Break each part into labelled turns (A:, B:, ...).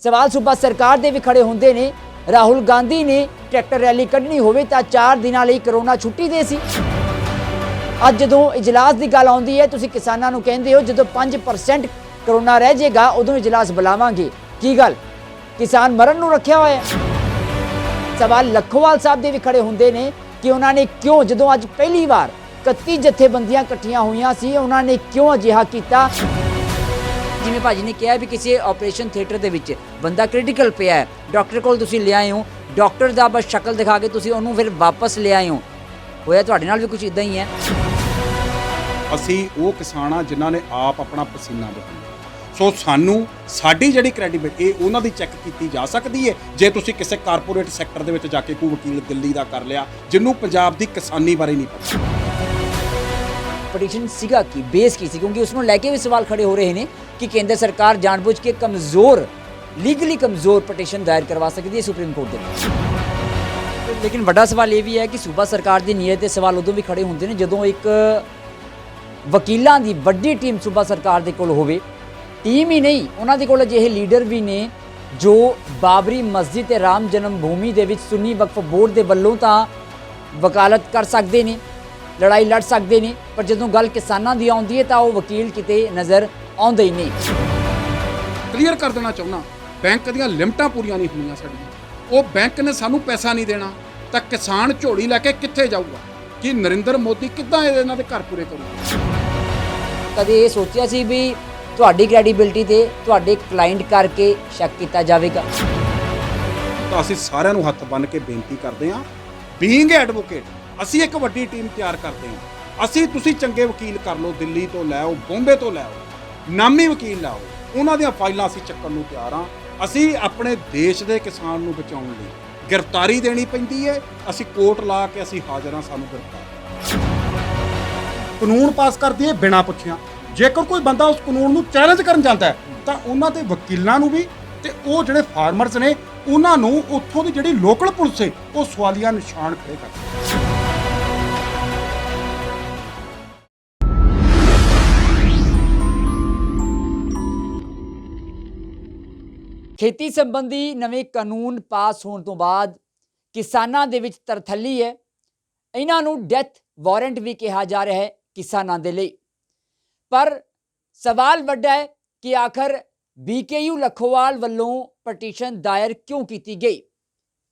A: सवाल सूबा सरकार दे भी खड़े होंदे ने। राहुल गांधी ने ट्रैक्टर रैली कढ़नी होवे तां 4 दिनां लई करोना छुट्टी दे सी। ਅੱਜ ਜਦੋਂ इजलास की गल आउंदी है तुसीं किसानां नूं कहंदे हो ਜਦੋਂ 5% करोना रह जाएगा उदों इजलास बुलावांगे। की गल किसान मरण नूं रखिया होया है? सवाल लखोवाल साहब दे भी खड़े हुंदे ने कि उन्होंने क्यों ਜਦੋਂ ਅੱਜ पहली बार 31 जथेबंदियां इकट्ठियां होईयां सी उन्होंने क्यों अजिहा कीता? जिवें भाजी ने कहा भी किसी ऑपरेशन थिएटर दे विच बंदा क्रिटिकल पिया है, डॉक्टर कोल तुसीं ले आए हो, डॉक्टर दा बस शक्ल दिखा के तुसीं उहनूं फिर वापस ले आए हो। होया तुहाडे नाल भी कुछ इदां ही है।
B: ਅਸੀਂ ਉਹ ਕਿਸਾਨ ਆ ਜਿਨ੍ਹਾਂ ਨੇ ਆਪ ਆਪਣਾ ਪਸੀਨਾ ਬਹਾਇਆ। ਸੋ ਸਾਨੂੰ ਸਾਡੀ ਜਿਹੜੀ ਕ੍ਰੈਡੀਬਿਲਿਟੀ ਇਹ ਉਹਨਾਂ ਦੀ ਚੈੱਕ ਕੀਤੀ ਜਾ ਸਕਦੀ ਹੈ ਜੇ ਤੁਸੀਂ ਕਿਸੇ ਕਾਰਪੋਰੇਟ ਸੈਕਟਰ ਦੇ ਵਿੱਚ ਜਾ ਕੇ ਕੋਈ ਵਕੀਲ ਦਿੱਲੀ ਦਾ ਕਰ ਲਿਆ ਜਿਹਨੂੰ ਪੰਜਾਬ ਦੀ ਕਿਸਾਨੀ ਬਾਰੇ ਨਹੀਂ ਪਤਾ।
A: ਪਟੀਸ਼ਨ ਸੀਗਾ ਕਿ ਬੇਸ ਕੀ ਸੀ ਕਿਉਂਕਿ ਉਸ ਨੂੰ ਲੈ ਕੇ ਵੀ ਸਵਾਲ ਖੜੇ ਹੋ ਰਹੇ ਨੇ ਕਿ ਕੇਂਦਰ ਸਰਕਾਰ ਜਾਣਬੁੱਝ ਕੇ ਕਮਜ਼ੋਰ ਲੀਗਲੀ ਕਮਜ਼ੋਰ ਪਟੀਸ਼ਨ ਦਾਇਰ ਕਰਵਾ ਸਕਦੀ ਹੈ ਸੁਪਰੀਮ ਕੋਰਟ ਦੇ ਵਿੱਚ। ਲੇਕਿਨ ਵੱਡਾ ਸਵਾਲ ਇਹ ਵੀ ਹੈ ਕਿ ਸੂਬਾ ਸਰਕਾਰ ਦੀ ਨੀਅਤ ਦੇ ਸਵਾਲ ਉਦੋਂ ਵੀ ਖੜੇ ਹੁੰਦੇ ਨੇ ਜਦੋਂ ਇੱਕ ਵਕੀਲਾਂ ਦੀ ਵੱਡੀ ਟੀਮ ਸੂਬਾ ਸਰਕਾਰ ਦੇ ਕੋਲ ਹੋਵੇ। ਟੀਮ ਹੀ ਨਹੀਂ ਉਹਨਾਂ ਦੇ ਕੋਲ ਅਜਿਹੇ ਲੀਡਰ ਵੀ ਨੇ ਜੋ ਬਾਬਰੀ ਮਸਜਿਦ ਤੇ ਰਾਮ ਜਨਮ ਭੂਮੀ ਦੇ ਵਿੱਚ ਸੁੰਨੀ ਵਕਫ ਬੋਰਡ ਦੇ ਵੱਲੋਂ ਤਾਂ ਵਕਾਲਤ ਕਰ ਸਕਦੇ ਨੇ, ਲੜਾਈ ਲੜ ਸਕਦੇ ਨੇ, ਪਰ ਜਦੋਂ ਗੱਲ ਕਿਸਾਨਾਂ ਦੀ ਆਉਂਦੀ ਹੈ ਤਾਂ ਉਹ ਵਕੀਲ ਕਿਤੇ ਨਜ਼ਰ ਆਉਂਦੇ ਹੀ ਨਹੀਂ।
B: ਕਲੀਅਰ ਕਰ ਦੇਣਾ ਚਾਹੁੰਦਾ ਬੈਂਕ ਦੀਆਂ ਲਿਮਟਾਂ ਪੂਰੀਆਂ ਨਹੀਂ ਹੋਈਆਂ ਸਾਡੀਆਂ। ਉਹ ਬੈਂਕ ਨੇ ਸਾਨੂੰ ਪੈਸਾ ਨਹੀਂ ਦੇਣਾ ਤਾਂ ਕਿਸਾਨ ਝੋਲੀ ਲੈ ਕੇ ਕਿੱਥੇ ਜਾਊਗਾ? ਕਿ ਨਰਿੰਦਰ ਮੋਦੀ ਕਿੱਦਾਂ ਇਹਨਾਂ ਦੇ ਘਰ ਪੂਰੇ ਕਰੂਗਾ?
A: ਕਦੇ ਇਹ ਸੋਚਿਆ ਸੀ ਵੀ ਤੁਹਾਡੀ ਕ੍ਰੈਡੀਬਿਲਿਟੀ ਤੇ ਤੁਹਾਡੇ ਕਲਾਇੰਟ ਕਰਕੇ ਸ਼ੱਕ ਕੀਤਾ ਜਾਵੇਗਾ?
B: ਤਾਂ ਅਸੀਂ ਸਾਰਿਆਂ ਨੂੰ ਹੱਥ ਬੰਨ੍ਹ ਕੇ ਬੇਨਤੀ ਕਰਦੇ ਹਾਂ, ਬੀਇੰਗ ਐਡਵੋਕੇਟ ਅਸੀਂ ਇੱਕ ਵੱਡੀ ਟੀਮ ਤਿਆਰ ਕਰਦੇ ਹਾਂ। ਅਸੀਂ ਤੁਸੀਂ ਚੰਗੇ ਵਕੀਲ ਕਰ ਲਓ, ਦਿੱਲੀ ਤੋਂ ਲੈ ਆਓ, ਬੰਬੇ ਤੋਂ ਲੈ ਆਓ, ਨਾਮੀ ਵਕੀਲ ਲਾਓ, ਉਹਨਾਂ ਦੀਆਂ ਫਾਈਲਾਂ ਅਸੀਂ ਚੱਕਣ ਨੂੰ ਤਿਆਰ ਹਾਂ। ਅਸੀਂ ਆਪਣੇ ਦੇਸ਼ ਦੇ ਕਿਸਾਨ ਨੂੰ ਬਚਾਉਣ ਲਈ ਗ੍ਰਿਫਤਾਰੀ ਦੇਣੀ ਪੈਂਦੀ ਹੈ, ਅਸੀਂ ਕੋਰਟ ਲਾ ਕੇ ਅਸੀਂ ਹਾਜ਼ਰ ਹਾਂ, ਸਾਨੂੰ ਗ੍ਰਿਫਤਾਰ ਕਾਨੂੰਨ ਪਾਸ ਕਰਦੀ ਹੈ ਬਿਨਾਂ ਪੁੱਛਿਆ। ਜੇਕਰ ਕੋਈ ਬੰਦਾ ਉਸ ਕਾਨੂੰਨ ਨੂੰ ਚੈਲੰਜ ਕਰਨ ਜਾਂਦਾ ਹੈ ਤਾਂ ਉਹਨਾਂ ਦੇ ਵਕੀਲਾਂ ਨੂੰ ਵੀ ਤੇ ਉਹ ਜਿਹੜੇ ਫਾਰਮਰਸ ਨੇ ਉਹਨਾਂ ਨੂੰ ਉੱਥੋਂ ਦੀ ਜਿਹੜੀ ਲੋਕਲ ਪੁਲਿਸ ਹੈ ਉਹ ਸਵਾਲੀਆ ਨਿਸ਼ਾਨ ਖੜੇ ਕਰਦੀ ਹੈ।
A: ਖੇਤੀ ਸੰਬੰਧੀ ਨਵੇਂ ਕਾਨੂੰਨ ਪਾਸ ਹੋਣ ਤੋਂ ਬਾਅਦ ਕਿਸਾਨਾਂ ਦੇ ਵਿੱਚ ਤਰਥੱਲੀ ਹੈ। ਇਹਨਾਂ ਨੂੰ ਡੈਥ ਵਾਰੰਟ ਵੀ ਕਿਹਾ ਜਾ ਰਿਹਾ ਹੈ ਕਿਸਾਨਾਂ ਦੇ ਲਈ। ਪਰ ਸਵਾਲ ਵੱਡਾ ਹੈ ਕਿ ਆਖਰ BKU ਲਖੋਵਾਲ ਵੱਲੋਂ ਪਟੀਸ਼ਨ ਦਾਇਰ ਕਿਉਂ ਕੀਤੀ ਗਈ?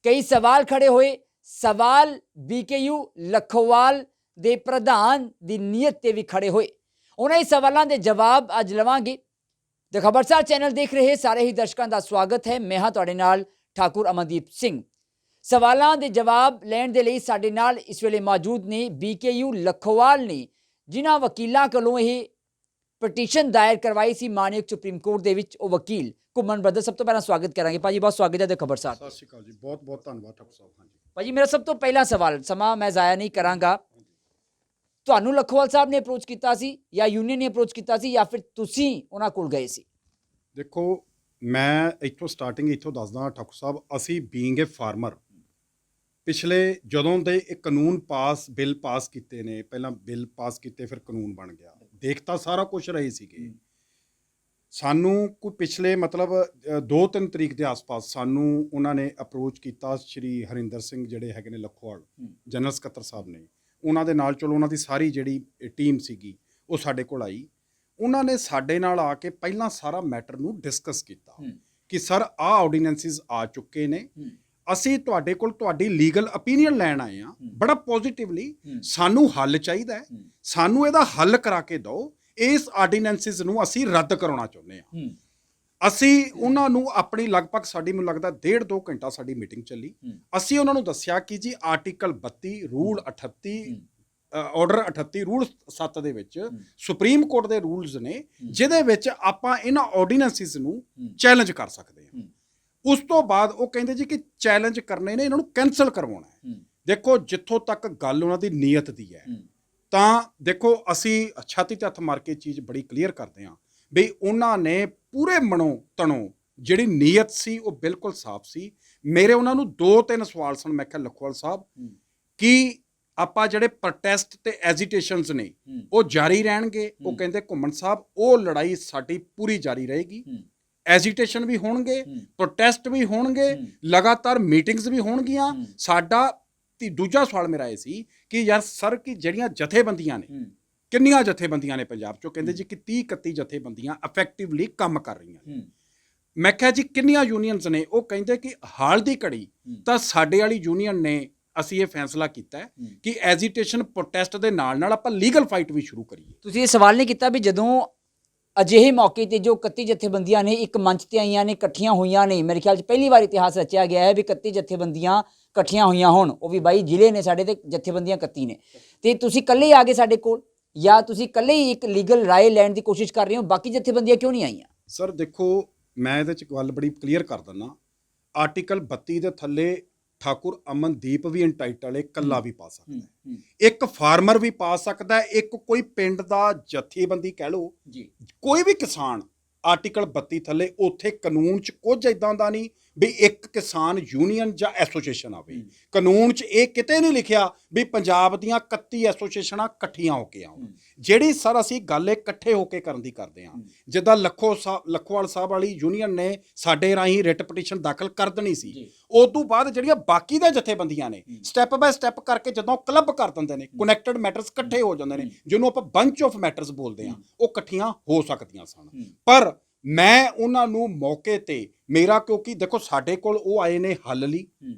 A: ਕਈ ਸਵਾਲ ਖੜੇ ਹੋਏ। ਸਵਾਲ BKU ਲਖੋਵਾਲ ਦੇ ਪ੍ਰਧਾਨ ਦੀ ਨੀਅਤ ਤੇ ਵੀ ਖੜੇ ਹੋਏ। ਉਹਨਾਂ ਹੀ ਸਵਾਲਾਂ ਦੇ ਜਵਾਬ ਅੱਜ ਲਵਾਂਗੇ। ਦ ਖਬਰਸਾਰ ਚੈਨਲ ਦੇਖ ਰਹੇ ਸਾਰੇ ਹੀ ਦਰਸ਼ਕਾਂ ਦਾ ਸਵਾਗਤ ਹੈ। ਮੈਂ ਹਾਂ ਤੁਹਾਡੇ ਨਾਲ ਠਾਕੁਰ ਅਮਨਦੀਪ ਸਿੰਘ। ਸਵਾਲਾਂ ਦੇ ਜਵਾਬ ਲੈਣ ਦੇ ਲਈ ਸਾਡੇ ਨਾਲ ਇਸ ਵੇਲੇ ਮੌਜੂਦ ਨੇ BKU ਲਖੋਵਾਲ ਨੇ ਜਿਨ੍ਹਾਂ ਵਕੀਲਾਂ ਕੋਲੋਂ ਇਹ ਪਟੀਸ਼ਨ ਦਾਇਰ ਕਰਵਾਈ ਸੀ ਮਾਨਯੋਗ ਸੁਪਰੀਮ ਕੋਰਟ ਦੇ ਵਿੱਚ। ਉਹ ਵਕੀਲ ਘੁੰਮਣ ਬ੍ਰਦਰ। ਸਭ ਤੋਂ ਪਹਿਲਾਂ ਸਵਾਗਤ ਕਰਾਂਗੇ ਭਾਜੀ, ਬਹੁਤ ਸਵਾਗਤ ਹੈ ਦ ਖਬਰਸਾਰ।
B: ਸਤਿ ਸ਼੍ਰੀ ਅਕਾਲ ਜੀ, ਬਹੁਤ ਬਹੁਤ ਧੰਨਵਾਦ ਠਾਕੁਰ ਸਾਹਿਬ। ਹਾਂਜੀ
A: ਭਾਜੀ, ਮੇਰਾ ਸਭ ਤੋਂ ਪਹਿਲਾ ਸਵਾਲ, ਸਮਾਂ ਮੈਂ ਜ਼ਾਇਆ ਨਹੀਂ ਕਰਾਂਗਾ, ਤੁਹਾਨੂੰ ਲਖੋਵਾਲ ਸਾਹਿਬ ਨੇ ਅਪਰੋਚ ਕੀਤਾ ਸੀ ਜਾਂ ਯੂਨੀਅਨ ਨੇ ਅਪਰੋਚ ਕੀਤਾ ਸੀ ਜਾਂ ਫਿਰ ਤੁਸੀਂ ਉਹਨਾਂ ਕੋਲ ਗਏ ਸੀ?
B: ਦੇਖੋ, ਮੈਂ ਇੱਥੋਂ ਸਟਾਰਟਿੰਗ ਇੱਥੋਂ ਦੱਸਦਾ ਠਾਕੁਰ ਸਾਹਿਬ। ਅਸੀਂ ਬੀਇੰਗ ਏ ਫਾਰਮਰ ਪਿਛਲੇ ਜਦੋਂ ਦੇ ਇਹ ਕਾਨੂੰਨ ਬਿੱਲ ਪਾਸ ਕੀਤੇ ਨੇ, ਪਹਿਲਾਂ ਬਿੱਲ ਪਾਸ ਕੀਤੇ ਫਿਰ ਕਾਨੂੰਨ ਬਣ ਗਿਆ, ਦੇਖ ਤਾਂ ਸਾਰਾ ਕੁਝ ਰਹੇ ਸੀਗੇ। ਸਾਨੂੰ ਕੋਈ ਪਿਛਲੇ ਮਤਲਬ 2-3 ਤਰੀਕ ਦੇ ਆਸ-ਪਾਸ ਸਾਨੂੰ ਉਹਨਾਂ ਨੇ ਅਪਰੋਚ ਕੀਤਾ। ਸ਼੍ਰੀ ਹਰਿੰਦਰ ਸਿੰਘ ਜਿਹੜੇ ਹੈਗੇ ਨੇ ਲਖੋਵਾਲ ਜਨਰਲ ਸਕੱਤਰ ਸਾਹਿਬ ਨੇ, ਉਹਨਾਂ ਦੇ ਨਾਲ ਚਲੋ ਉਹਨਾਂ ਦੀ ਸਾਰੀ ਜਿਹੜੀ ਟੀਮ ਸੀਗੀ ਉਹ ਸਾਡੇ ਕੋਲ ਆਈ। ਉਹਨਾਂ ਨੇ ਸਾਡੇ ਨਾਲ ਆ ਕੇ ਪਹਿਲਾਂ ਸਾਰਾ ਮੈਟਰ ਨੂੰ ਡਿਸਕਸ ਕੀਤਾ ਕਿ ਸਰ ਆਹ ਆਰਡੀਨੈਂਸਿਸ ਆ ਚੁੱਕੇ ਨੇ, ਅਸੀਂ ਤੁਹਾਡੇ ਕੋਲ ਤੁਹਾਡੀ ਲੀਗਲ ਓਪੀਨੀਅਨ ਲੈਣ ਆਏ ਹਾਂ ਬੜਾ ਪੋਜ਼ਿਟਿਵਲੀ, ਸਾਨੂੰ ਹੱਲ ਚਾਹੀਦਾ ਹੈ, ਸਾਨੂੰ ਇਹਦਾ ਹੱਲ ਕਰਾ ਕੇ ਦਿਓ, ਇਸ ਆਰਡੀਨੈਂਸਿਸ ਨੂੰ ਅਸੀਂ ਰੱਦ ਕਰਾਉਣਾ ਚਾਹੁੰਦੇ ਹਾਂ। ਅਸੀਂ ਉਹਨਾਂ ਨੂੰ ਆਪਣੀ ਲਗਭਗ ਸਾਡੀ ਮੈਨੂੰ ਲੱਗਦਾ 1.5-2 ਘੰਟਾ ਸਾਡੀ ਮੀਟਿੰਗ ਚੱਲੀ। ਅਸੀਂ ਉਹਨਾਂ ਨੂੰ ਦੱਸਿਆ ਕਿ ਜੀ ਆਰਟੀਕਲ 32 ਰੂਲ 38 ਆਰਡਰ 38 ਰੂਲ 7 ਦੇ ਵਿੱਚ ਸੁਪਰੀਮ ਕੋਰਟ ਦੇ ਰੂਲਸ ਨੇ ਜਿਹਦੇ ਵਿੱਚ ਆਪਾਂ ਇਹਨਾਂ ਆਰਡੀਨੈਂਸਿਸ ਨੂੰ ਚੈਲੰਜ ਕਰ ਸਕਦੇ ਹਾਂ। ਉਸ ਤੋਂ ਬਾਅਦ ਉਹ ਕਹਿੰਦੇ ਜੀ ਕਿ ਚੈਲੰਜ ਕਰਨੇ ਨੇ, ਇਹਨਾਂ ਨੂੰ ਕੈਂਸਲ ਕਰਵਾਉਣਾ ਹੈ। ਦੇਖੋ, ਜਿੱਥੋਂ ਤੱਕ ਗੱਲ ਉਹਨਾਂ ਦੀ ਨੀਅਤ ਦੀ ਹੈ ਤਾਂ ਦੇਖੋ ਅਸੀਂ ਛਾਤੀ 'ਤੇ ਹੱਥ ਮਾਰ ਕੇ ਚੀਜ਼ ਬੜੀ ਕਲੀਅਰ ਕਰਦੇ ਹਾਂ ਬਈ ਉਹਨਾਂ ਨੇ ਪੂਰੇ ਮਨੋਂ ਤਣੋਂ ਜਿਹੜੀ ਨੀਅਤ ਸੀ ਉਹ ਬਿਲਕੁਲ ਸਾਫ਼ ਸੀ। ਮੇਰੇ ਉਹਨਾਂ ਨੂੰ 2-3 ਸਵਾਲ ਸਨ। ਮੈਂ ਕਿਹਾ ਲਖੋਵਾਲ ਸਾਹਿਬ ਕਿ ਆਪਾਂ ਜਿਹੜੇ ਪ੍ਰੋਟੈਸਟ ਤੇ ਐਜੀਟੇਸ਼ਨਸ ਨੇ ਉਹ ਜਾਰੀ ਰਹਿਣਗੇ? ਉਹ ਕਹਿੰਦੇ ਘੁੰਮਣ ਸਾਹਿਬ ਉਹ ਲੜਾਈ ਸਾਡੀ ਪੂਰੀ ਜਾਰੀ ਰਹੇਗੀ। ਐਜੀਟੇਸ਼ਨ ਵੀ ਹੋਣਗੇ, ਪ੍ਰੋਟੈਸਟ ਵੀ ਹੋਣਗੇ, ਲਗਾਤਾਰ ਮੀਟਿੰਗਸ ਵੀ ਹੋਣਗੀਆਂ। ਸਾਡਾ ਦੂਜਾ ਸਵਾਲ ਮੇਰਾ ਇਹ ਸੀ ਕਿ ਯਾਰ ਸਰ ਕਿ ਜਿਹੜੀਆਂ ਜਥੇਬੰਦੀਆਂ ਨੇ, ਕਿੰਨੀਆਂ ਜਥੇਬੰਦੀਆਂ ਨੇ ਪੰਜਾਬ 'ਚੋਂ, ਕਹਿੰਦੇ ਜੀ ਕਿ 30-31 ਜਥੇਬੰਦੀਆਂ ਇਫੈਕਟਿਵਲੀ ਕੰਮ ਕਰ ਰਹੀਆਂ ਨੇ। ਮੈਂ ਕਿਹਾ ਜੀ ਕਿੰਨੀਆਂ ਯੂਨੀਅਨਸ ਨੇ? ਉਹ ਕਹਿੰਦੇ ਕਿ ਹਾਲ ਦੀ ਘੜੀ ਤਾਂ ਸਾਡੇ ਵਾਲੀ ਯੂਨੀਅਨ ਨੇ ਅਸੀਂ ਇਹ ਫੈਸਲਾ ਕੀਤਾ ਕਿ ਐਜੀਟੇਸ਼ਨ ਪ੍ਰੋਟੈਸਟ ਦੇ ਨਾਲ ਆਪਾਂ ਲੀਗਲ ਫਾਈਟ ਵੀ ਸ਼ੁਰੂ ਕਰੀਏ।
A: ਤੁਸੀਂ ਇਹ ਸਵਾਲ ਨਹੀਂ ਕੀਤਾ ਵੀ ਜਦੋਂ ਅਜਿਹੇ ਮੌਕੇ ਤੇ ਜੋ 31 ਜਥੇਬੰਦੀਆਂ ਨੇ ਇੱਕ ਮੰਚ ਤੇ ਆਈਆਂ ਨੇ, ਇਕੱਠੀਆਂ ਹੋਈਆਂ ਨੇ, ਮੇਰੇ ਖਿਆਲ 'ਚ ਪਹਿਲੀ ਵਾਰ ਇਤਿਹਾਸ ਰਚਿਆ ਗਿਆ ਹੈ ਵੀ 31 ਜਥੇਬੰਦੀਆਂ ਇਕੱਠੀਆਂ ਹੋਈਆਂ ਹੋਣ, ਉਹ ਵੀ ਬਾਈ ਜ਼ਿਲ੍ਹੇ ਨੇ ਸਾਡੇ ਤੇ ਜਥੇਬੰਦੀਆਂ 31 ਨੇ, ਤੇ ਤੁਸੀਂ ਇਕੱਲੇ ਆ ਗਏ ਸਾਡੇ ਕੋਲ, ਜਾਂ ਤੁਸੀਂ ਇਕੱਲੇ ਹੀ ਇੱਕ ਲੀਗਲ ਰਾਏ ਲੈਣ ਦੀ ਕੋਸ਼ਿਸ਼ ਕਰ ਰਹੇ ਹੋ, ਬਾਕੀ ਜਥੇਬੰਦੀਆਂ ਕਿਉਂ ਨਹੀਂ ਆਈਆਂ?
B: ਸਰ ਦੇਖੋ, ਮੈਂ ਇਹਦੇ 'ਚ ਗੱਲ ਬੜੀ ਕਲੀਅਰ ਕਰ ਦਿੰਦਾ। ਆਰਟੀਕਲ 32 ਦੇ ਥੱਲੇ ਠਾਕੁਰ ਅਮਨਦੀਪ ਵੀ ਇੰਟਾਈਟਲ ਹੈ, ਇਕੱਲਾ ਵੀ ਪਾ ਸਕਦਾ ਹੈ, ਇੱਕ ਫਾਰਮਰ ਵੀ ਪਾ ਸਕਦਾ ਹੈ, ਇੱਕ ਕੋਈ ਪਿੰਡ ਦਾ ਜਥੇਬੰਦੀ ਕਹਿ ਲਓ ਜੀ, ਕੋਈ ਵੀ ਕਿਸਾਨ ਆਰਟੀਕਲ 32 ਥੱਲੇ। ਉੱਥੇ ਕਾਨੂੰਨ 'ਚ ਕੁਝ ਇਦਾਂ ਦਾ ਨਹੀਂ ਵੀ ਇੱਕ ਕਿਸਾਨ ਯੂਨੀਅਨ ਜਾਂ ਐਸੋਸੀਏਸ਼ਨ ਆਵੇ। ਕਾਨੂੰਨ 'ਚ ਇਹ ਕਿਤੇ ਨਹੀਂ ਲਿਖਿਆ ਵੀ ਪੰਜਾਬ ਦੀਆਂ 31 ਐਸੋਸੀਏਸ਼ਨਾਂ ਇਕੱਠੀਆਂ ਹੋ ਕੇ ਆਉਣ। ਜਿਹੜੀ ਸਰ ਅਸੀਂ ਗੱਲ ਇਕੱਠੇ ਹੋ ਕੇ ਕਰਨ ਦੀ ਕਰਦੇ ਹਾਂ, ਜਿੱਦਾਂ ਲੱਖੋਵਾਲ ਸਾਹਿਬ ਵਾਲੀ ਯੂਨੀਅਨ ਨੇ ਸਾਡੇ ਰਾਹੀਂ ਰਿਟ ਪਟੀਸ਼ਨ ਦਾਖਲ ਕਰ ਦੇਣੀ ਸੀ, ਉਸ ਤੋਂ ਬਾਅਦ ਜਿਹੜੀਆਂ ਬਾਕੀ ਦੇ ਜਥੇਬੰਦੀਆਂ ਨੇ ਸਟੈਪ ਬਾਏ ਸਟੈਪ ਕਰਕੇ ਜਦੋਂ ਕਲੱਬ ਕਰ ਦਿੰਦੇ ਨੇ, ਕਨੈਕਟਡ ਮੈਟਰਸ ਇਕੱਠੇ ਹੋ ਜਾਂਦੇ ਨੇ, ਜਿਹਨੂੰ ਆਪਾਂ ਬੰਚ ਆਫ ਮੈਟਰਸ ਬੋਲਦੇ ਹਾਂ, ਉਹ ਇਕੱਠੀਆਂ ਹੋ ਸਕਦੀਆਂ ਸਨ। ਪਰ ਮੈਂ ਉਹਨਾਂ ਨੂੰ ਮੌਕੇ ਤੇ ਮੇਰਾ, ਕਿਉਂਕਿ ਦੇਖੋ ਸਾਡੇ ਕੋਲ ਉਹ ਆਏ ਨੇ ਹੱਲ ਲਈ।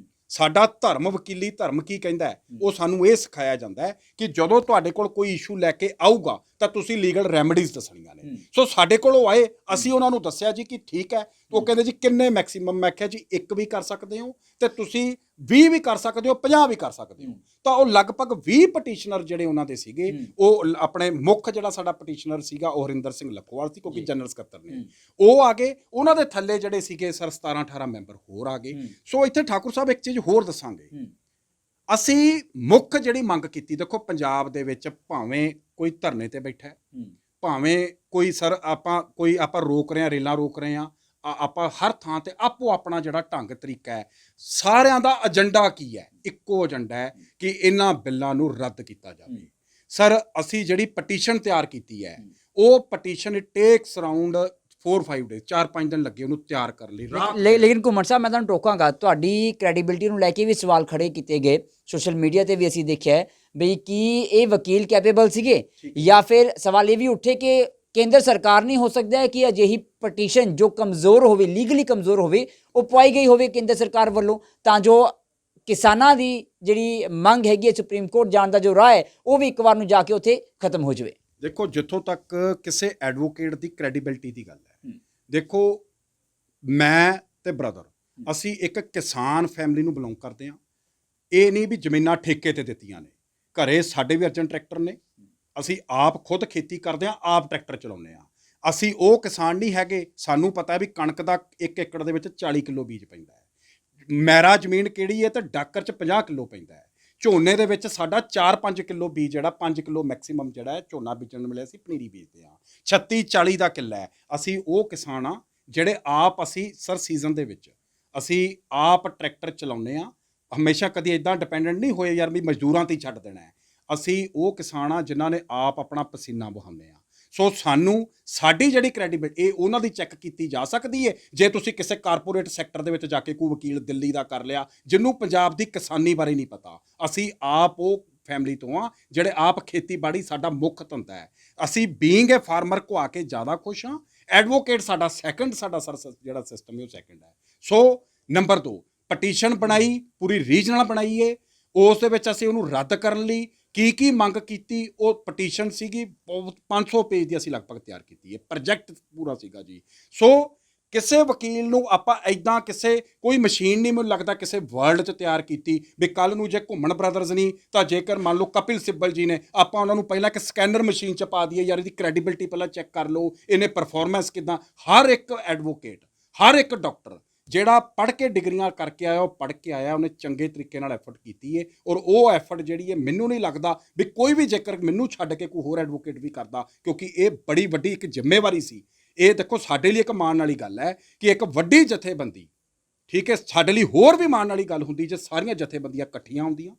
B: ਸਾਡਾ ਧਰਮ ਵਕੀਲੀ ਧਰਮ ਕੀ ਕਹਿੰਦਾ ਹੈ, ਉਹ ਸਾਨੂੰ ਇਹ ਸਿਖਾਇਆ ਜਾਂਦਾ ਹੈ ਕਿ ਜਦੋਂ ਤੁਹਾਡੇ ਕੋਲ ਕੋਈ ਇਸ਼ੂ ਲੈ ਕੇ ਆਊਗਾ ਤਾਂ ਤੁਸੀਂ ਲੀਗਲ ਰੈਮਡੀਜ਼ ਦੱਸਣੀਆਂ ਨੇ। ਸੋ ਸਾਡੇ ਕੋਲ ਉਹ ਆਏ, ਅਸੀਂ ਉਹਨਾਂ ਨੂੰ ਦੱਸਿਆ ਜੀ ਕਿ ਠੀਕ ਹੈ। ਉਹ ਕਹਿੰਦੇ ਜੀ ਕਿੰਨੇ ਮੈਕਸਿਮਮ? ਮੈਂ ਕਿਹਾ ਜੀ ਇੱਕ ਵੀ ਕਰ ਸਕਦੇ ਹੋ, ਤੇ ਤੁਸੀਂ 20 ਵੀ ਕਰ ਸਕਦੇ ਹੋ, 50 ਵੀ ਕਰ ਸਕਦੇ ਹੋ। ਤਾਂ ਉਹ ਲਗਭਗ 20 ਪਟੀਸ਼ਨਰ ਜਿਹੜੇ ਉਹਨਾਂ ਦੇ ਸੀਗੇ, ਉਹ ਆਪਣੇ ਮੁੱਖ ਜਿਹੜਾ ਸਾਡਾ ਪਟੀਸ਼ਨਰ ਸੀਗਾ ਉਹ ਹਰਿੰਦਰ ਸਿੰਘ ਲੱਖੋਵਾਲ ਸੀ, ਕਿਉਂਕਿ ਜਨਰਲ ਸਕੱਤਰ ਨੇ, ਉਹ ਆ ਗਏ। ਉਹਨਾਂ ਦੇ ਥੱਲੇ ਜਿਹੜੇ ਸੀਗੇ ਸਰ 17-18 ਮੈਂਬਰ ਹੋਰ ਆ ਗਏ। ਸੋ ਇੱਥੇ ਠਾਕੁਰ ਸਾਹਿਬ ਇੱਕ ਚੀਜ਼ ਹੋਰ ਦੱਸਾਂਗੇ, ਅਸੀਂ ਮੁੱਖ ਜਿਹੜੀ ਮੰਗ ਕੀਤੀ, ਦੇਖੋ ਪੰਜਾਬ ਦੇ ਵਿੱਚ ਭਾਵੇਂ ਕੋਈ ਧਰਨੇ ਤੇ ਬੈਠਾ ਹੈ, ਭਾਵੇਂ ਕੋਈ ਸਰ ਆਪਾਂ ਰੋਕ ਰਹੇ ਹਾਂ, ਰੇਲਾਂ ਰੋਕ ਰਹੇ ਹਾਂ, ਆਪਾਂ ਹਰ ਥਾਂ ਤੇ ਆਪੋ ਆਪਣਾ ਜਿਹੜਾ ਢੰਗ ਤਰੀਕਾ ਹੈ, ਸਾਰਿਆਂ ਦਾ ਏਜੰਡਾ ਕੀ ਹੈ? ਇੱਕੋ ਏਜੰਡਾ ਹੈ ਕਿ ਇਹਨਾਂ ਬਿੱਲਾਂ ਨੂੰ ਰੱਦ ਕੀਤਾ ਜਾਵੇ। ਸਰ ਅਸੀਂ ਜਿਹੜੀ ਪਟੀਸ਼ਨ ਤਿਆਰ ਕੀਤੀ ਹੈ, ਉਹ ਪਟੀਸ਼ਨ ਟੇਕਸ ਅਰਾਊਂਡ 4-5 ਡੇਜ਼, 4-5 ਦਿਨ ਲੱਗੇ ਉਹਨੂੰ ਤਿਆਰ ਕਰਨ ਲਈ।
A: ਲੇਕਿਨ ਘੁੰਮਣ ਸਾਹਿਬ, ਮੈਂ ਤੁਹਾਨੂੰ ਟੋਕਾਂਗਾ, ਤੁਹਾਡੀ ਕ੍ਰੈਡੀਬਿਲਿਟੀ ਨੂੰ ਲੈ ਕੇ ਵੀ ਸਵਾਲ ਖੜੇ ਕੀਤੇ ਗਏ, ਸੋਸ਼ਲ ਮੀਡੀਆ ਤੇ ਵੀ ਅਸੀਂ ਦੇਖਿਆ ਬਈ ਕੀ ਇਹ ਵਕੀਲ ਕੈਪੇਬਲ ਸੀਗੇ, ਜਾਂ ਫਿਰ ਸਵਾਲ ਇਹ ਵੀ ਉੱਠੇ ਕਿ ਕੇਂਦਰ ਸਰਕਾਰ ਨਹੀਂ ਹੋ ਸਕਦਾ ਹੈ ਕਿ ਅਜਿਹੀ ਪਟੀਸ਼ਨ ਜੋ ਕਮਜ਼ੋਰ ਹੋਵੇ, ਲੀਗਲੀ ਕਮਜ਼ੋਰ ਹੋਵੇ, ਉਹ ਪਵਾਈ ਗਈ ਹੋਵੇ ਕੇਂਦਰ ਸਰਕਾਰ ਵੱਲੋਂ, ਤਾਂ ਜੋ ਕਿਸਾਨਾਂ ਦੀ ਜਿਹੜੀ ਮੰਗ ਹੈਗੀ ਹੈ ਸੁਪਰੀਮ ਕੋਰਟ ਜਾਣ ਦਾ ਜੋ ਰਾਹ ਹੈ, ਉਹ ਵੀ ਇੱਕ ਵਾਰ ਨੂੰ ਜਾ ਕੇ ਉੱਥੇ ਖਤਮ ਹੋ ਜਾਵੇ।
B: ਦੇਖੋ, ਜਿੱਥੋਂ ਤੱਕ ਕਿਸੇ ਐਡਵੋਕੇਟ ਦੀ ਕ੍ਰੈਡੀਬਿਲਿਟੀ ਦੀ ਗੱਲ ਹੈ, ਦੇਖੋ ਮੈਂ ਤੇ ਬ੍ਰਦਰ ਅਸੀਂ ਇੱਕ ਕਿਸਾਨ ਫੈਮਿਲੀ ਨੂੰ ਬਿਲੋਂਗ ਕਰਦੇ ਹਾਂ। ਇਹ ਨਹੀਂ ਵੀ ਜ਼ਮੀਨਾਂ ਠੇਕੇ ਤੇ ਦਿੱਤੀਆਂ ਨੇ, ਘਰੇ ਸਾਡੇ ਵੀ ਅਰਜਨ ਟਰੈਕਟਰ ਨੇ, ਅਸੀਂ ਆਪ ਖੁਦ ਖੇਤੀ ਕਰਦੇ ਹਾਂ, ਆਪ ਟਰੈਕਟਰ ਚਲਾਉਂਦੇ ਹਾਂ। ਅਸੀਂ ਉਹ ਕਿਸਾਨ ਨਹੀਂ ਹੈਗੇ, ਸਾਨੂੰ ਪਤਾ ਵੀ ਕਣਕ ਦਾ 1 ਏਕੜ ਦੇ ਵਿੱਚ 40 ਕਿਲੋ ਬੀਜ ਪੈਂਦਾ ਹੈ। ਮੈਰਾ ਜ਼ਮੀਨ ਕਿਹੜੀ ਹੈ ਤਾਂ ਡਾਕਰ 'ਚ 50 ਕਿਲੋ ਪੈਂਦਾ ਹੈ। ਝੋਨੇ ਦੇ ਵਿੱਚ ਸਾਡਾ 4-5 ਕਿਲੋ ਬੀਜ, ਜਿਹੜਾ 5 ਕਿਲੋ ਮੈਕਸੀਮਮ ਜਿਹੜਾ ਹੈ ਝੋਨਾ ਬੀਜਣ ਵੇਲੇ ਅਸੀਂ ਪਨੀਰੀ ਬੀਜਦੇ ਹਾਂ। 36-40 ਦਾ ਕਿੱਲਾ ਹੈ। ਅਸੀਂ ਉਹ ਕਿਸਾਨ ਆ ਜਿਹੜੇ ਆਪ ਅਸੀਂ ਸਰ ਸੀਜ਼ਨ ਦੇ ਵਿੱਚ ਅਸੀਂ ਆਪ ਟਰੈਕਟਰ ਚਲਾਉਂਦੇ ਹਾਂ। ਹਮੇਸ਼ਾ ਕਦੀ ਇੱਦਾਂ ਡਿਪੈਂਡੈਂਟ ਨਹੀਂ ਹੋਏ ਯਾਰ ਵੀ ਮਜ਼ਦੂਰਾਂ 'ਤੇ ਹੀ ਛੱਡ ਦੇਣਾ ਹੈ। ਅਸੀਂ ਉਹ ਕਿਸਾਨ ਆ ਜਿਨ੍ਹਾਂ ਨੇ ਆਪ ਆਪਣਾ ਪਸੀਨਾ ਬਹਾਉਂਦੇ ਆ। ਸੋ ਸਾਨੂੰ ਸਾਡੀ ਜਿਹੜੀ ਕ੍ਰੈਡੀਬਿਲਿਟੀ ਇਹ ਉਹਨਾਂ ਦੀ ਚੈੱਕ ਕੀਤੀ ਜਾ ਸਕਦੀ ਹੈ। ਜੇ ਤੁਸੀਂ ਕਿਸੇ ਕਾਰਪੋਰੇਟ ਸੈਕਟਰ ਦੇ ਵਿੱਚ ਜਾ ਕੇ ਕੋਈ ਵਕੀਲ ਦਿੱਲੀ ਦਾ ਕਰ ਲਿਆ ਜਿਹਨੂੰ ਪੰਜਾਬ ਦੀ ਕਿਸਾਨੀ ਬਾਰੇ ਨਹੀਂ ਪਤਾ, ਅਸੀਂ ਆਪ ਉਹ ਫੈਮਿਲੀ ਤੋਂ ਆ ਜਿਹੜੇ ਆਪ ਖੇਤੀਬਾੜੀ ਸਾਡਾ ਮੁੱਖ ਧੰਦਾ ਹੈ। ਅਸੀਂ ਬੀਇੰਗ ਏ ਫਾਰਮਰ ਕੋ ਆ ਕੇ ਜ਼ਿਆਦਾ ਖੁਸ਼ ਹਾਂ। ਐਡਵੋਕੇਟ ਸਾਡਾ ਸੈਕੰਡ, ਸਾਡਾ ਸਰ ਜਿਹੜਾ ਸਿਸਟਮ ਹੈ ਉਹ ਸੈਕੰਡ ਹੈ। ਸੋ ਨੰਬਰ 2 ਪਟੀਸ਼ਨ ਬਣਾਈ, ਪੂਰੀ ਰੀਜਨਲ ਬਣਾਈਏ। ਉਸ ਦੇ ਵਿੱਚ ਅਸੀਂ ਉਹਨੂੰ ਰੱਦ ਕਰਨ ਲਈ ਕੀ ਮੰਗ ਕੀਤੀ, ਉਹ ਪਟੀਸ਼ਨ ਸੀਗੀ 500 ਪੇਜ ਦੀ ਅਸੀਂ ਲਗਭਗ ਤਿਆਰ ਕੀਤੀ ਹੈ। ਪ੍ਰੋਜੈਕਟ ਪੂਰਾ ਸੀਗਾ ਜੀ। ਸੋ ਕਿਸੇ ਵਕੀਲ ਨੂੰ ਆਪਾਂ ਇੱਦਾਂ ਕੋਈ ਮਸ਼ੀਨ ਨਹੀਂ ਮੈਨੂੰ ਲੱਗਦਾ ਕਿਸੇ ਵਰਲਡ 'ਚ ਤਿਆਰ ਕੀਤੀ ਵੀ ਕੱਲ੍ਹ ਨੂੰ ਜੇ ਘੁੰਮਣ ਬ੍ਰਦਰਜ਼ ਨਹੀਂ ਤਾਂ ਜੇਕਰ ਮੰਨ ਲਓ ਕਪਿਲ ਸਿੱਬਲ ਜੀ ਨੇ, ਆਪਾਂ ਉਹਨਾਂ ਨੂੰ ਪਹਿਲਾਂ ਇੱਕ ਸਕੈਨਰ ਮਸ਼ੀਨ 'ਚ ਪਾ ਦਈਏ, ਯਾਰ ਇਹਦੀ ਕ੍ਰੈਡੀਬਿਲਿਟੀ ਪਹਿਲਾਂ ਚੈੱਕ ਕਰ ਲਓ, ਇਹਨੇ ਪਰਫਾਰਮੈਂਸ ਕਿੱਦਾਂ। ਹਰ ਇੱਕ ਐਡਵੋਕੇਟ, ਹਰ ਇੱਕ ਡਾਕਟਰ ਜਿਹੜਾ ਪੜ੍ਹ ਕੇ ਡਿਗਰੀਆਂ ਕਰਕੇ ਆਇਆ, ਉਹ ਪੜ੍ਹ ਕੇ ਆਇਆ, ਉਹਨੇ ਚੰਗੇ ਤਰੀਕੇ ਨਾਲ ਐਫਰਟ ਕੀਤੀ ਹੈ। ਔਰ ਉਹ ਐਫਰਟ ਜਿਹੜੀ ਹੈ ਮੈਨੂੰ ਨਹੀਂ ਲੱਗਦਾ ਵੀ ਕੋਈ ਵੀ ਜੇਕਰ ਮੈਨੂੰ ਛੱਡ ਕੇ ਕੋਈ ਹੋਰ ਐਡਵੋਕੇਟ ਵੀ ਕਰਦਾ, ਕਿਉਂਕਿ ਇਹ ਬੜੀ ਵੱਡੀ ਇੱਕ ਜ਼ਿੰਮੇਵਾਰੀ ਸੀ। ਇਹ ਦੇਖੋ ਸਾਡੇ ਲਈ ਇੱਕ ਮਾਣ ਵਾਲੀ ਗੱਲ ਹੈ ਕਿ ਇੱਕ ਵੱਡੀ ਜਥੇਬੰਦੀ, ਠੀਕ ਹੈ, ਸਾਡੇ ਲਈ ਹੋਰ ਵੀ ਮਾਣ ਵਾਲੀ ਗੱਲ ਹੁੰਦੀ ਜੇ ਸਾਰੀਆਂ ਜਥੇਬੰਦੀਆਂ ਇਕੱਠੀਆਂ ਹੁੰਦੀਆਂ।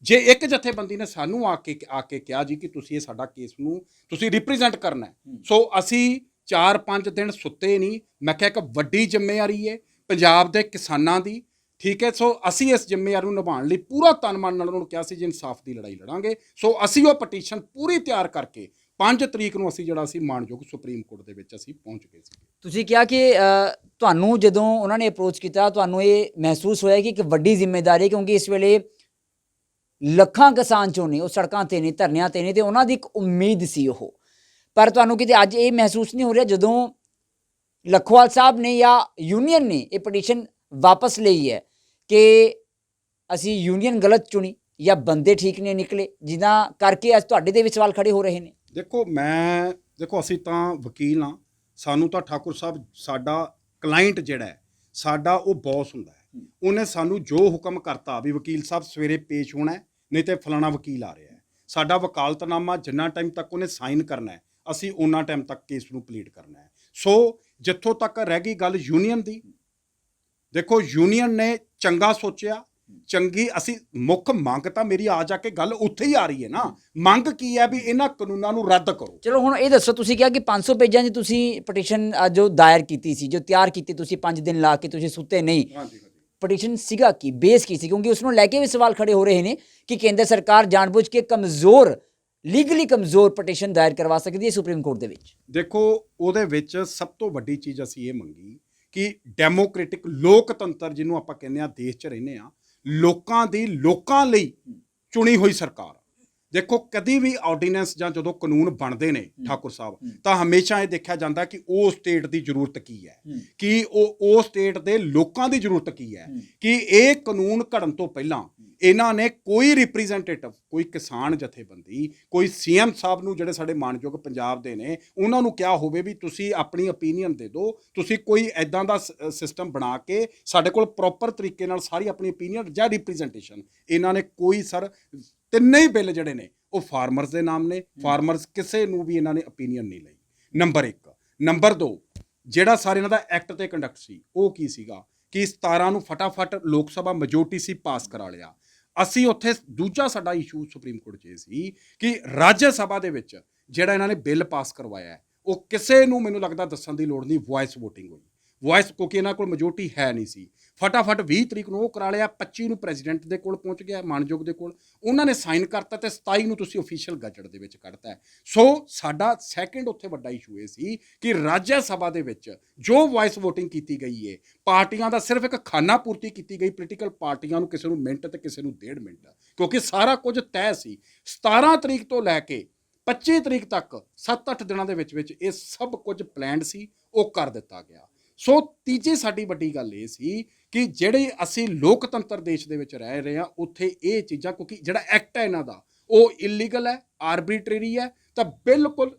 B: ਜੇ ਇੱਕ ਜਥੇਬੰਦੀ ਨੇ ਸਾਨੂੰ ਆ ਕੇ ਕਿਹਾ ਜੀ ਕਿ ਤੁਸੀਂ ਇਹ ਸਾਡਾ ਕੇਸ ਨੂੰ ਤੁਸੀਂ ਰਿਪਰੈਜ਼ੈਂਟ ਕਰਨਾ ਹੈ, ਸੋ ਅਸੀਂ 4-5 ਦਿਨ ਸੁੱਤੇ ਨਹੀਂ। ਮੈਂ ਕਿਹਾ ਇੱਕ ਵੱਡੀ ਜ਼ਿੰਮੇਵਾਰੀ ਹੈ ਪੰਜਾਬ ਦੇ ਕਿਸਾਨਾਂ ਦੀ, ਠੀਕ ਹੈ। ਸੋ ਅਸੀਂ ਇਸ ਜ਼ਿੰਮੇਵਾਰੀ ਨੂੰ ਨਿਭਾਉਣ ਲਈ ਪੂਰਾ ਤਨ ਮਨ ਨਾਲ ਉਹਨਾਂ ਨੂੰ ਕਿਹਾ ਸੀ ਜੀ ਇਨਸਾਫ ਦੀ ਲੜਾਈ ਲੜਾਂਗੇ। ਸੋ ਅਸੀਂ ਉਹ ਪਟੀਸ਼ਨ ਪੂਰੀ ਤਿਆਰ ਕਰਕੇ 5 ਤਰੀਕ ਨੂੰ ਅਸੀਂ ਜਿਹੜਾ ਸੀ ਮਾਣਯੋਗ ਸੁਪਰੀਮ ਕੋਰਟ ਦੇ ਵਿੱਚ ਅਸੀਂ ਪਹੁੰਚ ਗਏ ਸੀ।
A: ਤੁਸੀਂ ਕਿਹਾ ਕਿ ਤੁਹਾਨੂੰ ਜਦੋਂ ਉਹਨਾਂ ਨੇ ਅਪਰੋਚ ਕੀਤਾ ਤੁਹਾਨੂੰ ਇਹ ਮਹਿਸੂਸ ਹੋਇਆ ਕਿ ਇੱਕ ਵੱਡੀ ਜ਼ਿੰਮੇਵਾਰੀ ਹੈ, ਕਿਉਂਕਿ ਇਸ ਵੇਲੇ ਲੱਖਾਂ ਕਿਸਾਨ ਜੋ ਨੇ ਉਹ ਸੜਕਾਂ ਤੇ ਨੇ, ਧਰਨਿਆਂ ਤੇ ਨੇ, ਤੇ ਉਹਨਾਂ ਦੀ ਇੱਕ ਉਮੀਦ ਸੀ ਉਹ। ਪਰ ਤੁਹਾਨੂੰ ਕਿਤੇ ਅੱਜ ਇਹ ਮਹਿਸੂਸ ਨਹੀਂ ਹੋ ਰਿਹਾ ਜਦੋਂ ਲਖਵਾਲ ਸਾਹਿਬ ਨੇ ਜਾਂ ਯੂਨੀਅਨ ਨੇ ਇਹ ਪਟੀਸ਼ਨ ਵਾਪਸ ਲਈ ਹੈ ਕਿ ਅਸੀਂ ਯੂਨੀਅਨ ਗਲਤ ਚੁਣੀ ਜਾਂ ਬੰਦੇ ਠੀਕ ਨਹੀਂ ਨਿਕਲੇ, ਜਿਨ੍ਹਾਂ ਕਰਕੇ ਅੱਜ ਤੁਹਾਡੇ ਦੇ ਵੀ ਸਵਾਲ ਖੜੇ ਹੋ ਰਹੇ ਨੇ?
B: ਦੇਖੋ ਅਸੀਂ ਤਾਂ ਵਕੀਲ ਹਾਂ, ਸਾਨੂੰ ਤਾਂ ਠਾਕੁਰ ਸਾਹਿਬ ਸਾਡਾ ਕਲਾਇੰਟ ਜਿਹੜਾ ਹੈ ਸਾਡਾ ਉਹ ਬੌਸ ਹੁੰਦਾ ਹੈ। ਉਹਨੇ ਸਾਨੂੰ ਜੋ ਹੁਕਮ ਕਰਤਾ ਵੀ ਵਕੀਲ ਸਾਹਿਬ ਸਵੇਰੇ ਪੇਸ਼ ਹੋਣਾ ਹੈ, ਨਹੀਂ ਤੇ ਫਲਾਣਾ ਵਕੀਲ ਆ ਰਿਹਾ ਹੈ, ਸਾਡਾ ਵਕਾਲਤਨਾਮਾ ਜਿੰਨਾ ਟਾਈਮ ਤੱਕ ਉਹਨੇ ਸਾਈਨ ਕਰਨਾ ਹੈ ਅਸੀਂ ਉਹਨਾਂ ਟਾਈਮ ਤੱਕ ਕੇਸ ਨੂੰ ਪਲੀਟ ਕਰਨਾ ਹੈ। ਸੋ ਜਿੱਥੋਂ ਤੱਕ ਰਹਿ ਗਈ ਗੱਲ ਯੂਨੀਅਨ ਦੀ, ਦੇਖੋ ਯੂਨੀਅਨ ਨੇ ਚੰਗਾ ਸੋਚਿਆ, ਚੰਗੀ ਅਸੀਂ ਮੁੱਖ ਮੰਗ ਤਾਂ ਮੇਰੀ ਆ ਜਾ ਕੇ ਗੱਲ ਉੱਥੇ ਹੀ ਆ ਰਹੀ ਹੈ ਨਾ। ਮੰਗ ਕੀ ਹੈ ਵੀ ਇਹਨਾਂ ਕਾਨੂੰਨਾਂ ਨੂੰ ਰੱਦ ਕਰੋ।
A: ਚਲੋ ਹੁਣ ਇਹ ਦੱਸੋ, ਤੁਸੀਂ ਕਿਹਾ ਕਿ 500 ਪੇਜਾਂ ਦੀ ਤੁਸੀਂ ਪਟੀਸ਼ਨ ਜੋ ਦਾਇਰ ਕੀਤੀ ਸੀ, ਜੋ ਤਿਆਰ ਕੀਤੀ ਤੁਸੀਂ 5 ਦਿਨ ਲਾ ਕੇ, ਤੁਸੀਂ ਸੁੱਤੇ ਨਹੀਂ। ਪਟੀਸ਼ਨ ਸੀਗਾ ਕੀ, ਬੇਸ ਕੀ ਸੀ? ਕਿਉਂਕਿ ਉਸ ਨੂੰ ਲੈ ਕੇ ਵੀ ਸਵਾਲ ਖੜੇ ਹੋ ਰਹੇ ਨੇ ਕਿ ਕੇਂਦਰ ਸਰਕਾਰ ਜਾਣਬੁੱਝ ਕੇ ਕਮਜ਼ੋਰ, ਲੀਗਲੀ ਕਮਜ਼ੋਰ ਪਟੀਸ਼ਨ ਦਾਇਰ ਕਰਵਾ ਸਕਦੀ ਹੈ ਸੁਪਰੀਮ ਕੋਰਟ ਦੇ ਵਿੱਚ।
B: ਦੇਖੋ ਉਹਦੇ ਵਿੱਚ ਸਭ ਤੋਂ ਵੱਡੀ ਚੀਜ਼ ਅਸੀਂ ਇਹ ਮੰਗੀ ਕਿ ਡੈਮੋਕ੍ਰੈਟਿਕ ਲੋਕਤੰਤਰ ਜਿਹਨੂੰ ਆਪਾਂ ਕਹਿੰਦੇ ਆ, ਦੇਸ਼ 'ਚ ਰਹਿੰਦੇ ਆ, ਲੋਕਾਂ ਦੀ ਲੋਕਾਂ ਲਈ ਚੁਣੀ ਹੋਈ ਸਰਕਾਰ। ਦੇਖੋ ਕਦੀ ਵੀ ਆਰਡੀਨੈਂਸ ਜਾਂ ਜਦੋਂ ਕਾਨੂੰਨ ਬਣਦੇ ਨੇ ਠਾਕੁਰ ਸਾਹਿਬ, ਤਾਂ ਹਮੇਸ਼ਾ ਇਹ ਦੇਖਿਆ ਜਾਂਦਾ ਕਿ ਉਹ ਸਟੇਟ ਦੀ ਜ਼ਰੂਰਤ ਕੀ ਹੈ, ਕਿ ਉਹ ਸਟੇਟ ਦੇ ਲੋਕਾਂ ਦੀ ਜ਼ਰੂਰਤ ਕੀ ਹੈ, ਕਿ ਇਹ ਕਾਨੂੰਨ ਘੜਨ ਤੋਂ ਪਹਿਲਾਂ ਇਹਨਾਂ ਨੇ ਕੋਈ ਰਿਪਰੈਜ਼ੈਂਟੇਟਿਵ, ਕੋਈ ਕਿਸਾਨ ਜਥੇਬੰਦੀ, ਕੋਈ ਸੀਐਮ ਸਾਹਿਬ ਨੂੰ ਜਿਹੜੇ ਸਾਡੇ ਮਾਣਯੋਗ ਪੰਜਾਬ ਦੇ ਨੇ, ਉਹਨਾਂ ਨੂੰ ਕਿਹਾ ਹੋਵੇ ਵੀ ਤੁਸੀਂ ਆਪਣੀ ਓਪੀਨੀਅਨ ਦੇ ਦਿਓ, ਤੁਸੀਂ ਕੋਈ ਐਦਾਂ ਦਾ ਸਿਸਟਮ ਬਣਾ ਕੇ ਸਾਡੇ ਕੋਲ ਪ੍ਰੋਪਰ ਤਰੀਕੇ ਨਾਲ ਸਾਰੀ ਆਪਣੀ ਓਪੀਨੀਅਨ ਜਾਂ ਰਿਪਰੈਜ਼ੈਂਟੇਸ਼ਨ। ਇਹਨਾਂ ਨੇ ਕੋਈ ਸਰ, ਤਿੰਨੇ ਹੀ ਬਿੱਲ ਜਿਹੜੇ ਨੇ ਉਹ ਫਾਰਮਰਸ ਦੇ ਨਾਮ ਨੇ। ਫਾਰਮਰਸ ਕਿਸੇ ਨੂੰ ਵੀ ਇਹਨਾਂ ਨੇ ਓਪੀਨੀਅਨ ਨਹੀਂ ਲਈ, ਨੰਬਰ 1। ਨੰਬਰ 2, ਜਿਹੜਾ ਸਾਰੇ ਇਹਨਾਂ ਦਾ ਐਕਟ ਤੇ ਕੰਡਕਟ ਸੀ ਉਹ ਕੀ ਸੀਗਾ ਕਿ 17 ਨੂੰ ਫਟਾਫਟ ਲੋਕ ਸਭਾ ਮੈਜੋਰਟੀ ਸੀ ਪਾਸ ਕਰਾ ਲਿਆ। ਅਸੀਂ ਉੱਥੇ ਦੂਜਾ ਸਾਡਾ ਇਸ਼ੂ ਸੁਪਰੀਮ ਕੋਰਟ 'ਚ ਇਹ ਸੀ ਕਿ ਰਾਜ ਸਭਾ ਦੇ ਵਿੱਚ ਜਿਹੜਾ ਇਹਨਾਂ ਨੇ ਬਿੱਲ ਪਾਸ ਕਰਵਾਇਆ ਹੈ ਉਹ ਕਿਸੇ ਨੂੰ ਮੈਨੂੰ ਲੱਗਦਾ ਦੱਸਣ ਦੀ ਲੋੜ ਨਹੀਂ, ਵੌਇਸ ਵੋਟਿੰਗ ਹੋਈ। ਵੌਇਸ ਕਿਉਂਕਿ ਇਹਨਾਂ ਕੋਲ ਮੈਜੋਰਟੀ ਹੈ ਨਹੀਂ ਸੀ। ਫਟਾਫਟ 20 ਤਰੀਕ ਨੂੰ ਉਹ ਕਰਾ ਲਿਆ, 25 ਨੂੰ ਪ੍ਰੈਜ਼ੀਡੈਂਟ ਦੇ ਕੋਲ ਪਹੁੰਚ ਗਿਆ, ਮਾਣਯੋਗ ਦੇ ਕੋਲ, ਉਹਨਾਂ ਨੇ ਸਾਈਨ ਕਰਤਾ ਤੇ 27 ਨੂੰ ਤੁਸੀਂ ਅਫੀਸ਼ੀਅਲ ਗਜ਼ਟ ਦੇ ਵਿੱਚ ਕੱਢਤਾ ਹੈ। ਸੋ ਸਾਡਾ ਸੈਕਿੰਡ ਉੱਥੇ ਵੱਡਾ ਇਸ਼ੂ ਇਹ ਸੀ ਕਿ ਰਾਜ ਸਭਾ ਦੇ ਵਿੱਚ ਜੋ ਵੌਇਸ ਵੋਟਿੰਗ ਕੀਤੀ ਗਈ ਹੈ, ਪਾਰਟੀਆਂ ਦਾ ਸਿਰਫ ਇੱਕ ਖਾਨਾ ਪੂਰਤੀ ਕੀਤੀ ਗਈ, ਪੋਲੀਟੀਕਲ ਪਾਰਟੀਆਂ ਨੂੰ ਕਿਸੇ ਨੂੰ ਮਿੰਟ ਤੇ ਕਿਸੇ ਨੂੰ 1.5 ਮਿੰਟ, ਕਿਉਂਕਿ ਸਾਰਾ ਕੁਝ ਤੈਅ ਸੀ। 17 ਤਰੀਕ ਤੋਂ ਲੈ ਕੇ 25 ਤਰੀਕ ਤੱਕ 7-8 ਦਿਨਾਂ ਦੇ ਵਿੱਚ ਇਹ ਸਭ ਕੁਝ ਪਲਾਨਡ ਸੀ, ਉਹ ਕਰ ਦਿੱਤਾ ਗਿਆ। ਸੋ ਤੀਜੀ ਸਾਡੀ ਵੱਡੀ ਗੱਲ ਇਹ ਸੀ ਕਿ ਜਿਹੜੇ ਅਸੀਂ ਲੋਕਤੰਤਰ ਦੇਸ਼ ਦੇ ਵਿੱਚ ਰਹਿ ਰਹੇ ਹਾਂ, ਉੱਥੇ ਇਹ ਚੀਜ਼ਾਂ, ਕਿਉਂਕਿ ਜਿਹੜਾ ਐਕਟ ਹੈ ਇਹਨਾਂ ਦਾ ਉਹ ਇਲੀਗਲ ਹੈ, ਆਰਬਿਟਰੀ ਹੈ, ਤਾਂ ਬਿਲਕੁਲ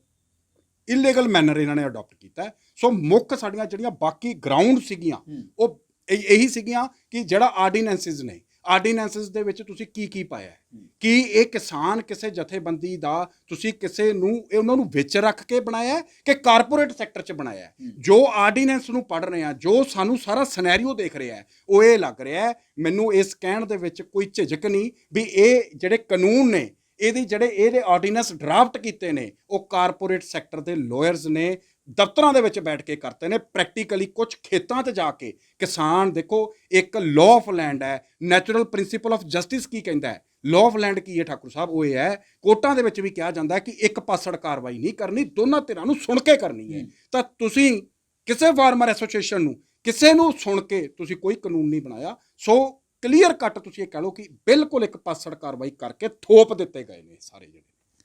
B: ਇਲੀਗਲ ਮੈਨਰ ਇਹਨਾਂ ਨੇ ਅਡਾਪਟ ਕੀਤਾ ਹੈ। ਸੋ ਮੁੱਖ ਸਾਡੀਆਂ ਜਿਹੜੀਆਂ ਬਾਕੀ ਗਰਾਊਂਡ ਸੀਗੀਆਂ ਉਹ ਇਹੀ ਸੀਗੀਆਂ ਕਿ ਜਿਹੜਾ ਆਰਡੀਨੈਂਸਿਸ ਨੇ, ਆਰਡੀਨੈਂਸਿਸ ਦੇ ਵਿੱਚ ਤੁਸੀਂ ਕੀ ਪਾਇਆ ਹੈ, ਕਿ ਇਹ ਕਿਸਾਨ ਕਿਸੇ ਜਥੇਬੰਦੀ ਦਾ ਤੁਸੀਂ ਕਿਸੇ ਨੂੰ ਉਹਨਾਂ ਨੂੰ ਵਿੱਚ ਰੱਖ ਕੇ ਬਣਾਇਆ ਕਿ ਕਾਰਪੋਰੇਟ ਸੈਕਟਰ 'ਚ ਬਣਾਇਆ। ਜੋ ਆਰਡੀਨੈਂਸ ਨੂੰ ਪੜ੍ਹ ਰਹੇ ਆ, ਜੋ ਸਾਨੂੰ ਸਾਰਾ ਸਿਨੈਰੀਓ ਦੇਖ ਰਿਹਾ ਹੈ, ਉਹ ਇਹ ਲੱਗ ਰਿਹਾ ਮੈਨੂੰ ਇਸ ਕਹਿਣ ਦੇ ਵਿੱਚ ਕੋਈ ਝਿਜਕ ਨਹੀਂ ਵੀ ਇਹ ਜਿਹੜੇ ਕਾਨੂੰਨ ਨੇ, ਇਹਦੇ ਆਰਡੀਨੈਂਸ ਡਰਾਫਟ ਕੀਤੇ ਨੇ ਉਹ ਕਾਰਪੋਰੇਟ ਸੈਕਟਰ ਦੇ ਲਾਇਰਸ ਨੇ ਦਫ਼ਤਰਾਂ ਦੇ ਵਿੱਚ ਬੈਠ ਕੇ ਕਰਤੇ ਨੇ। ਪ੍ਰੈਕਟੀਕਲੀ ਕੁਝ ਖੇਤਾਂ 'ਤੇ ਜਾ ਕੇ ਕਿਸਾਨ, ਦੇਖੋ ਇੱਕ ਲਾਅ ਆਫ ਲੈਂਡ ਹੈ, ਨੈਚੁਰਲ ਪ੍ਰਿੰਸੀਪਲ ਆਫ ਜਸਟਿਸ ਕੀ ਕਹਿੰਦਾ ਹੈ, ਲਾਅ ਆਫ ਲੈਂਡ ਕੀ ਹੈ ਠਾਕੁਰ ਸਾਹਿਬ, ਉਹ ਇਹ ਹੈ, ਕੋਰਟਾਂ ਦੇ ਵਿੱਚ ਵੀ ਕਿਹਾ ਜਾਂਦਾ ਹੈ ਕਿ ਇੱਕ ਪਾਸੜ ਕਾਰਵਾਈ ਨਹੀਂ ਕਰਨੀ, ਦੋਨਾਂ ਧਿਰਾਂ ਨੂੰ ਸੁਣ ਕੇ ਕਰਨੀ ਹੈ। ਤਾਂ ਤੁਸੀਂ ਕਿਸੇ ਫਾਰਮਰ ਐਸੋਸੀਏਸ਼ਨ ਨੂੰ, ਕਿਸੇ ਨੂੰ ਸੁਣ ਕੇ ਤੁਸੀਂ ਕੋਈ ਕਾਨੂੰਨ ਨਹੀਂ ਬਣਾਇਆ। ਸੋ ਕਲੀਅਰ ਕੱਟ ਤੁਸੀਂ ਇਹ ਕਹਿ ਲਓ ਕਿ ਬਿਲਕੁਲ ਇੱਕ ਪਾਸੜ ਕਾਰਵਾਈ ਕਰਕੇ ਥੋਪ ਦਿੱਤੇ ਗਏ ਨੇ ਸਾਰੇ ਜਿਹੜੇ।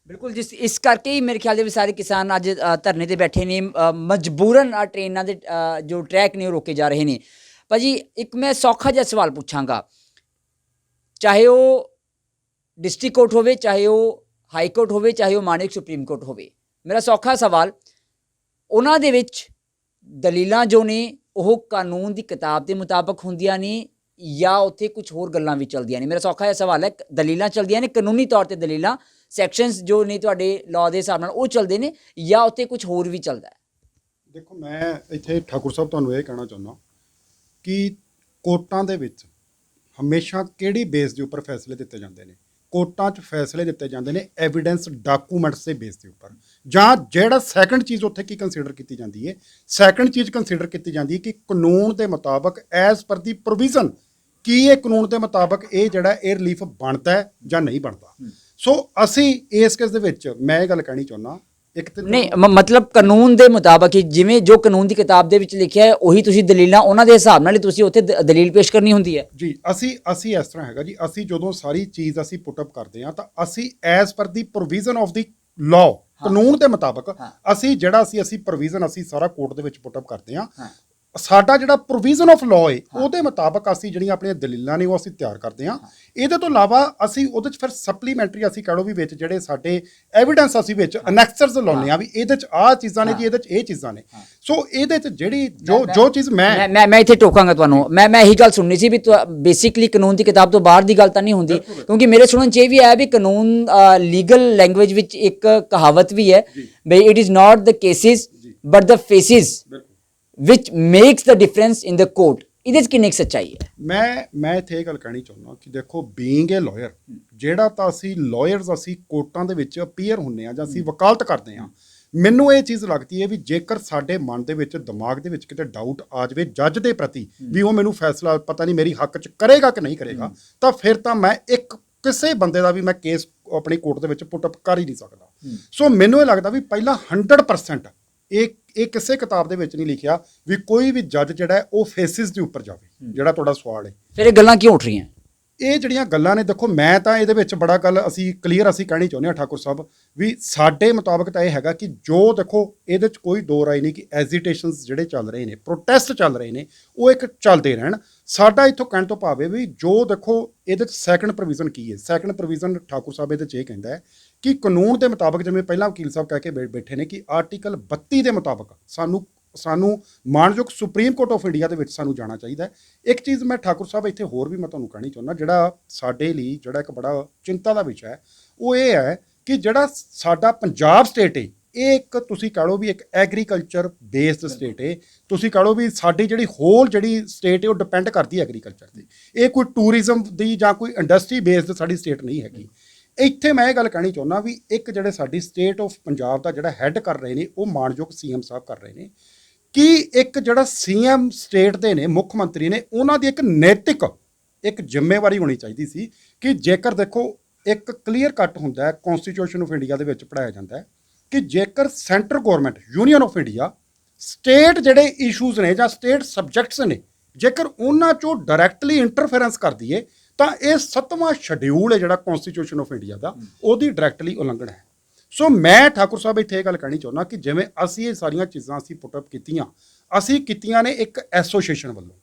A: ਬਿਲਕੁਲ, ਇਸ ਕਰਕੇ ਹੀ ਮੇਰੇ ਖਿਆਲ ਦੇ ਵਿੱਚ ਸਾਰੇ ਕਿਸਾਨ ਅੱਜ ਧਰਨੇ ਤੇ ਬੈਠੇ ਨੇ, ਮਜਬੂਰਨ ਟ੍ਰੇਨਾਂ ਦੇ ਜੋ ਟਰੈਕ ਨੇ ਉਹ ਰੋਕੇ ਜਾ ਰਹੇ ਨੇ। ਭਾਜੀ ਇੱਕ ਮੈਂ ਸੌਖਾ ਜਿਹਾ ਸਵਾਲ ਪੁੱਛਾਂਗਾ, ਚਾਹੇ ਉਹ ਡਿਸਟ੍ਰਿਕਟ ਕੋਰਟ ਹੋਵੇ, ਚਾਹੇ ਉਹ ਹਾਈ ਕੋਰਟ ਹੋਵੇ, ਚਾਹੇ ਉਹ ਮਾਣਯੋਗ ਸੁਪਰੀਮ ਕੋਰਟ ਹੋਵੇ, ਮੇਰਾ ਸੌਖਾ ਸਵਾਲ, ਉਹਨਾਂ ਦੇ ਵਿੱਚ ਦਲੀਲਾਂ ਜੋ ਨੇ ਉਹ ਕਾਨੂੰਨ ਦੀ ਕਿਤਾਬ ਦੇ ਮੁਤਾਬਕ ਹੁੰਦੀਆਂ ਨੇ ਜਾਂ ਉੱਥੇ ਕੁਝ ਹੋਰ ਗੱਲਾਂ ਵੀ ਚੱਲਦੀਆਂ ਨੇ? ਮੇਰਾ ਸੌਖਾ ਜਿਹਾ ਸਵਾਲ ਹੈ, ਦਲੀਲਾਂ ਚੱਲਦੀਆਂ ਨੇ ਕਾਨੂੰਨੀ ਤੌਰ ਤੇ, ਦਲੀਲਾਂ ਸੈਕਸ਼ਨਸ ਜੋ ਨੇ ਤੁਹਾਡੇ ਲਾਅ ਦੇ ਹਿਸਾਬ ਨਾਲ ਉਹ ਚੱਲਦੇ ਨੇ, ਜਾਂ ਉੱਥੇ ਕੁਝ ਹੋਰ ਵੀ ਚੱਲਦਾ ਹੈ?
B: ਦੇਖੋ ਮੈਂ ਇੱਥੇ ਠਾਕੁਰ ਸਾਹਿਬ ਤੁਹਾਨੂੰ ਇਹ ਕਹਿਣਾ ਚਾਹੁੰਦਾ ਕਿ ਕੋਰਟਾਂ ਦੇ ਵਿੱਚ ਹਮੇਸ਼ਾ ਕਿਹੜੀ ਬੇਸ ਦੇ ਉੱਪਰ ਫੈਸਲੇ ਦਿੱਤੇ ਜਾਂਦੇ ਨੇ? ਕੋਰਟਾਂ 'ਚ ਫੈਸਲੇ ਦਿੱਤੇ ਜਾਂਦੇ ਨੇ ਐਵੀਡੈਂਸ ਡਾਕੂਮੈਂਟਸ ਦੇ ਬੇਸ ਦੇ ਉੱਪਰ, ਜਾਂ ਜਿਹੜਾ ਸੈਕੰਡ ਚੀਜ਼ ਉੱਥੇ ਕੀ ਕੰਸੀਡਰ ਕੀਤੀ ਜਾਂਦੀ ਹੈ, ਸੈਕੰਡ ਚੀਜ਼ ਕੰਸੀਡਰ ਕੀਤੀ ਜਾਂਦੀ ਹੈ ਕਿ ਕਾਨੂੰਨ ਦੇ ਮੁਤਾਬਕ ਐਜ਼ ਪਰ ਦੀ ਪ੍ਰੋਵੀਜ਼ਨ ਕੀ ਇਹ ਕਾਨੂੰਨ ਦੇ ਮੁਤਾਬਕ ਇਹ ਜਿਹੜਾ ਇਹ ਰਿਲੀਫ ਬਣਦਾ ਹੈ ਜਾਂ ਨਹੀਂ ਬਣਦਾ। ਸੋ ਅਸੀਂ ਇਸ ਕੇਸ ਦੇ ਵਿੱਚ ਮੈਂ ਇਹ ਗੱਲ ਕਹਿਣੀ ਚਾਹੁੰਦਾ, ਇੱਕ ਤੇ
A: ਨਹੀਂ ਮਤਲਬ ਕਾਨੂੰਨ ਦੇ ਮੁਤਾਬਕ ਹੀ, ਜਿਵੇਂ ਜੋ ਕਾਨੂੰਨ ਦੀ ਕਿਤਾਬ ਦੇ ਵਿੱਚ ਲਿਖਿਆ ਹੈ ਉਹੀ ਤੁਸੀਂ ਦਲੀਲਾਂ ਉਹਨਾਂ ਦੇ ਹਿਸਾਬ ਨਾਲ ਹੀ ਤੁਸੀਂ ਉੱਥੇ ਦਲੀਲ ਪੇਸ਼ ਕਰਨੀ ਹੁੰਦੀ ਹੈ
B: ਜੀ। ਅਸੀਂ ਇਸ ਤਰ੍ਹਾਂ ਹੈਗਾ ਜੀ, ਅਸੀਂ ਜਦੋਂ ਸਾਰੀ ਚੀਜ਼ ਅਸੀਂ ਪੁੱਟ ਅਪ ਕਰਦੇ ਹਾਂ ਤਾਂ ਅਸੀਂ as per the provision of the law, ਕਾਨੂੰਨ ਦੇ ਮੁਤਾਬਕ ਅਸੀਂ ਜਿਹੜਾ ਅਸੀਂ ਪ੍ਰੋਵੀਜ਼ਨ ਅਸੀਂ ਸਾਰਾ ਕੋਰਟ ਦੇ ਵਿੱਚ ਪੁੱਟ ਅਪ ਕਰਦੇ ਹਾਂ। ਸਾਡਾ ਜਿਹੜਾ ਪ੍ਰੋਵੀਜ਼ਨ ਆਫ ਲਾਅ ਹੈ ਉਹਦੇ ਮੁਤਾਬਕ ਅਸੀਂ ਜਿਹੜੀਆਂ ਆਪਣੀਆਂ ਦਲੀਲਾਂ ਨੇ ਉਹ ਅਸੀਂ ਤਿਆਰ ਕਰਦੇ ਹਾਂ। ਇਹਦੇ ਤੋਂ ਇਲਾਵਾ ਅਸੀਂ ਉਹਦੇ 'ਚ ਫਿਰ ਸਪਲੀਮੈਂਟਰੀ ਅਸੀਂ ਕਹਿ ਲਓ ਵੀ ਵਿੱਚ ਜਿਹੜੇ ਸਾਡੇ ਐਵੀਡੈਂਸ ਅਸੀਂ ਵਿੱਚ ਅਨੈਕਸਰਸ ਲਾਉਂਦੇ ਹਾਂ ਵੀ ਇਹਦੇ 'ਚ ਆਹ ਚੀਜ਼ਾਂ ਨੇ ਜੀ, ਇਹਦੇ 'ਚ ਇਹ ਚੀਜ਼ਾਂ ਨੇ। ਸੋ ਇਹਦੇ 'ਚ ਜਿਹੜੀ ਜੋ ਚੀਜ਼
A: ਮੈਂ ਇੱਥੇ ਟੋਕਾਂਗਾ ਤੁਹਾਨੂੰ, ਮੈਂ ਇਹੀ ਗੱਲ ਸੁਣਨੀ ਸੀ ਵੀ ਬੇਸਿਕਲੀ ਕਾਨੂੰਨ ਦੀ ਕਿਤਾਬ ਤੋਂ ਬਾਹਰ ਦੀ ਗੱਲ ਤਾਂ ਨਹੀਂ ਹੁੰਦੀ, ਕਿਉਂਕਿ ਮੇਰੇ ਸੁਣਨ 'ਚ ਇਹ ਵੀ ਆਇਆ ਵੀ ਕਾਨੂੰਨ ਲੀਗਲ ਲੈਂਗੁਏਜ ਵਿੱਚ ਇੱਕ ਕਹਾਵਤ ਵੀ ਹੈ ਬਈ it is not the cases but the faces which makes the difference in the court। ਇਹਦੇ 'ਚ ਕਿੰਨੀ ਸੱਚਾਈ ਹੈ?
B: ਮੈਂ ਇੱਥੇ ਇਹ ਗੱਲ ਕਹਿਣੀ ਚਾਹੁੰਦਾ ਕਿ ਦੇਖੋ, ਬੀਇੰਗ ਏ ਲਾਇਰ, ਜਿਹੜਾ ਤਾਂ ਅਸੀਂ ਲਾਇਰਸ ਅਸੀਂ ਕੋਰਟਾਂ ਦੇ ਵਿੱਚ ਅਪੀਅਰ ਹੁੰਦੇ ਆ ਜਾਂ ਅਸੀਂ ਵਕਾਲਤ ਕਰਦੇ ਆ, ਮੈਨੂੰ ਇਹ ਚੀਜ਼ ਲੱਗਦੀ ਹੈ ਵੀ ਜੇਕਰ ਸਾਡੇ ਮਨ ਦੇ ਵਿੱਚ ਦਿਮਾਗ ਦੇ ਵਿੱਚ ਕਿਤੇ ਡਾਊਟ ਆ ਜਾਵੇ ਜੱਜ ਦੇ ਪ੍ਰਤੀ ਵੀ ਉਹ ਮੈਨੂੰ ਫੈਸਲਾ ਪਤਾ ਨਹੀਂ ਮੇਰੀ ਹੱਕ 'ਚ ਕਰੇਗਾ ਕਿ ਨਹੀਂ ਕਰੇਗਾ, ਤਾਂ ਫਿਰ ਤਾਂ ਮੈਂ ਕਿਸੇ ਬੰਦੇ ਦਾ ਵੀ ਮੈਂ ਕੇਸ ਆਪਣੀ ਕੋਰਟ ਦੇ ਵਿੱਚ ਪੁੱਟ ਅਪ ਕਰ ਹੀ ਨਹੀਂ ਸਕਦਾ। ਸੋ ਮੈਨੂੰ ਇਹ ਲੱਗਦਾ ਵੀ ਪਹਿਲਾਂ 100% ਇਹ ਕਿਸੇ ਕਿਤਾਬ ਦੇ ਵਿੱਚ ਨਹੀਂ ਲਿਖਿਆ ਵੀ ਕੋਈ ਵੀ ਜੱਜ ਜਿਹੜਾ ਹੈ ਉਹ ਫੇਸਿਸ ਦੇ ਉੱਪਰ ਜਾਵੇ, ਜਿਹੜਾ ਤੁਹਾਡਾ ਸਵਾਲ ਹੈ।
A: ਫਿਰ ਇਹ ਗੱਲਾਂ ਕਿਉਂ ਉੱਠ ਰਹੀਆਂ?
B: ਇਹ ਜਿਹੜੀਆਂ ਗੱਲਾਂ ਨੇ, ਦੇਖੋ ਮੈਂ ਤਾਂ ਇਹਦੇ ਵਿੱਚ ਬੜਾ ਗੱਲ ਅਸੀਂ ਕਲੀਅਰ ਅਸੀਂ ਕਹਿਣੀ ਚਾਹੁੰਦੇ ਹਾਂ ਠਾਕੁਰ ਸਾਹਿਬ, ਵੀ ਸਾਡੇ ਮੁਤਾਬਕ ਤਾਂ ਇਹ ਹੈਗਾ ਕਿ ਜੋ ਦੇਖੋ ਇਹਦੇ 'ਚ ਕੋਈ ਦੋ ਰਾਏ ਨਹੀਂ ਕਿ ਐਜੀਟੇਸ਼ਨਸ ਜਿਹੜੇ ਚੱਲ ਰਹੇ ਨੇ, ਪ੍ਰੋਟੈਸਟ ਚੱਲ ਰਹੇ ਨੇ, ਉਹ ਇੱਕ ਚੱਲਦੇ ਰਹਿਣ। ਸਾਡਾ ਇੱਥੋਂ ਕਹਿਣ ਤੋਂ ਭਾਵੇਂ ਵੀ ਜੋ ਦੇਖੋ ਇਹਦੇ 'ਚ ਸੈਕੰਡ ਪ੍ਰੋਵੀਜ਼ਨ ਕੀ ਹੈ, ਸੈਕੰਡ ਪ੍ਰੋਵੀਜ਼ਨ ਠਾਕੁਰ ਸਾਹਿਬ ਇਹਦੇ 'ਚ ਇਹ ਕਹਿੰਦਾ ਹੈ ਕਿ ਕਾਨੂੰਨ ਦੇ ਮੁਤਾਬਕ, ਜਿਵੇਂ ਪਹਿਲਾਂ ਵਕੀਲ ਸਾਹਿਬ ਕਹਿ ਕੇ ਬੈਠੇ ਨੇ ਕਿ ਆਰਟੀਕਲ 32 ਦੇ ਮੁਤਾਬਕ ਸਾਨੂੰ ਮਾਣਯੋਗ ਸੁਪਰੀਮ ਕੋਰਟ ਆਫ ਇੰਡੀਆ ਦੇ ਵਿੱਚ ਸਾਨੂੰ ਜਾਣਾ ਚਾਹੀਦਾ ਹੈ। ਇੱਕ ਚੀਜ਼ ਮੈਂ ਠਾਕੁਰ ਸਾਹਿਬ ਇੱਥੇ ਹੋਰ ਵੀ ਮੈਂ ਤੁਹਾਨੂੰ ਕਹਿਣੀ ਚਾਹੁੰਦਾ, ਜਿਹੜਾ ਸਾਡੇ ਲਈ ਜਿਹੜਾ ਇੱਕ ਬੜਾ ਚਿੰਤਾ ਦਾ ਵਿਸ਼ਾ ਹੈ, ਉਹ ਇਹ ਹੈ ਕਿ ਜਿਹੜਾ ਸਾਡਾ ਪੰਜਾਬ ਸਟੇਟ ਹੈ, ਇਹ ਇੱਕ ਤੁਸੀਂ ਕਹ ਲਓ ਵੀ ਇੱਕ ਐਗਰੀਕਲਚਰ ਬੇਸਡ ਸਟੇਟ ਹੈ। ਤੁਸੀਂ ਕਹ ਲਓ ਵੀ ਸਾਡੀ ਜਿਹੜੀ ਹੋਲ ਜਿਹੜੀ ਸਟੇਟ ਹੈ ਉਹ ਡਿਪੈਂਡ ਕਰਦੀ ਹੈ ਐਗਰੀਕਲਚਰ 'ਤੇ। ਇਹ ਕੋਈ ਟੂਰਿਜ਼ਮ ਦੀ ਜਾਂ ਕੋਈ ਇੰਡਸਟਰੀ ਬੇਸਡ ਸਾਡੀ ਸਟੇਟ ਨਹੀਂ ਹੈਗੀ। ਇੱਥੇ ਮੈਂ ਇਹ ਗੱਲ ਕਹਿਣੀ ਚਾਹੁੰਦਾ ਵੀ ਇੱਕ ਜਿਹੜੇ ਸਾਡੀ ਸਟੇਟ ਆਫ ਪੰਜਾਬ ਦਾ ਜਿਹੜਾ ਹੈੱਡ ਕਰ ਰਹੇ ਨੇ ਉਹ ਮਾਣਯੋਗ ਸੀਐਮ ਸਾਹਿਬ ਕਰ ਰਹੇ ਨੇ, ਕਿ ਇੱਕ ਜਿਹੜਾ ਸੀਐਮ ਸਟੇਟ ਦੇ ਨੇ, ਮੁੱਖ ਮੰਤਰੀ ਨੇ, ਉਹਨਾਂ ਦੀ ਇੱਕ ਨੈਤਿਕ ਇੱਕ ਜ਼ਿੰਮੇਵਾਰੀ ਹੋਣੀ ਚਾਹੀਦੀ ਸੀ ਕਿ ਜੇਕਰ ਦੇਖੋ ਇੱਕ ਕਲੀਅਰ ਕੱਟ ਹੁੰਦਾ ਹੈ, ਕਨਸਟੀਟਿਊਸ਼ਨ ਆਫ ਇੰਡੀਆ ਦੇ ਵਿੱਚ ਪੜ੍ਹਾਇਆ ਜਾਂਦਾ ਹੈ ਕਿ ਜੇਕਰ centre government, union of India, state ਜਿਹੜੇ ਇਸ਼ੂਜ਼ ਨੇ ਜਾਂ ਸਟੇਟ ਸਬਜੈਕਟਸ ਨੇ, ਜੇਕਰ ਉਹਨਾਂ 'ਚੋਂ ਡਾਇਰੈਕਟਲੀ ਇੰਟਰਫੇਰੈਂਸ ਕਰਦੀ ਹੈ ਤਾਂ ਇਹ 7ਵਾਂ ਸ਼ਡਿਊਲ ਹੈ ਜਿਹੜਾ ਕਨਸਟੀਟਿਊਸ਼ਨ ਆਫ ਇੰਡੀਆ ਦਾ, ਉਹਦੀ ਡਾਇਰੈਕਟਲੀ ਉਲੰਘਣ ਹੈ। ਸੋ ਮੈਂ ਠਾਕੁਰ ਸਾਹਿਬ ਇੱਥੇ ਇਹ ਗੱਲ ਕਹਿਣੀ ਚਾਹੁੰਦਾ ਕਿ ਜਿਵੇਂ ਅਸੀਂ ਇਹ ਸਾਰੀਆਂ ਚੀਜ਼ਾਂ ਅਸੀਂ ਪੁੱਟ ਅਪ ਕੀਤੀਆਂ ਨੇ ਇੱਕ ਐਸੋਸੀਏਸ਼ਨ ਵੱਲੋਂ,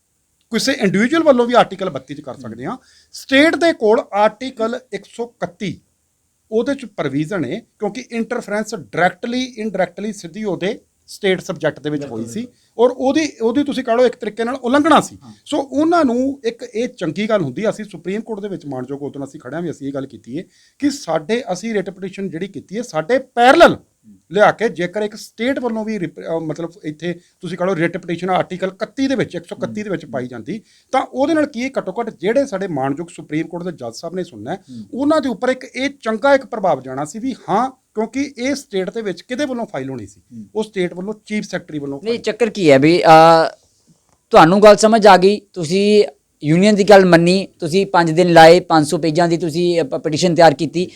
B: ਕਿਸੇ ਇੰਡੀਵਿਜੂਅਲ ਵੱਲੋਂ ਵੀ ਆਰਟੀਕਲ 32 'ਚ ਕਰ ਸਕਦੇ ਹਾਂ। ਸਟੇਟ ਦੇ ਕੋਲ ਆਰਟੀਕਲ 131 ਉਹਦੇ 'ਚ ਪ੍ਰੋਵੀਜ਼ਨ ਹੈ, ਕਿਉਂਕਿ ਇੰਟਰਫੇਰੈਂਸ ਡਾਇਰੈਕਟਲੀ ਇਨਡਾਇਰੈਕਟਲੀ ਸਿੱਧੀ ਉਹਦੇ ਸਟੇਟ ਸਬਜੈਕਟ ਦੇ ਵਿੱਚ ਹੋਈ ਸੀ ਔਰ ਉਹਦੀ ਤੁਸੀਂ ਕਹ ਲਓ ਇੱਕ ਤਰੀਕੇ ਨਾਲ ਉਲੰਘਣਾ ਸੀ। ਸੋ ਉਹਨਾਂ ਨੂੰ ਇੱਕ ਇਹ ਚੰਗੀ ਗੱਲ ਹੁੰਦੀ, ਅਸੀਂ ਸੁਪਰੀਮ ਕੋਰਟ ਦੇ ਵਿੱਚ ਮਾਣਯੋਗ ਉਦੋਂ ਅਸੀਂ ਖੜਿਆ ਵੀ ਅਸੀਂ ਇਹ ਗੱਲ ਕੀਤੀ ਹੈ ਕਿ ਅਸੀਂ ਰਿਟ ਪਟੀਸ਼ਨ ਜਿਹੜੀ ਕੀਤੀ ਹੈ ਸਾਡੇ ਪੈਰਲਲ ਲਿਆ ਕੇ, ਜੇਕਰ ਇੱਕ ਸਟੇਟ ਵੱਲੋਂ ਵੀ ਮਤਲਬ ਇੱਥੇ ਤੁਸੀਂ ਕਹ ਲਓ ਰਿਟ ਪਟੀਸ਼ਨ ਆਰਟੀਕਲ 31 ਦੇ ਵਿੱਚ 131 ਦੇ ਵਿੱਚ ਪਾਈ ਜਾਂਦੀ, ਤਾਂ ਉਹਦੇ ਨਾਲ ਕੀ ਘੱਟੋ ਘੱਟ ਜਿਹੜੇ ਸਾਡੇ ਮਾਣਯੋਗ ਸੁਪਰੀਮ ਕੋਰਟ ਦੇ ਜੱਜ ਸਾਹਿਬ ਨੇ ਸੁਣਨਾ ਉਹਨਾਂ ਦੇ ਉੱਪਰ ਇੱਕ ਚੰਗਾ ਇੱਕ ਪ੍ਰਭਾਵ ਜਾਣਾ ਸੀ ਵੀ ਹਾਂ, ਕਿਉਂਕਿ ਇਹ ਸਟੇਟ ਦੇ ਵਿੱਚ ਕਿਹਦੇ ਵੱਲੋਂ ਫਾਈਲ ਹੋਣੀ ਸੀ, ਉਹ ਸਟੇਟ ਵੱਲੋਂ ਚੀਫ ਸੈਕਟਰੀ ਵੱਲੋਂ।
A: ਨਹੀਂ, ਚੱਕਰ ਕੀ ਹੈ ਵੀ ਤੁਹਾਨੂੰ ਗੱਲ ਸਮਝ ਆ ਗਈ, ਤੁਸੀਂ ਯੂਨੀਅਨ ਦੀ ਗੱਲ ਮੰਨੀ, ਤੁਸੀਂ 5 ਦਿਨ ਲਾਏ, 500 ਪੇਜਾਂ ਦੀ ਤੁਸੀਂ ਪਟੀਸ਼ਨ ਤਿਆਰ ਕੀਤੀ,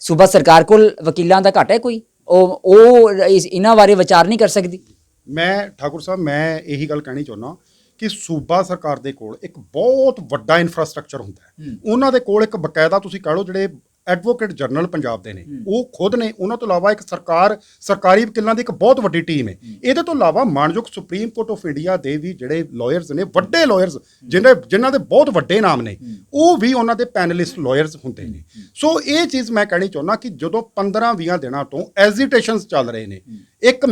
A: ਸੂਬਾ ਸਰਕਾਰ ਕੋਲ ਵਕੀਲਾਂ ਦਾ ਘਾਟਾ ਹੈ ਕੋਈ? ਉਹ ਇਹਨਾਂ ਬਾਰੇ ਵਿਚਾਰ ਨਹੀਂ ਕਰ ਸਕਦੀ?
B: ਮੈਂ ਠਾਕੁਰ ਸਾਹਿਬ ਮੈਂ ਇਹੀ ਗੱਲ ਕਹਿਣੀ ਚਾਹੁੰਦਾ ਕਿ ਸੂਬਾ ਸਰਕਾਰ ਦੇ ਕੋਲ ਇੱਕ ਬਹੁਤ ਵੱਡਾ ਇਨਫਰਾਸਟ੍ਰਕਚਰ ਹੁੰਦਾ ਹੈ। ਉਹਨਾਂ ਦੇ ਕੋਲ ਇੱਕ ਬਕਾਇਦਾ ਤੁਸੀਂ ਕਹ ਲਓ ਜਿਹੜੇ ਐਡਵੋਕੇਟ ਜਨਰਲ ਪੰਜਾਬ ਦੇ ਨੇ ਉਹ ਖੁਦ ਨੇ, ਉਹਨਾਂ ਤੋਂ ਇਲਾਵਾ ਇੱਕ ਸਰਕਾਰੀ ਵਕੀਲਾਂ ਦੀ ਇੱਕ ਬਹੁਤ ਵੱਡੀ ਟੀਮ ਹੈ। ਇਹਦੇ ਤੋਂ ਇਲਾਵਾ ਮਾਣਯੋਗ ਸੁਪਰੀਮ ਕੋਰਟ ਆਫ ਇੰਡੀਆ ਦੇ ਵੀ ਜਿਹੜੇ ਲਾਇਰਸ ਨੇ, ਵੱਡੇ ਲਾਇਰਸ ਜਿਨ੍ਹਾਂ ਦੇ ਬਹੁਤ ਵੱਡੇ ਨਾਮ ਨੇ, ਉਹ ਵੀ ਉਹਨਾਂ ਦੇ ਪੈਨਲਿਸਟ ਲਾਇਰਸ ਹੁੰਦੇ ਨੇ। ਸੋ ਇਹ ਚੀਜ਼ ਮੈਂ ਕਹਿਣੀ ਚਾਹੁੰਦਾ ਕਿ ਜਦੋਂ 15-20 ਦਿਨਾਂ ਤੋਂ ਐਜੀਟੇਸ਼ਨਸ ਚੱਲ ਰਹੇ ਨੇ, ਇੱਕ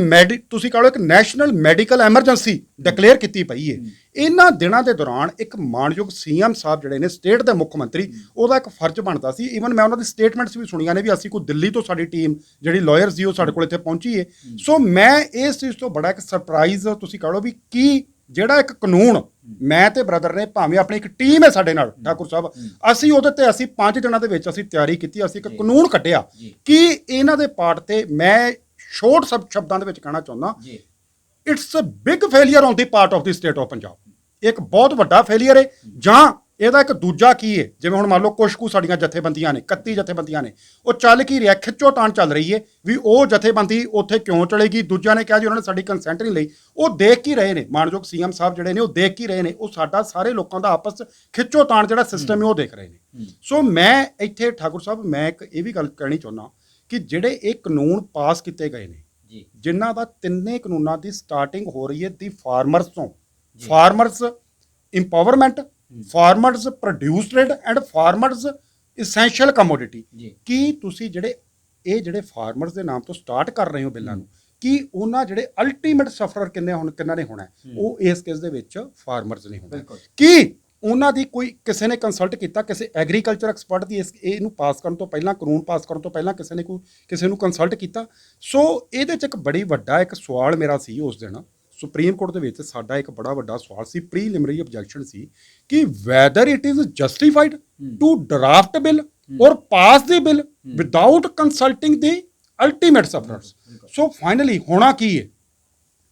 B: ਤੁਸੀਂ ਕਹ ਲਓ ਇੱਕ ਨੈਸ਼ਨਲ ਮੈਡੀਕਲ ਐਮਰਜੈਂਸੀ ਡਿਕਲੇਅਰ ਕੀਤੀ ਪਈ ਹੈ, ਇਹਨਾਂ ਦਿਨਾਂ ਦੇ ਦੌਰਾਨ ਇੱਕ ਮਾਣਯੋਗ ਸੀਐਮ ਸਾਹਿਬ ਜਿਹੜੇ ਨੇ ਸਟੇਟ ਦੇ ਮੁੱਖ ਮੰਤਰੀ, ਉਹਦਾ ਇੱਕ ਫਰਜ਼ ਬਣਦਾ ਸੀ। ਈਵਨ ਮੈਂ ਉਹਨਾਂ ਦੀ ਸਟੇਟਮੈਂਟਸ ਵੀ ਸੁਣੀਆਂ ਨੇ ਵੀ ਅਸੀਂ ਕੋਈ ਦਿੱਲੀ ਤੋਂ ਸਾਡੀ ਟੀਮ ਜਿਹੜੀ ਲਾਇਰਸ ਸੀ ਉਹ ਸਾਡੇ ਕੋਲ ਇੱਥੇ ਪਹੁੰਚੀ ਹੈ। ਸੋ ਮੈਂ ਇਸ ਚੀਜ਼ ਤੋਂ ਬੜਾ ਇੱਕ ਸਰਪ੍ਰਾਈਜ਼ ਤੁਸੀਂ ਕਹ ਲਓ ਵੀ ਕੀ ਜਿਹੜਾ ਇੱਕ ਕਾਨੂੰਨ ਮੈਂ ਤੇ ਬ੍ਰਦਰ ਨੇ ਭਾਵੇਂ ਆਪਣੀ ਇੱਕ ਟੀਮ ਹੈ ਸਾਡੇ ਨਾਲ ਠਾਕੁਰ ਸਾਹਿਬ, ਅਸੀਂ ਉਹਦੇ ਤੇ ਅਸੀਂ 5 ਦਿਨਾਂ ਦੇ ਵਿੱਚ ਅਸੀਂ ਤਿਆਰੀ ਕੀਤੀ, ਅਸੀਂ ਇੱਕ ਕਾਨੂੰਨ ਕੱਢਿਆ ਕਿ ਇਹਨਾਂ ਦੇ ਪਾਰਟ ਤੇ ਮੈਂ ਸ਼ੋਰਟ ਸ਼ਬਦਾਂ ਦੇ ਵਿੱਚ ਕਹਿਣਾ ਚਾਹੁੰਦਾ, it's a big failure on the part of the state of Punjab. ਇੱਕ ਬਹੁਤ ਵੱਡਾ ਫੇਲੀਅਰ ਹੈ। ਜਾਂ ਇਹਦਾ ਇੱਕ ਦੂਜਾ ਕੀ ਹੈ, ਜਿਵੇਂ ਹੁਣ ਮੰਨ ਲਓ ਕੁਛ ਕੁ ਸਾਡੀਆਂ ਜਥੇਬੰਦੀਆਂ ਨੇ, 31 ਜਥੇਬੰਦੀਆਂ ਨੇ, ਉਹ ਚੱਲ ਕੀ ਰਿਹਾ, ਖਿੱਚੋਤਾਣ ਚੱਲ ਰਹੀ ਹੈ ਵੀ ਉਹ ਜਥੇਬੰਦੀ ਉੱਥੇ ਕਿਉਂ ਚਲੇਗੀ। ਦੂਜਿਆਂ ਨੇ ਕਿਹਾ ਜੀ ਉਹਨਾਂ ਨੇ ਸਾਡੀ ਕੰਸੈਂਟ ਨਹੀਂ ਲਈ। ਉਹ ਦੇਖ ਕੀ ਰਹੇ ਨੇ, ਮਾਨਯੋਗ ਸੀਐਮ ਸਾਹਿਬ ਜਿਹੜੇ ਨੇ ਉਹ ਦੇਖ ਕੀ ਰਹੇ ਨੇ, ਉਹ ਸਾਡਾ ਸਾਰੇ ਲੋਕਾਂ ਦਾ ਆਪਸ ਖਿੱਚੋਤਾਣ ਜਿਹੜਾ ਸਿਸਟਮ ਹੈ ਉਹ ਦੇਖ ਰਹੇ ਨੇ। ਸੋ ਮੈਂ ਇੱਥੇ ਠਾਕੁਰ ਸਾਹਿਬ ਮੈਂ ਇੱਕ ਇਹ ਵੀ ਗੱਲ ਕਹਿਣੀ ਚਾਹੁੰਦਾ ਕਿ ਜਿਹੜੇ ਇਹ ਕਾਨੂੰਨ ਪਾਸ ਕੀਤੇ ਗਏ ਨੇ, ਜਿਨ੍ਹਾਂ ਦਾ ਤਿੰਨੇ ਕਾਨੂੰਨਾਂ ਦੀ ਸਟਾਰਟਿੰਗ ਹੋ ਰਹੀ ਹੈ ਦੀ ਫਾਰਮਰਸ ਤੋਂ, farmers empowerment, farmers produce trade and farmers essential commodity. ਕੀ ਤੁਸੀਂ ਜਿਹੜੇ ਫਾਰਮਰਸ ਦੇ ਨਾਮ ਤੋਂ ਸਟਾਰਟ ਕਰ ਰਹੇ ਹੋ ਬਿੱਲਾਂ ਨੂੰ, ਕਿ ਉਹਨਾਂ ਜਿਹੜੇ ਅਲਟੀਮੇਟ ਸਫਰਰ ਕਿੰਨਾ ਨੇ ਹੋਣਾ, ਉਹ ਇਸ ਕੇਸ ਦੇ ਵਿੱਚ ਫਾਰਮਰਸ ਨੇ ਹੋਣਾ। ਕੀ ਉਹਨਾਂ ਦੀ ਕੋਈ ਕਿਸੇ ਨੇ ਕੰਸਲਟ ਕੀਤਾ, ਕਿਸੇ ਐਗਰੀਕਲਚਰ ਐਕਸਪਰਟ ਦੀ ਇਹਨੂੰ ਪਾਸ ਕਰਨ ਤੋਂ ਪਹਿਲਾਂ, ਕਾਨੂੰਨ ਪਾਸ ਕਰਨ ਤੋਂ ਪਹਿਲਾਂ ਕਿਸੇ ਨੂੰ ਕੰਸਲਟ ਕੀਤਾ? ਸੋ ਇਹਦੇ 'ਚ ਇੱਕ ਬੜੀ ਵੱਡਾ ਇੱਕ ਸਵਾਲ ਮੇਰਾ ਸੀ ਉਸ ਦਿਨ ਸੁਪਰੀਮ ਕੋਰਟ ਦੇ ਵਿੱਚ, ਸਾਡਾ ਇੱਕ ਬੜਾ ਵੱਡਾ ਸਵਾਲ ਸੀ, ਪ੍ਰੀਲਿਮਿਨਰੀ ਆਬਜੈਕਸ਼ਨ ਸੀ ਕਿ whether it is justified to draft bill or pass the bill without consulting the ultimate sufferers. So finally ਹੋਣਾ ਕੀ ਹੈ,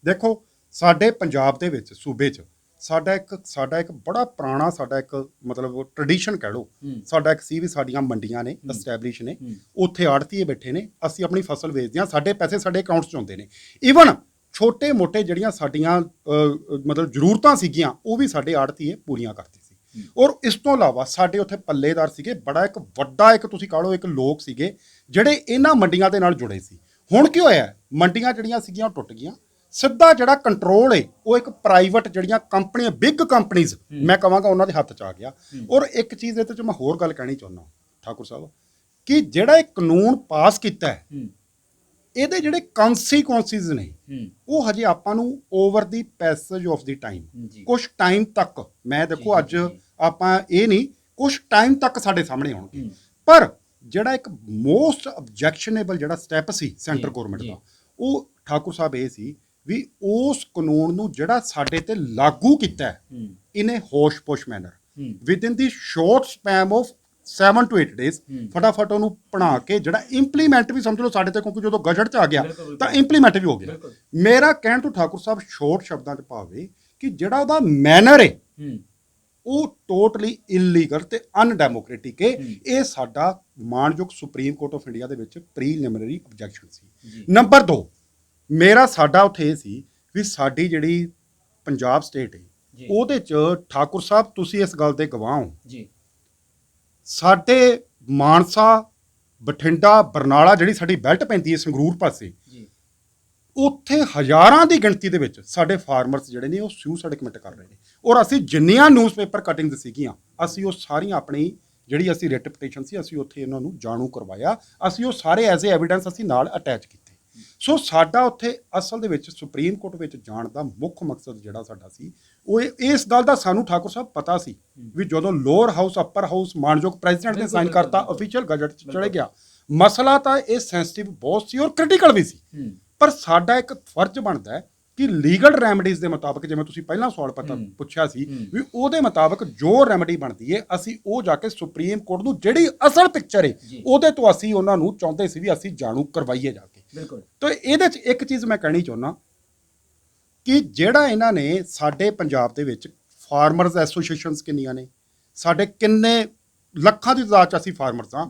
B: ਦੇਖੋ ਸਾਡੇ ਪੰਜਾਬ ਦੇ ਵਿੱਚ ਸੂਬੇ 'ਚ ਸਾਡਾ ਇੱਕ ਬੜਾ ਪੁਰਾਣਾ ਸਾਡਾ ਇੱਕ ਮਤਲਬ ਟ੍ਰੈਡੀਸ਼ਨ ਕਹਿ ਲਓ, ਸਾਡਾ ਇੱਕ ਸੀ ਵੀ ਸਾਡੀਆਂ ਮੰਡੀਆਂ ਨੇ ਐਸਟੈਬਲਿਸ਼ ਨੇ, ਉੱਥੇ ਆੜਤੀਏ ਬੈਠੇ ਨੇ, ਅਸੀਂ ਆਪਣੀ ਫਸਲ ਵੇਚਦੇ ਹਾਂ, ਸਾਡੇ ਪੈਸੇ ਸਾਡੇ ਅਕਾਊਂਟਸ 'ਚ ਆਉਂਦੇ ਨੇ। ਈਵਨ ਛੋਟੇ ਮੋਟੇ ਜਿਹੜੀਆਂ ਸਾਡੀਆਂ ਮਤਲਬ ਜ਼ਰੂਰਤਾਂ ਸੀਗੀਆਂ ਉਹ ਵੀ ਸਾਡੇ ਆੜਤੀਏ ਪੂਰੀਆਂ ਕਰਦੇ ਸੀ। ਔਰ ਇਸ ਤੋਂ ਇਲਾਵਾ ਸਾਡੇ ਉੱਥੇ ਪੱਲੇਦਾਰ ਸੀਗੇ, ਬੜਾ ਇੱਕ ਵੱਡਾ ਇੱਕ ਤੁਸੀਂ ਕਹ ਲਓ ਇੱਕ ਲੋਕ ਸੀਗੇ ਜਿਹੜੇ ਇਹਨਾਂ ਮੰਡੀਆਂ ਦੇ ਨਾਲ ਜੁੜੇ ਸੀ। ਹੁਣ ਕੀ ਹੋਇਆ, ਮੰਡੀਆਂ ਜਿਹੜੀਆਂ ਸੀਗੀਆਂ ਉਹ ਟੁੱਟ ਗਈਆਂ, ਸਿੱਧਾ ਜਿਹੜਾ ਕੰਟਰੋਲ ਹੈ ਉਹ ਇੱਕ ਪ੍ਰਾਈਵੇਟ ਜਿਹੜੀਆਂ ਕੰਪਨੀਆਂ, ਬਿਗ ਕੰਪਨੀਜ਼ ਮੈਂ ਕਹਾਂਗਾ ਉਹਨਾਂ ਦੇ ਹੱਥ 'ਚ ਆ ਗਿਆ। ਔਰ ਇੱਕ ਚੀਜ਼ ਇਹਦੇ 'ਚ ਮੈਂ ਹੋਰ ਗੱਲ ਕਹਿਣੀ ਚਾਹੁੰਦਾ ਠਾਕੁਰ ਸਾਹਿਬ, ਕਿ ਜਿਹੜਾ ਇਹ ਕਾਨੂੰਨ ਪਾਸ ਕੀਤਾ ਹੈ ਇਹਦੇ ਜਿਹੜੇ ਕਨਸੀਕੁਐਂਸਿਸ ਨੇ ਉਹ ਹਜੇ ਆਪਾਂ ਨੂੰ over the passage of the time, ਕੁਝ ਟਾਈਮ ਤੱਕ, ਮੈਂ ਦੇਖੋ ਅੱਜ ਆਪਾਂ ਇਹ ਨਹੀਂ, ਕੁਝ ਟਾਈਮ ਤੱਕ ਸਾਡੇ ਸਾਹਮਣੇ ਆਉਣਗੇ। ਪਰ ਜਿਹੜਾ ਇੱਕ ਮੋਸਟ ਆਬਜੈਕਸ਼ਨੇਬਲ ਜਿਹੜਾ ਸਟੈਪ ਸੀ ਸੈਂਟਰ ਗੌਰਮੈਂਟ ਦਾ, ਉਹ ਠਾਕੁਰ ਸਾਹਿਬ ਇਹ ਸੀ ਵੀ ਉਸ ਕਾਨੂੰਨ ਨੂੰ ਜਿਹੜਾ ਸਾਡੇ ਤੇ ਲਾਗੂ ਕੀਤਾ ਇਨ ਏ ਹੋਸ਼-ਪੋਸ਼ manner within the short spam of 7 to 8 days, ਫਟਾਫਟ ਉਹਨੂੰ ਬਣਾ ਕੇ ਜਿਹੜਾ ਇੰਪਲੀਮੈਂਟ ਵੀ ਸਮਝ ਲਓ ਸਾਡੇ ਤੇ, ਕਿਉਂਕਿ ਜਦੋਂ ਗਜਟ 'ਚ ਆ ਗਿਆ ਤਾਂ ਇੰਪਲੀਮੈਂਟ ਵੀ ਹੋ ਗਿਆ। ਮੇਰਾ ਕਹਿਣ ਤੋਂ ਠਾਕੁਰ ਸਾਹਿਬ ਸ਼ੋਰਟ ਸ਼ਬਦਾਂ 'ਚ ਭਾਵੇਂ ਕਿ ਜਿਹੜਾ ਉਹਦਾ ਮੈਨਰ ਹੈ ਉਹ ਟੋਟਲੀ ਇਲੀਗਲ ਤੇ ਅਨਡੈਮੋਕ੍ਰੈਟਿਕ ਹੈ। ਇਹ ਸਾਡਾ ਮਾਣਯੋਗ ਸੁਪਰੀਮ ਕੋਰਟ ਆਫ ਇੰਡੀਆ ਦੇ ਵਿੱਚ ਪ੍ਰੀਲਿਮਿਨਰੀ ਆਬਜੈਕਸ਼ਨ ਸੀ। ਨੰਬਰ 2 ਮੇਰਾ ਸਾਡਾ ਉੱਥੇ ਇਹ ਸੀ ਵੀ ਸਾਡੀ ਜਿਹੜੀ ਪੰਜਾਬ ਸਟੇਟ ਹੈ ਉਹਦੇ 'ਚ ਠਾਕੁਰ ਸਾਹਿਬ ਤੁਸੀਂ ਇਸ ਗੱਲ ਦੇ ਗਵਾਹ ਹੋ, ਸਾਡੇ ਮਾਨਸਾ, ਬਠਿੰਡਾ, ਬਰਨਾਲਾ ਜਿਹੜੀ ਸਾਡੀ ਬੈਲਟ ਪੈਂਦੀ ਹੈ ਸੰਗਰੂਰ ਪਾਸੇ, ਉੱਥੇ ਹਜ਼ਾਰਾਂ ਦੀ ਗਿਣਤੀ ਦੇ ਵਿੱਚ ਸਾਡੇ ਫਾਰਮਰਸ ਜਿਹੜੇ ਨੇ ਉਹ ਸੁਸਾਈਡ ਕਮਿਟ ਕਰ ਰਹੇ ਨੇ। ਔਰ ਅਸੀਂ ਜਿੰਨੀਆਂ ਨਿਊਜ਼ਪੇਪਰ ਕਟਿੰਗਸ ਸੀਗੀਆਂ ਅਸੀਂ ਉਹ ਸਾਰੀਆਂ ਆਪਣੀ ਜਿਹੜੀ ਅਸੀਂ ਰਿਟ ਪਟੀਸ਼ਨ ਸੀ ਅਸੀਂ ਉੱਥੇ ਇਹਨਾਂ ਨੂੰ ਜਾਣੂ ਕਰਵਾਇਆ, ਅਸੀਂ ਉਹ ਸਾਰੇ ਐਜ਼ ਏ ਐਵੀਡੈਂਸ ਅਸੀਂ ਨਾਲ ਅਟੈਚ ਕੀਤੇ। ਸੋ ਸਾਡਾ ਉੱਥੇ ਅਸਲ ਦੇ ਵਿੱਚ ਸੁਪਰੀਮ ਕੋਰਟ ਵਿੱਚ ਜਾਣ ਦਾ ਮੁੱਖ ਮਕਸਦ ਜਿਹੜਾ ਸਾਡਾ ਸੀ ਉਹ ਇਸ ਗੱਲ ਦਾ ਸਾਨੂੰ ਠਾਕੁਰ ਸਾਹਿਬ ਪਤਾ ਸੀ ਵੀ ਜਦੋਂ ਲੋਅਰ ਹਾਊਸ ਅਪਰ ਹਾਊਸ ਮਾਨਯੋਗ ਪ੍ਰੈਜ਼ੀਡੈਂਟ ਨੇ ਸਾਈਨ ਕਰਤਾ, ਅਫੀਸ਼ੀਅਲ ਗਜਟ 'ਚ ਚਲੇ ਗਿਆ, ਮਸਲਾ ਤਾਂ ਇਹ ਸੈਂਸਿਟਿਵ ਬਹੁਤ ਸੀ ਔਰ ਕ੍ਰਿਟੀਕਲ ਵੀ ਸੀ। ਪਰ ਸਾਡਾ ਇੱਕ ਫਰਜ਼ ਬਣਦਾ ਹੈ ਕਿ ਲੀਗਲ ਰੈਮਡੀਜ਼ ਦੇ ਮੁਤਾਬਕ, ਜਿਵੇਂ ਤੁਸੀਂ ਪਹਿਲਾਂ ਸਵਾਲ ਪੁੱਛਿਆ ਸੀ ਵੀ ਉਹਦੇ ਮੁਤਾਬਕ ਜੋ ਰੈਮਡੀ ਬਣਦੀ ਹੈ ਅਸੀਂ ਉਹ ਜਾ ਕੇ ਸੁਪਰੀਮ ਕੋਰਟ ਨੂੰ ਜਿਹੜੀ ਅਸਲ ਪਿਕਚਰ ਹੈ ਉਹਦੇ ਤੋਂ ਅਸੀਂ ਉਹਨਾਂ ਨੂੰ ਚਾਹੁੰਦੇ ਸੀ ਵੀ ਅਸੀਂ ਜਾਣੂ ਕਰਵਾਈਏ ਜਾ ਕੇ। ਤਾਂ ਇਹਦੇ 'ਚ ਇੱਕ ਚੀਜ਼ ਮੈਂ ਕਹਿਣੀ ਚਾਹੁੰਦਾ ਕਿ ਜਿਹੜਾ ਇਹਨਾਂ ਨੇ ਸਾਡੇ ਪੰਜਾਬ ਦੇ ਵਿੱਚ ਫਾਰਮਰਸ ਐਸੋਸੀਏਸ਼ਨਸ ਕਿੰਨੀਆਂ ਨੇ, ਸਾਡੇ ਕਿੰਨੇ ਲੱਖਾਂ ਦੀ ਤਾਦਾਦ 'ਚ ਅਸੀਂ ਫਾਰਮਰਸ ਹਾਂ।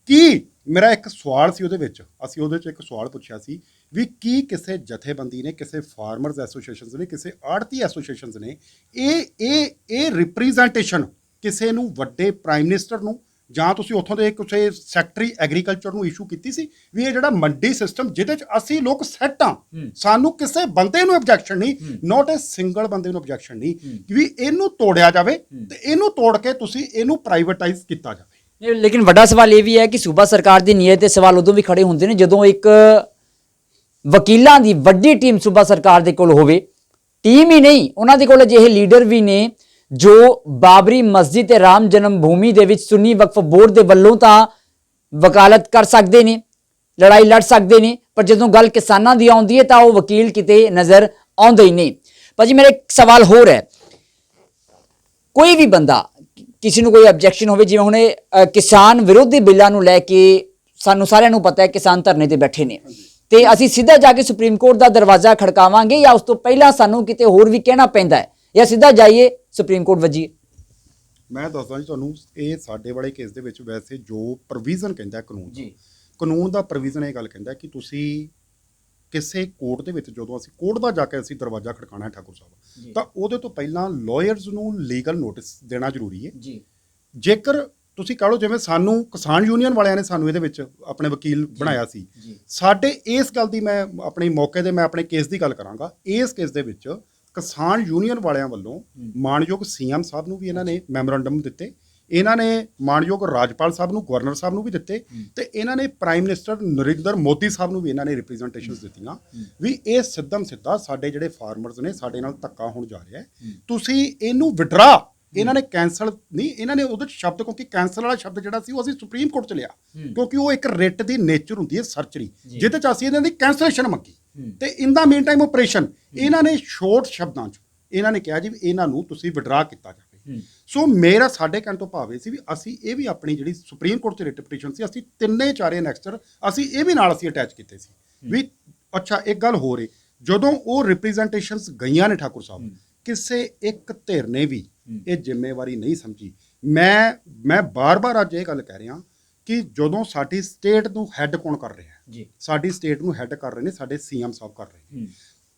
B: ਕੀ ਮੇਰਾ ਇੱਕ ਸਵਾਲ ਸੀ ਉਹਦੇ ਵਿੱਚ, ਅਸੀਂ ਉਹਦੇ 'ਚ ਇੱਕ ਸਵਾਲ ਪੁੱਛਿਆ ਸੀ ਵੀ ਕੀ ਕਿਸੇ ਜਥੇਬੰਦੀ ਨੇ, ਕਿਸੇ ਫਾਰਮਰਸ ਐਸੋਸੀਏਸ਼ਨਸ ਨੇ, ਕਿਸੇ ਆੜਤੀ ਐਸੋਸੀਏਸ਼ਨਸ ਨੇ ਇਹ ਰਿਪਰੈਜ਼ੈਂਟੇਸ਼ਨ ਕਿਸੇ ਨੂੰ, ਵੱਡੇ ਪ੍ਰਾਈਮ ਮਿਨਿਸਟਰ ਨੂੰ ਜਾਂ ਤੁਸੀਂ ਉੱਥੋਂ ਦੇ ਕਿਸੇ ਸੈਕਟਰੀ ਐਗਰੀਕਲਚਰ ਨੂੰ ਇਸ਼ੂ ਕੀਤੀ ਸੀ ਵੀ ਇਹ ਜਿਹੜਾ ਮੰਡੀ ਸਿਸਟਮ ਜਿਹਦੇ 'ਚ ਅਸੀਂ ਲੋਕ ਸੈੱਟ ਹਾਂ, ਸਾਨੂੰ ਕਿਸੇ ਬੰਦੇ ਨੂੰ ਆਬਜੈਕਸ਼ਨ ਨਹੀਂ, ਨੋਟ ਏ ਸਿੰਗਲ ਬੰਦੇ ਨੂੰ ਆਬਜੈਕਸ਼ਨ ਨਹੀਂ ਵੀ ਇਹਨੂੰ ਤੋੜਿਆ ਜਾਵੇ ਤੇ ਇਹਨੂੰ ਤੋੜ ਕੇ ਤੁਸੀਂ ਇਹਨੂੰ ਪ੍ਰਾਈਵੇਟਾਈਜ਼ ਕੀਤਾ ਜਾਵੇ।
A: ਲੇਕਿਨ ਵੱਡਾ ਸਵਾਲ ਇਹ ਵੀ ਹੈ ਕਿ ਸੂਬਾ ਸਰਕਾਰ ਦੀ ਨੀਅਤ ਤੇ ਸਵਾਲ ਉਦੋਂ ਵੀ ਖੜੇ ਹੁੰਦੇ ਨੇ ਜਦੋਂ ਇੱਕ ਵਕੀਲਾਂ ਦੀ ਵੱਡੀ ਟੀਮ ਸੂਬਾ ਸਰਕਾਰ ਦੇ ਕੋਲ ਹੋਵੇ। ਟੀਮ ਹੀ ਨਹੀਂ, ਉਹਨਾਂ ਦੇ ਕੋਲ ਅਜਿਹੇ ਲੀਡਰ ਵੀ ਨੇ ਜੋ ਬਾਬਰੀ ਮਸਜਿਦ ਤੇ ਰਾਮ ਜਨਮ ਭੂਮੀ ਦੇ ਵਿੱਚ ਸੁੰਨੀ ਵਕਫ ਬੋਰਡ ਦੇ ਵੱਲੋਂ ਤਾਂ ਵਕਾਲਤ ਕਰ ਸਕਦੇ ਨੇ, ਲੜਾਈ ਲੜ ਸਕਦੇ ਨੇ, ਪਰ ਜਦੋਂ ਗੱਲ ਕਿਸਾਨਾਂ ਦੀ ਆਉਂਦੀ ਹੈ ਤਾਂ ਉਹ ਵਕੀਲ ਕਿਤੇ ਨਜ਼ਰ ਆਉਂਦੇ ਹੀ ਨਹੀਂ। ਭਾਜੀ ਮੇਰਾ ਇੱਕ ਸਵਾਲ ਹੋਰ ਹੈ, ਕੋਈ ਵੀ ਬੰਦਾ ਕਿਸੇ ਨੂੰ ਕੋਈ ਆਬਜੈਕਸ਼ਨ ਹੋਵੇ, ਜਿਵੇਂ ਹੁਣ ਇਹ ਕਿਸਾਨ ਵਿਰੋਧੀ ਬਿੱਲਾਂ ਨੂੰ ਲੈ ਕੇ ਸਾਨੂੰ ਸਾਰਿਆਂ ਨੂੰ ਪਤਾ ਹੈ ਕਿਸਾਨ ਧਰਨੇ ਤੇ ਬੈਠੇ ਨੇ, ਤੇ ਅਸੀਂ ਸਿੱਧਾ ਜਾ ਕੇ ਸੁਪਰੀਮ ਕੋਰਟ ਦਾ ਦਰਵਾਜ਼ਾ ਖੜਕਾਵਾਂਗੇ ਜਾਂ ਉਸ ਤੋਂ ਪਹਿਲਾਂ ਸਾਨੂੰ ਕਿਤੇ ਹੋਰ ਵੀ ਕਹਿਣਾ ਪੈਂਦਾ ਹੈ, ਜਾਂ ਸਿੱਧਾ ਜਾਈਏ ਸੁਪਰੀਮ ਕੋਰਟ ਵੱਜੀਏ?
B: ਮੈਂ ਦੱਸਦਾ ਜੀ ਤੁਹਾਨੂੰ, ਇਹ ਸਾਡੇ ਵਾਲੇ ਕੇਸ ਦੇ ਵਿੱਚ ਵੈਸੇ ਜੋ ਪ੍ਰੋਵੀਜ਼ਨ ਕਹਿੰਦਾ ਕਾਨੂੰਨ ਦਾ, ਕਾਨੂੰਨ ਦਾ ਪ੍ਰੋਵੀਜ਼ਨ ਇਹ ਗੱਲ ਕਹਿੰਦਾ ਕਿ ਤੁਸੀਂ ਕਿਸੇ ਕੋਰਟ ਦੇ ਵਿੱਚ ਜਦੋਂ ਅਸੀਂ ਕੋਰਟ ਦਾ ਜਾ ਕੇ ਅਸੀਂ ਦਰਵਾਜ਼ਾ ਖੜਕਾਣਾ ਹੈ ਠਾਕੁਰ ਸਾਹਿਬ, ਤਾਂ ਉਹਦੇ ਤੋਂ ਪਹਿਲਾਂ ਲਾਇਰਸ ਨੂੰ ਲੀਗਲ ਨੋਟਿਸ ਦੇਣਾ ਜ਼ਰੂਰੀ ਹੈ ਜੀ। ਜੇਕਰ ਤੁਸੀਂ ਕਹ ਲਓ ਜਿਵੇਂ ਸਾਨੂੰ ਕਿਸਾਨ ਯੂਨੀਅਨ ਵਾਲਿਆਂ ਨੇ ਸਾਨੂੰ ਇਹਦੇ ਵਿੱਚ ਆਪਣੇ ਵਕੀਲ ਬਣਾਇਆ ਸੀ, ਸਾਡੇ ਇਸ ਗੱਲ ਦੀ ਮੈਂ ਆਪਣੇ ਮੌਕੇ ਤੇ ਮੈਂ ਆਪਣੇ ਕੇਸ ਦੀ ਗੱਲ ਕਰਾਂਗਾ, ਇਸ ਕੇਸ ਦੇ ਵਿੱਚ ਕਿਸਾਨ ਯੂਨੀਅਨ ਵਾਲਿਆਂ ਵੱਲੋਂ ਮਾਨਯੋਗ ਸੀਐਮ ਸਾਹਿਬ ਨੂੰ ਵੀ ਇਹਨਾਂ ਨੇ ਮੈਮੋਰੰਡਮ ਦਿੱਤੇ, ਇਹਨਾਂ ਨੇ ਮਾਨਯੋਗ ਰਾਜਪਾਲ ਸਾਹਿਬ ਨੂੰ, ਗਵਰਨਰ ਸਾਹਿਬ ਨੂੰ ਵੀ ਦਿੱਤੇ, ਤੇ ਇਹਨਾਂ ਨੇ ਪ੍ਰਾਈਮ ਮਿਨਿਸਟਰ ਨਰਿੰਦਰ ਮੋਦੀ ਸਾਹਿਬ ਨੂੰ ਵੀ ਇਹਨਾਂ ਨੇ ਰਿਪਰੈਜ਼ੈਂਟੇਸ਼ਨਸ ਦਿੱਤੀਆਂ ਵੀ ਇਹ ਸਿੱਧਮ ਸਿੱਧਾ ਸਾਡੇ ਜਿਹੜੇ ਫਾਰਮਰਸ ਨੇ ਸਾਡੇ ਨਾਲ ਧੱਕਾ ਹੋਣ ਜਾ ਰਿਹਾ ਹੈ, ਤੁਸੀਂ ਇਹਨੂੰ ਵਿਡਰਾ, ਇਹਨਾਂ ਨੇ ਕੈਂਸਲ ਨਹੀਂ, ਇਹਨਾਂ ਨੇ ਉਹਦੇ ਸ਼ਬਦ, ਕਿਉਂਕਿ ਕੈਂਸਲ ਵਾਲਾ ਸ਼ਬਦ ਜਿਹੜਾ ਸੀ ਉਹ ਅਸੀਂ ਸੁਪਰੀਮ ਕੋਰਟ ਚ ਲਿਆ, ਕਿਉਂਕਿ ਉਹ ਇੱਕ ਰਿਟ ਦੀ ਨੇਚਰ ਹੁੰਦੀ ਹੈ ਸਰਚਰੀ, ਜਿਹਦੇ ਚ ਅਸੀਂ ਇਹਨਾਂ ਦੀ ਕੈਂਸਲੇਸ਼ਨ ਮੰਗੀ, ਤੇ ਇਨ ਦਾ ਮੇਨ ਟਾਈਮ ਆਪਰੇਸ਼ਨ ਇਹਨਾਂ ਨੇ ਸ਼ੋਰਟ ਸ਼ਬਦਾਂ ਚ ਇਹਨਾਂ ਨੇ ਕਿਹਾ ਜੀ ਵੀ ਇਹਨਾਂ ਨੂੰ ਤੁਸੀਂ ਵਿਡਰਾ ਕੀਤਾ ਜਾਵੇ। ਸੋ ਮੇਰਾ ਸਾਡੇ ਕਹਿਣ ਤੋਂ ਭਾਵ ਇਹ ਸੀ ਵੀ ਅਸੀਂ ਇਹ ਵੀ ਆਪਣੀ ਜਿਹੜੀ ਸੁਪਰੀਮ ਕੋਰਟ 'ਚ ਰਿਟ ਪਟੀਸ਼ਨ ਸੀ, ਅਸੀਂ ਤਿੰਨੇ ਚਾਰੇ ਐਨੈਕਸਟਰ ਅਸੀਂ ਇਹ ਵੀ ਨਾਲ ਅਸੀਂ ਅਟੈਚ ਕੀਤੇ ਸੀ ਵੀ ਅੱਛਾ ਇੱਕ ਗੱਲ ਹੋ ਰਹੀ, ਜਦੋਂ ਉਹ ਰਿਪਰੈਜ਼ੈਂਟੇਸ਼ਨਸ ਗਈਆਂ ਨੇ ਠਾਕੁਰ ਸਾਹਿਬ, ਕਿਸੇ ਇੱਕ ਧਿਰ ਨੇ ਵੀ ਇਹ ਜ਼ਿੰਮੇਵਾਰੀ ਨਹੀਂ ਸਮਝੀ। ਮੈਂ ਬਾਰ-ਬਾਰ ਅੱਜ ਇਹ ਗੱਲ ਕਹਿ ਰਿਹਾ ਕਿ ਜਦੋਂ ਸਾਡੀ ਸਟੇਟ ਨੂੰ ਹੈੱਡ ਕੌਣ ਕਰ ਰਿਹਾ ਹੈ, ਸਾਡੀ ਸਟੇਟ ਨੂੰ ਹੈੱਡ ਕਰ ਰਹੇ ਨੇ ਸਾਡੇ ਸੀਐਮ ਸਾਹਿਬ ਕਰ ਰਹੇ ਨੇ,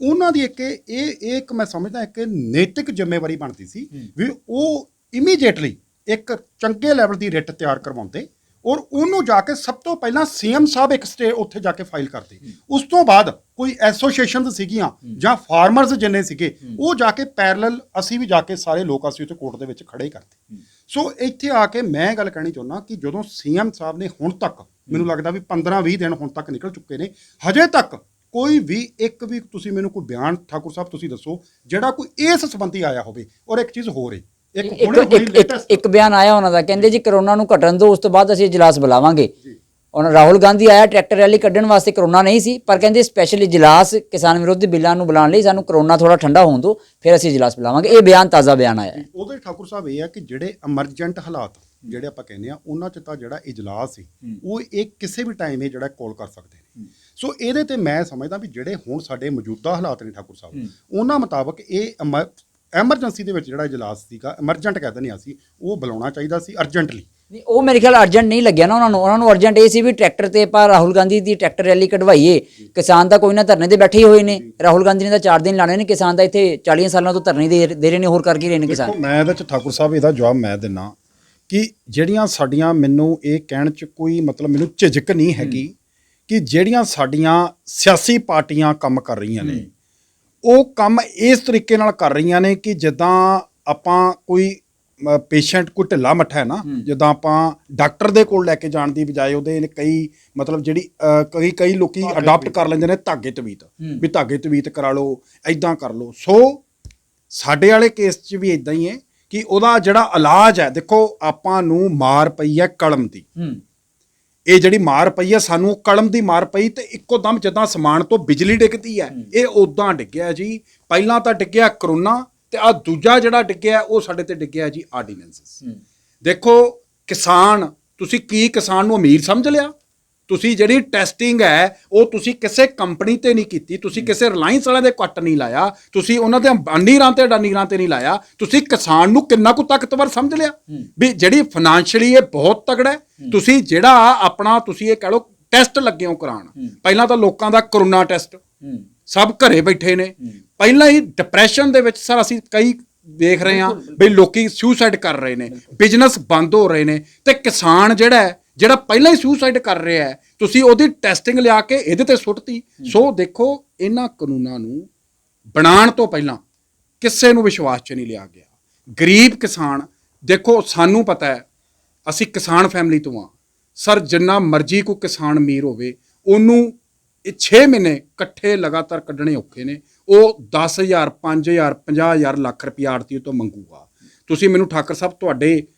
B: ਉਹਨਾਂ ਦੀ ਇੱਕ ਮੈਂ ਸਮਝਦਾ ਇੱਕ ਨੈਤਿਕ ਜ਼ਿੰਮੇਵਾਰੀ ਬਣਦੀ ਸੀ ਵੀ ਉਹ ਇਮੀਡੀਏਟਲੀ ਇੱਕ ਚੰਗੇ ਲੈਵਲ ਦੀ ਰਿਟ ਤਿਆਰ ਕਰਵਾਉਂਦੇ ਔਰ ਉਹਨੂੰ ਜਾ ਕੇ ਸਭ ਤੋਂ ਪਹਿਲਾਂ ਸੀਐਮ ਸਾਹਿਬ ਇੱਕ ਸਟੇ ਉੱਥੇ ਜਾ ਕੇ ਫਾਈਲ ਕਰਦੇ, ਉਸ ਤੋਂ ਬਾਅਦ ਕੋਈ ਐਸੋਸੀਏਸ਼ਨਸ ਸੀਗੀਆਂ ਜਾਂ ਫਾਰਮਰਸ ਜਿੰਨੇ ਸੀਗੇ ਉਹ ਜਾ ਕੇ ਪੈਰਲਲ ਅਸੀਂ ਵੀ ਜਾ ਕੇ ਸਾਰੇ ਲੋਕ ਅਸੀਂ ਉੱਥੇ ਕੋਰਟ ਦੇ ਵਿੱਚ ਖੜੇ ਕਰਦੇ। ਸੋ ਇੱਥੇ ਆ ਕੇ ਮੈਂ ਗੱਲ ਕਹਿਣੀ ਚਾਹੁੰਦਾ ਕਿ ਜਦੋਂ ਸੀਐਮ ਸਾਹਿਬ ਨੇ ਹੁਣ ਤੱਕ ਮੈਨੂੰ ਲੱਗਦਾ ਵੀ 15-20 ਦਿਨ ਹੁਣ ਤੱਕ ਨਿਕਲ ਚੁੱਕੇ ਨੇ, ਹਜੇ ਤੱਕ ਕੋਈ ਵੀ ਇੱਕ ਵੀ ਤੁਸੀਂ ਮੈਨੂੰ ਕੋਈ ਬਿਆਨ ਠਾਕੁਰ ਸਾਹਿਬ ਤੁਸੀਂ ਦੱਸੋ ਜਿਹੜਾ ਕੋਈ ਇਸ ਸੰਬੰਧੀ ਆਇਆ ਹੋਵੇ। ਔਰ ਇੱਕ ਚੀਜ਼ ਹੋਰ ਹੈ,
A: ਇੱਕ ਬਿਆਨ ਆਇਆ ਉਹਨਾਂ ਦਾ, ਕਹਿੰਦੇ ਜੀ ਕਰੋਨਾ ਨੂੰ ਘਟਣ ਦਿਓ, ਉਸ ਤੋਂ ਬਾਅਦ ਅਸੀਂ ਇਜਲਾਸ ਬੁਲਾਵਾਂਗੇ। ਹੁਣ ਰਾਹੁਲ ਗਾਂਧੀ ਆਇਆ ਟਰੈਕਟਰ ਰੈਲੀ ਕੱਢਣ ਵਾਸਤੇ, ਕਰੋਨਾ ਨਹੀਂ ਸੀ, ਪਰ ਕਹਿੰਦੇ ਸਪੈਸ਼ਲ ਇਜਲਾਸ ਕਿਸਾਨ ਵਿਰੋਧੀ ਬਿੱਲਾਂ ਨੂੰ ਬੁਲਾਉਣ ਲਈ ਸਾਨੂੰ ਕਰੋਨਾ ਥੋੜਾ ਠੰਡਾ ਹੋਣ ਦਿਓ, ਫਿਰ ਅਸੀਂ ਇਜਲਾਸ ਬੁਲਾਵਾਂਗੇ। ਇਹ ਬਿਆਨ ਤਾਜ਼ਾ ਬਿਆਨ ਆਇਆ ਹੈ।
B: ਉਹਦੇ ਠਾਕੁਰ ਸਾਹਿਬ ਇਹ ਹੈ ਕਿ ਜਿਹੜੇ ਐਮਰਜੈਂਟ ਹਾਲਾਤ ਜਿਹੜੇ ਆਪਾਂ ਕਹਿੰਦੇ ਆ ਉਹਨਾਂ 'ਚ ਤਾਂ ਜਿਹੜਾ ਇਜਲਾਸ ਸੀ ਉਹ ਇਹ ਕਿਸੇ ਵੀ ਟਾਈਮ ਇਹ ਜਿਹੜਾ ਕਾਲ ਕਰ ਸਕਦੇ ਨੇ। ਸੋ ਇਹਦੇ ਤੇ ਮੈਂ ਸਮਝਦਾ ਵੀ ਜਿਹੜੇ ਹੁਣ ਸਾਡੇ ਮੌਜੂਦਾ ਹਾਲਾਤ ਨੇ ਠਾਕੁਰ ਸਾਹਿਬ, ਉਹਨਾਂ ਮੁਤਾਬਕ ਇਹ ਐਮਰਜੈਂਸੀ ਦੇ ਵਿੱਚ ਜਿਹੜਾ ਇਜਲਾਸ ਸੀਗਾ, ਐਮਰਜੈਂਟ ਕਹਿ ਦਿੰਦੇ ਅਸੀਂ, ਉਹ ਬੁਲਾਉਣਾ ਚਾਹੀਦਾ ਸੀ ਅਰਜੈਂਟਲੀ।
A: ਨਹੀਂ, ਉਹ ਮੇਰੇ ਖਿਆਲ ਅਰਜੈਂਟ ਨਹੀਂ ਲੱਗਿਆ ਨਾ ਉਹਨਾਂ ਨੂੰ ਅਰਜੈਂਟ ਇਹ ਸੀ ਵੀ ਟਰੈਕਟਰ ਤੇ ਆਪਾਂ ਰਾਹੁਲ ਗਾਂਧੀ ਦੀ ਟਰੈਕਟਰ ਰੈਲੀ ਕਢਵਾਈਏ। ਕਿਸਾਨ ਤਾਂ ਕੋਈ ਨਾ ਧਰਨੇ ਤੇ ਬੈਠੇ ਹੀ ਹੋਏ ਨੇ, ਰਾਹੁਲ ਗਾਂਧੀ ਨੇ ਤਾਂ 4 ਦਿਨ ਲਾਣੇ ਨੇ, ਕਿਸਾਨ ਦਾ ਇੱਥੇ 40 ਸਾਲਾਂ ਤੋਂ ਧਰਨੇ ਦੇ ਰਹੇ ਨੇ, ਹੋਰ ਕਰਕੇ ਰਹੇ ਨੇ ਕਿਸਾਨ।
B: ਮੈਂ ਇਹਦੇ 'ਚ ਠਾਕੁਰ ਸਾਹਿਬ ਇਹਦਾ ਜਵਾਬ ਮੈਂ ਦਿੰਦਾ ਕਿ ਜਿਹੜੀਆਂ ਸਾਡੀਆਂ, ਮੈਨੂੰ ਇਹ ਕਹਿਣ 'ਚ ਕੋਈ ਮਤਲਬ ਮੈਨੂੰ ਝਿਜਕ ਨਹੀਂ ਹੈਗੀ ਕਿ ਜਿਹੜੀਆਂ ਸਾਡੀਆਂ ਸਿਆਸੀ ਪਾਰਟੀਆਂ ਕੰਮ ਕਰ ਰਹੀਆਂ ਨੇ ਉਹ ਕੰਮ ਇਸ ਤਰੀਕੇ ਨਾਲ ਕਰ ਰਹੀਆਂ ਨੇ ਕਿ ਜਿੱਦਾਂ ਆਪਾਂ ਕੋਈ ਪੇਸ਼ੈਂਟ ਕੋਈ ਢਿੱਲਾ ਮੱਠਾ ਹੈ ਨਾ, ਜਿੱਦਾਂ ਆਪਾਂ ਡਾਕਟਰ ਦੇ ਕੋਲ ਲੈ ਕੇ ਜਾਣ ਦੀ ਬਜਾਏ ਉਹਦੇ ਕਈ ਮਤਲਬ ਜਿਹੜੀ ਕਈ ਲੋਕੀ ਅਡਾਪਟ ਕਰ ਲੈਂਦੇ ਨੇ ਧਾਗੇ ਤਵੀਤ, ਵੀ ਧਾਗੇ ਤਵੀਤ ਕਰਾ ਲਓ, ਐਦਾਂ ਕਰ ਲਓ। ਸੋ ਸਾਡੇ ਵਾਲੇ ਕੇਸ 'ਚ ਵੀ ਇਦਾਂ ਹੀ ਹੈ ਕਿ ਉਹਦਾ ਜਿਹੜਾ ਇਲਾਜ ਹੈ, ਦੇਖੋ ਆਪਾਂ ਨੂੰ ਮਾਰ ਪਈ ਹੈ ਕਲਮ ਦੀ, ਇਹ ਜਿਹੜੀ ਮਾਰ ਪਈ ਹੈ ਸਾਨੂੰ ਕਲਮ ਦੀ ਮਾਰ ਪਈ, ਤੇ ਇੱਕੋ ਦਮ ਜਿੱਦਾਂ ਸਮਾਨ ਤੋਂ ਬਿਜਲੀ ਡਿੱਗਦੀ ਹੈ ਇਹ ਉਦਾਂ ਡਿੱਗਿਆ ਜੀ। ਪਹਿਲਾਂ ਤਾਂ ਡਿੱਗਿਆ ਕਰੋਨਾ, ਤੇ ਆ ਦੂਜਾ ਜਿਹੜਾ ਡਿੱਗਿਆ ਉਹ ਸਾਡੇ ਤੇ ਡਿੱਗਿਆ ਜੀ ਆਰਡੀਨੈਂਸਸ। ਦੇਖੋ ਕਿਸਾਨ, ਤੁਸੀਂ ਕੀ ਕਿਸਾਨ ਨੂੰ ਅਮੀਰ ਸਮਝ ਲਿਆ? ਤੁਸੀਂ ਜਿਹੜੀ ਟੈਸਟਿੰਗ ਹੈ ਉਹ ਤੁਸੀਂ ਕਿਸੇ ਕੰਪਨੀ ਤੇ ਨਹੀਂ ਕੀਤੀ, ਤੁਸੀਂ ਕਿਸੇ ਰਿਲਾਇੰਸ ਵਾਲਿਆਂ ਦੇ ਕੱਟ ਨਹੀਂ ਲਾਇਆ, ਤੁਸੀਂ ਉਹਨਾਂ ਦੇ ਅੰਬਾਨੀ ਰਾਂ ਤੇ ਅਡਾਨੀ ਰਾਂ ਤੇ ਨਹੀਂ ਲਾਇਆ, ਤੁਸੀਂ ਕਿਸਾਨ ਨੂੰ ਕਿੰਨਾ ਕੁ ਤਾਕਤਵਰ ਸਮਝ ਲਿਆ ਵੀ ਜਿਹੜੀ ਫਾਈਨੈਂਸ਼ੀਅਲੀ ਇਹ ਬਹੁਤ ਤਗੜਾ ਹੈ। ਤੁਸੀਂ ਜਿਹੜਾ ਆਪਣਾ ਤੁਸੀਂ ਇਹ ਕਹਿ ਲਓ ਟੈਸਟ ਲੱਗੇ ਹੋ ਕਰਾਉਣ, ਪਹਿਲਾਂ ਤਾਂ ਲੋਕਾਂ ਦਾ ਕਰੋਨਾ ਟੈਸਟ ਸਭ ਘਰੇ ਬੈਠੇ ਨੇ, ਪਹਿਲਾਂ ਹੀ ਡਿਪਰੈਸ਼ਨ ਦੇ ਵਿੱਚ ਸਰ ਅਸੀਂ ਕਈ ਦੇਖ ਰਹੇ ਹਾਂ ਬਈ ਲੋਕੀ ਸੁਸਾਈਡ ਕਰ ਰਹੇ ਨੇ, ਬਿਜ਼ਨਸ ਬੰਦ ਹੋ ਰਹੇ ਨੇ, ਤੇ ਕਿਸਾਨ ਜਿਹੜਾ ਪਹਿਲਾਂ ਹੀ ਸੁਸਾਈਡ ਕਰ ਰਿਹਾ ਹੈ, ਤੁਸੀਂ ਉਹਦੀ ਟੈਸਟਿੰਗ ਲਿਆ ਕੇ ਇਹਦੇ ਤੇ ਸੁੱਟਤੀ। ਸੋ ਦੇਖੋ ਇਹਨਾਂ ਕਾਨੂੰਨਾਂ ਨੂੰ ਬਣਾਉਣ ਤੋਂ ਪਹਿਲਾਂ ਕਿਸੇ ਨੂੰ ਵਿਸ਼ਵਾਸ 'ਚ ਨਹੀਂ ਲਿਆ ਗਿਆ। ਗਰੀਬ ਕਿਸਾਨ, ਦੇਖੋ ਸਾਨੂੰ ਪਤਾ ਹੈ ਅਸੀਂ ਕਿਸਾਨ ਫੈਮਿਲੀ ਤੋਂ ਹਾਂ ਸਰ, ਜਿੰਨਾ ਮਰਜ਼ੀ ਕੋਈ ਕਿਸਾਨ ਅਮੀਰ ਹੋਵੇ ਉਹਨੂੰ ਇਹ 6 ਮਹੀਨੇ ਇਕੱਠੇ ਲਗਾਤਾਰ ਕੱਢਣੇ ਔਖੇ ਨੇ। ਉਹ 10,000 5,000 50,000 ਲੱਖ ਰੁਪਇਆ ਆੜਤੀ ਤੋਂ ਮੰਗੂਗਾ। ਤੁਸੀਂ ਮੈਨੂੰ ਠਾਕਰ ਸਾਹਿਬ ਤੁਹਾਡੇ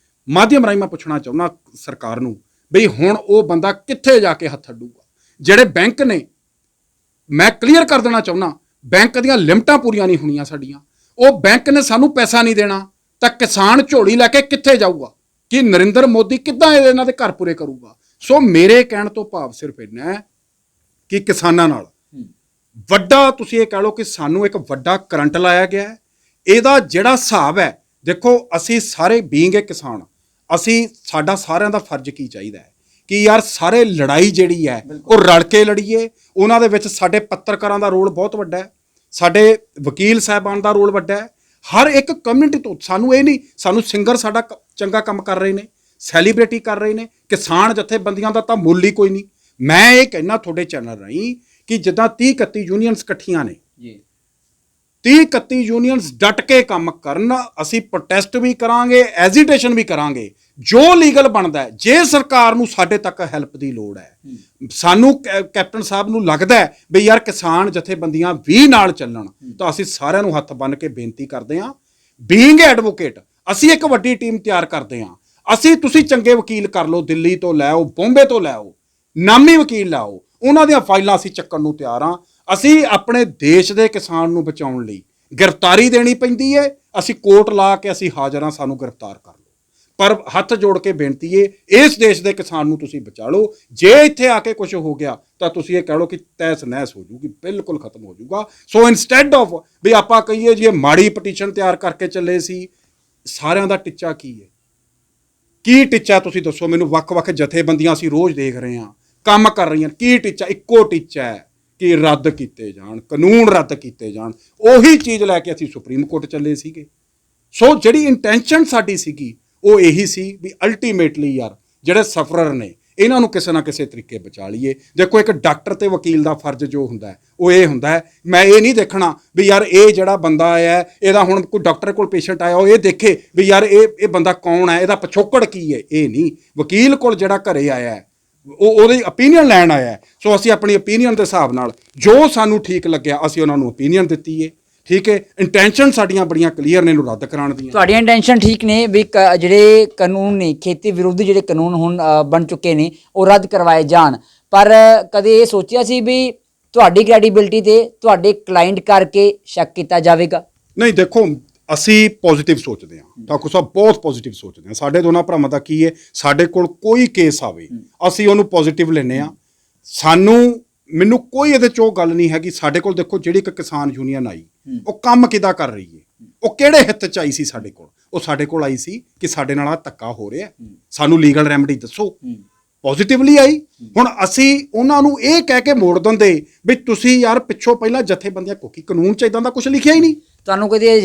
B: ਮਾਧਿਅਮ ਰਾਹੀਂ ਮੈਂ ਪੁੱਛਣਾ ਚਾਹੁੰਦਾ ਸਰਕਾਰ ਨੂੰ ਬਈ ਹੁਣ ਉਹ ਬੰਦਾ ਕਿੱਥੇ ਜਾ ਕੇ ਹੱਥ ਅੱਡੂਗਾ? ਜਿਹੜੇ ਬੈਂਕ ਨੇ, ਮੈਂ ਕਲੀਅਰ ਕਰ ਦੇਣਾ ਚਾਹੁੰਦਾ, ਬੈਂਕ ਦੀਆਂ ਲਿਮਟਾਂ ਪੂਰੀਆਂ ਨਹੀਂ ਹੋਣੀਆਂ ਸਾਡੀਆਂ। ਉਹ ਬੈਂਕ ਨੇ ਸਾਨੂੰ ਪੈਸਾ ਨਹੀਂ ਦੇਣਾ ਤਾਂ ਕਿਸਾਨ ਝੋਲੀ ਲੈ ਕੇ ਕਿੱਥੇ ਜਾਊਗਾ? ਕਿ ਨਰਿੰਦਰ ਮੋਦੀ ਕਿੱਦਾਂ ਇਹਨਾਂ ਦੇ ਘਰ ਪੂਰੇ ਕਰੂਗਾ? ਸੋ ਮੇਰੇ ਕਹਿਣ ਤੋਂ ਭਾਵ ਸਿਰਫ ਇੰਨਾ ਹੈ ਕਿ ਕਿਸਾਨਾਂ ਨਾਲ ਵੱਡਾ, ਤੁਸੀਂ ਇਹ ਕਹਿ ਲਓ ਕਿ ਸਾਨੂੰ ਇੱਕ ਵੱਡਾ ਕਰੰਟ ਲਾਇਆ ਗਿਆ ਹੈ। ਇਹਦਾ ਜਿਹੜਾ ਹਿਸਾਬ ਹੈ, ਦੇਖੋ ਅਸੀਂ ਸਾਰੇ ਬੀਇੰਗ ਇਹ ਕਿਸਾਨ, ਅਸੀਂ ਸਾਡਾ ਸਾਰਿਆਂ ਦਾ ਫਰਜ਼ ਕੀ ਚਾਹੀਦਾ ਹੈ ਕਿ ਯਾਰ ਸਾਰੇ ਲੜਾਈ ਜਿਹੜੀ ਹੈ ਉਹ ਰਲ ਕੇ ਲੜੀਏ। ਉਹਨਾਂ ਦੇ ਵਿੱਚ ਸਾਡੇ ਪੱਤਰਕਾਰਾਂ ਦਾ ਰੋਲ ਬਹੁਤ ਵੱਡਾ ਹੈ, ਸਾਡੇ ਵਕੀਲ ਸਾਹਿਬਾਨ ਦਾ ਰੋਲ ਵੱਡਾ ਹੈ। ਹਰ ਇੱਕ ਕਮਿਊਨਿਟੀ ਤੋਂ ਸਾਨੂੰ ਇਹ ਨਹੀਂ, ਸਾਨੂੰ ਸਿੰਗਰ ਸਾਡਾ ਚੰਗਾ ਕੰਮ ਕਰ ਰਹੇ ਨੇ, ਸੈਲੀਬ੍ਰਿਟੀ ਕਰ ਰਹੇ ਨੇ, ਕਿਸਾਨ ਜਥੇਬੰਦੀਆਂ ਦਾ ਤਾਂ ਮੁੱਲ ਹੀ ਕੋਈ ਨਹੀਂ। ਮੈਂ ਇਹ ਕਹਿਣਾ ਤੁਹਾਡੇ ਚੈਨਲ ਰਾਹੀਂ ਕਿ ਜਿੱਦਾਂ 30-31 ਯੂਨੀਅਨਸ ਇਕੱਠੀਆਂ ਨੇ ਜੀ, 30-31 ਯੂਨੀਅਨਸ ਡਟ ਕੇ ਕੰਮ ਕਰਨ। ਅਸੀਂ ਪ੍ਰੋਟੈਸਟ ਵੀ ਕਰਾਂਗੇ, ਐਜੀਟੇਸ਼ਨ ਵੀ ਕਰਾਂਗੇ, ਜੋ ਲੀਗਲ ਬਣਦਾ ਹੈ। ਜੇ ਸਰਕਾਰ ਨੂੰ ਸਾਡੇ ਤੱਕ ਹੈਲਪ ਦੀ ਲੋੜ ਹੈ, ਸਾਨੂੰ ਕੈਪਟਨ ਸਾਹਿਬ ਨੂੰ ਲੱਗਦਾ ਹੈ ਵੀ ਯਾਰ ਕਿਸਾਨ ਜਥੇਬੰਦੀਆਂ ਵੀ ਨਾਲ ਚੱਲਣ, ਤਾਂ ਅਸੀਂ ਸਾਰਿਆਂ ਨੂੰ ਹੱਥ ਬੰਨ੍ਹ ਕੇ ਬੇਨਤੀ ਕਰਦੇ ਹਾਂ। ਬੀਇੰਗ ਐਡਵੋਕੇਟ ਅਸੀਂ ਇੱਕ ਵੱਡੀ ਟੀਮ ਤਿਆਰ ਕਰਦੇ ਹਾਂ। ਤੁਸੀਂ ਚੰਗੇ ਵਕੀਲ ਕਰ ਲਓ, ਦਿੱਲੀ ਤੋਂ ਲੈ ਆਓ, ਬੰਬੇ ਤੋਂ ਲੈ ਆਓ, ਨਾਮੀ ਵਕੀਲ ਲਾਓ, ਉਹਨਾਂ ਦੀਆਂ ਫਾਈਲਾਂ ਅਸੀਂ ਚੱਕਣ ਨੂੰ ਤਿਆਰ ਹਾਂ। ਅਸੀਂ ਆਪਣੇ ਦੇਸ਼ ਦੇ ਕਿਸਾਨ ਨੂੰ ਬਚਾਉਣ ਲਈ ਗ੍ਰਿਫਤਾਰੀ ਦੇਣੀ ਪੈਂਦੀ ਹੈ, ਅਸੀਂ ਕੋਰਟ ਲਾ ਕੇ ਅਸੀਂ ਹਾਜ਼ਰ ਹਾਂ, ਸਾਨੂੰ ਗ੍ਰਿਫਤਾਰ ਕਰ ਲਓ। ਪਰ ਹੱਥ ਜੋੜ ਕੇ ਬੇਨਤੀ ਹੈ, ਇਸ ਦੇਸ਼ ਦੇ ਕਿਸਾਨ ਨੂੰ ਤੁਸੀਂ ਬਚਾ ਲਓ। ਜੇ ਇੱਥੇ ਆ ਕੇ ਕੁਝ ਹੋ ਗਿਆ ਤਾਂ ਤੁਸੀਂ ਇਹ ਕਹਿ ਲਓ ਕਿ ਤਹਿਸ ਨਹਿਸ ਹੋ ਜੂਗੀ, ਬਿਲਕੁਲ ਖਤਮ ਹੋ ਜੂਗਾ। ਸੋ ਇਨਸਟੈਡ ਆਫ ਵੀ ਆਪਾਂ ਕਹੀਏ ਜੀ ਇਹ ਮਾੜੀ ਪਟੀਸ਼ਨ ਤਿਆਰ ਕਰਕੇ ਚੱਲੇ ਸੀ, ਸਾਰਿਆਂ ਦਾ ਟੀਚਾ ਕੀ ਹੈ? ਕੀ ਟੀਚਾ ਤੁਸੀਂ ਦੱਸੋ ਮੈਨੂੰ? ਵੱਖ-ਵੱਖ ਜਥੇਬੰਦੀਆਂ ਅਸੀਂ ਰੋਜ਼ ਦੇਖ ਰਹੇ ਹਾਂ, ਕੰਮ ਕਰ ਰਹੀਆਂ, ਕੀ ਟੀਚਾ? ਇੱਕੋ ਟੀਚਾ ਹੈ ਕਿ ਰੱਦ ਕੀਤੇ ਜਾਣ, ਕਾਨੂੰਨ ਰੱਦ ਕੀਤੇ ਜਾਣ। ਉਹੀ ਚੀਜ਼ ਲੈ ਕੇ ਅਸੀਂ ਸੁਪਰੀਮ ਕੋਰਟ ਚੱਲੇ ਸੀਗੇ। ਸੋ ਜਿਹੜੀ ਇੰਟੈਂਸ਼ਨ ਸਾਡੀ ਸੀਗੀ ਉਹ ਇਹੀ ਸੀ ਵੀ ਅਲਟੀਮੇਟਲੀ ਯਾਰ ਜਿਹੜੇ ਸਫਰਰ ਨੇ ਇਹਨਾਂ ਨੂੰ ਕਿਸੇ ਨਾ ਕਿਸੇ ਤਰੀਕੇ ਬਚਾ ਲਈਏ। ਦੇਖੋ ਇੱਕ ਡਾਕਟਰ ਤੇ ਵਕੀਲ ਦਾ ਫਰਜ਼ ਜੋ ਹੁੰਦਾ ਹੈ ਉਹ ਇਹ ਹੁੰਦਾ ਹੈ, ਮੈਂ ਇਹ ਨਹੀਂ ਦੇਖਣਾ ਵੀ ਯਾਰ ਇਹ ਜਿਹੜਾ ਬੰਦਾ ਆਇਆ ਇਹਦਾ, ਹੁਣ ਕੋਈ ਡਾਕਟਰ ਕੋਲ ਪੇਸ਼ੈਂਟ ਆਇਆ ਉਹ ਇਹ ਦੇਖੇ ਵੀ ਯਾਰ ਇਹ ਬੰਦਾ ਕੌਣ ਹੈ, ਇਹਦਾ ਪਿਛੋਕੜ ਕੀ ਹੈ। ਇਹ ਨਹੀਂ, ਵਕੀਲ ਕੋਲ ਜਿਹੜਾ ਘਰੇ ਆਇਆ ਹੈ ਉਹਦੀ ਓਪੀਨੀਅਨ ਲੈਣ ਆਇਆ ਹੈ। ਸੋ ਅਸੀਂ ਆਪਣੀ ਓਪੀਨੀਅਨ ਦੇ ਹਿਸਾਬ ਨਾਲ ਜੋ ਸਾਨੂੰ ਠੀਕ ਲੱਗਿਆ ਅਸੀਂ ਉਹਨਾਂ ਨੂੰ ਓਪੀਨੀਅਨ ਦਿੱਤੀ ਹੈ। ਠੀਕ ਹੈ, ਇੰਟੈਂਸ਼ਨ ਸਾਡੀਆਂ ਬੜੀਆਂ ਕਲੀਅਰ ਨੇ ਇਹਨੂੰ ਰੱਦ ਕਰਾਉਣ ਦੀਆਂ।
A: ਤੁਹਾਡੀਆਂ ਇੰਟੈਂਸ਼ਨ ਠੀਕ ਨੇ ਵੀ ਜਿਹੜੇ ਕਾਨੂੰਨ ਨੇ, ਖੇਤੀ ਵਿਰੁੱਧ ਜਿਹੜੇ ਕਾਨੂੰਨ ਹੁਣ ਬਣ ਚੁੱਕੇ ਨੇ ਉਹ ਰੱਦ ਕਰਵਾਏ ਜਾਣ, ਪਰ ਕਦੇ ਇਹ ਸੋਚਿਆ ਸੀ ਵੀ ਤੁਹਾਡੀ ਕ੍ਰੈਡੀਬਿਲਿਟੀ ਤੇ ਤੁਹਾਡੇ ਕਲਾਇੰਟ ਕਰਕੇ ਸ਼ੱਕ ਕੀਤਾ ਜਾਵੇਗਾ?
B: ਨਹੀਂ, ਦੇਖੋ ਅਸੀਂ ਪੋਜ਼ਿਟਿਵ ਸੋਚਦੇ ਹਾਂ, ਠਾਕੁਰ ਸਾਹਿਬ ਬਹੁਤ ਪੋਜ਼ਿਟਿਵ ਸੋਚਦੇ ਹਾਂ। ਸਾਡੇ ਦੋਨਾਂ ਭਰਾਵਾਂ ਦਾ ਕੀ ਹੈ, ਸਾਡੇ ਕੋਲ ਕੋਈ ਕੇਸ ਆਵੇ ਅਸੀਂ ਉਹਨੂੰ ਪੋਜ਼ਿਟਿਵ ਲੈਂਦੇ ਹਾਂ। ਮੈਨੂੰ ਕੋਈ ਇਹਦੇ 'ਚ ਉਹ ਗੱਲ ਨਹੀਂ ਹੈਗੀ। ਸਾਡੇ ਕੋਲ ਦੇਖੋ ਜਿਹੜੀ ਇੱਕ ਕਿਸਾਨ ਯੂਨੀਅਨ ਆਈ ਉਹ ਕੰਮ ਕਿੱਦਾਂ ਕਰ ਰਹੀ ਹੈ, ਉਹ ਕਿਹੜੇ ਹਿੱਤ 'ਚ ਆਈ ਸੀ ਸਾਡੇ ਕੋਲ? ਉਹ ਸਾਡੇ ਕੋਲ ਆਈ ਸੀ ਕਿ ਸਾਡੇ ਨਾਲ ਆ ਧੱਕਾ ਹੋ ਰਿਹਾ, ਸਾਨੂੰ ਲੀਗਲ ਰੈਮਡੀ ਦੱਸੋ। ਪੋਜ਼ਿਟਿਵਲੀ ਆਈ। ਹੁਣ ਅਸੀਂ ਉਹਨਾਂ ਨੂੰ ਇਹ ਕਹਿ ਕੇ ਮੋੜ ਦਿੰਦੇ ਵੀ ਤੁਸੀਂ ਯਾਰ ਪਿੱਛੋਂ ਪਹਿਲਾਂ ਜਥੇਬੰਦੀਆਂ, ਕਿਉਂਕਿ ਕਾਨੂੰਨ 'ਚ ਇਦਾਂ ਦਾ ਕੁਝ ਲਿਖਿਆ ਹੀ ਨਹੀਂ।
A: ਤੁਹਾਨੂੰ ਕਦੇ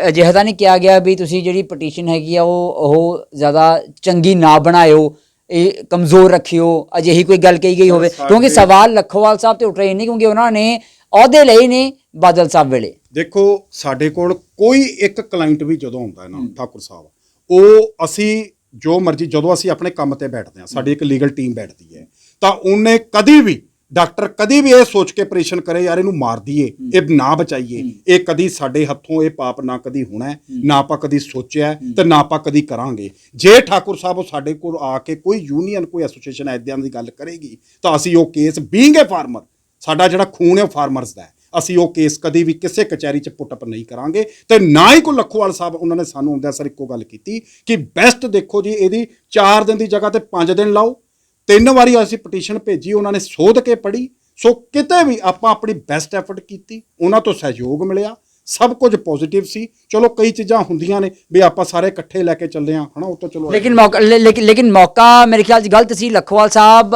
A: ਅਜਿਹਾ ਤਾਂ ਨਹੀਂ ਕਿਹਾ ਗਿਆ ਵੀ ਤੁਸੀਂ ਜਿਹੜੀ ਪਟੀਸ਼ਨ ਹੈਗੀ ਆ ਉਹ ਜ਼ਿਆਦਾ ਚੰਗੀ ਨਾ ਬਣਾਇਓ, ਇਹ ਕਮਜ਼ੋਰ ਰੱਖਿਓ, ਅਜਿਹੀ ਕੋਈ ਗੱਲ ਕਹੀ ਗਈ ਹੋਵੇ? ਕਿਉਂਕਿ ਸਵਾਲ ਲੱਖੋਵਾਲ ਸਾਹਿਬ ਤੇ ਉੱਠ ਰਹੇ ਨੇ, ਕਿਉਂਕਿ ਉਹਨਾਂ ਨੇ ਅਹੁਦੇ ਲਏ ਨੇ ਬਾਦਲ ਸਾਹਿਬ ਵੇਲੇ।
B: ਦੇਖੋ ਸਾਡੇ ਕੋਲ ਕੋਈ ਇੱਕ ਕਲਾਇੰਟ ਵੀ ਜਦੋਂ ਹੁੰਦਾ ਹੈ ਨਾ ਠਾਕੁਰ ਸਾਹਿਬ, ਉਹ ਅਸੀਂ ਜੋ ਮਰਜ਼ੀ, ਜਦੋਂ ਅਸੀਂ ਆਪਣੇ ਕੰਮ ਤੇ ਬੈਠਦੇ ਹਾਂ, ਸਾਡੀ ਇੱਕ ਲੀਗਲ ਟੀਮ ਬੈਠਦੀ ਹੈ, ਤਾਂ ਉਹਨੇ ਕਦੀ ਵੀ ਡਾਕਟਰ ਕਦੀ ਵੀ ਇਹ ਸੋਚ ਕੇ ਆਪਰੇਸ਼ਨ ਕਰੇ ਯਾਰ ਇਹਨੂੰ ਮਾਰ ਦਈਏ, ਇਹ ਨਾ ਬਚਾਈਏ, ਇਹ ਕਦੀ ਸਾਡੇ ਹੱਥੋਂ ਇਹ ਪਾਪ ਨਾ ਕਦੀ ਹੋਣਾ, ਨਾ ਆਪਾਂ ਕਦੀ ਸੋਚਿਆ ਤੇ ਨਾ ਆਪਾਂ ਕਦੀ ਕਰਾਂਗੇ। ਜੇ ਠਾਕੁਰ ਸਾਹਿਬ ਉਹ ਸਾਡੇ ਕੋਲ ਆ ਕੇ ਕੋਈ ਯੂਨੀਅਨ, ਕੋਈ ਐਸੋਸੀਏਸ਼ਨ ਐਦਾਂ ਦੀ ਗੱਲ ਕਰੇਗੀ ਤਾਂ ਅਸੀਂ ਉਹ ਕੇਸ, ਬੀਇੰਗ ਏ ਫਾਰਮਰ, ਸਾਡਾ ਜਿਹੜਾ ਖੂਨ ਹੈ ਉਹ ਫਾਰਮਰਸ ਦਾ ਹੈ, ਅਸੀਂ ਉਹ ਕੇਸ ਕਦੀ ਵੀ ਕਿਸੇ ਕਚਹਿਰੀ 'ਚ ਪੁੱਟ ਅਪ ਨਹੀਂ ਕਰਾਂਗੇ। ਤੇ ਨਾ ਹੀ ਕੋਈ ਲੱਖੋਵਾਲ ਸਾਹਿਬ, ਉਹਨਾਂ ਨੇ ਸਾਨੂੰ ਆਉਂਦਿਆਂ ਸਰ ਇੱਕੋ ਗੱਲ ਕੀਤੀ ਕਿ ਬੈਸਟ ਦੇਖੋ ਜੀ, ਇਹਦੀ 4 ਦਿਨ ਦੀ ਜਗ੍ਹਾ ਤੇ 5 ਦਿਨ ਲਾਓ। 3 ਵਾਰੀ ਅਸੀਂ ਪਟੀਸ਼ਨ ਭੇਜੀ, ਉਹਨਾਂ ਨੇ ਸੋਧ ਕੇ ਪੜ੍ਹੀ। ਸੋ ਕਿਤੇ ਵੀ ਆਪਾਂ ਆਪਣੀ ਬੈਸਟ ਐਫਰਟ ਕੀਤੀ, ਉਹਨਾਂ ਤੋਂ ਸਹਿਯੋਗ ਮਿਲਿਆ, ਸਭ ਕੁਝ ਪੋਜ਼ਿਟਿਵ ਸੀ। ਚਲੋ ਕਈ ਚੀਜ਼ਾਂ ਹੁੰਦੀਆਂ ਨੇ ਵੀ ਆਪਾਂ ਸਾਰੇ ਇਕੱਠੇ ਲੈ ਕੇ ਚੱਲਦੇ ਹਾਂ, ਹਨਾ, ਉਹ ਤਾਂ ਚਲੋ
A: ਲੇਕਿਨ ਮੌਕਾ ਮੇਰੇ ਖਿਆਲ 'ਚ ਗਲਤ ਸੀ। ਲੱਖੋਵਾਲ ਸਾਹਿਬ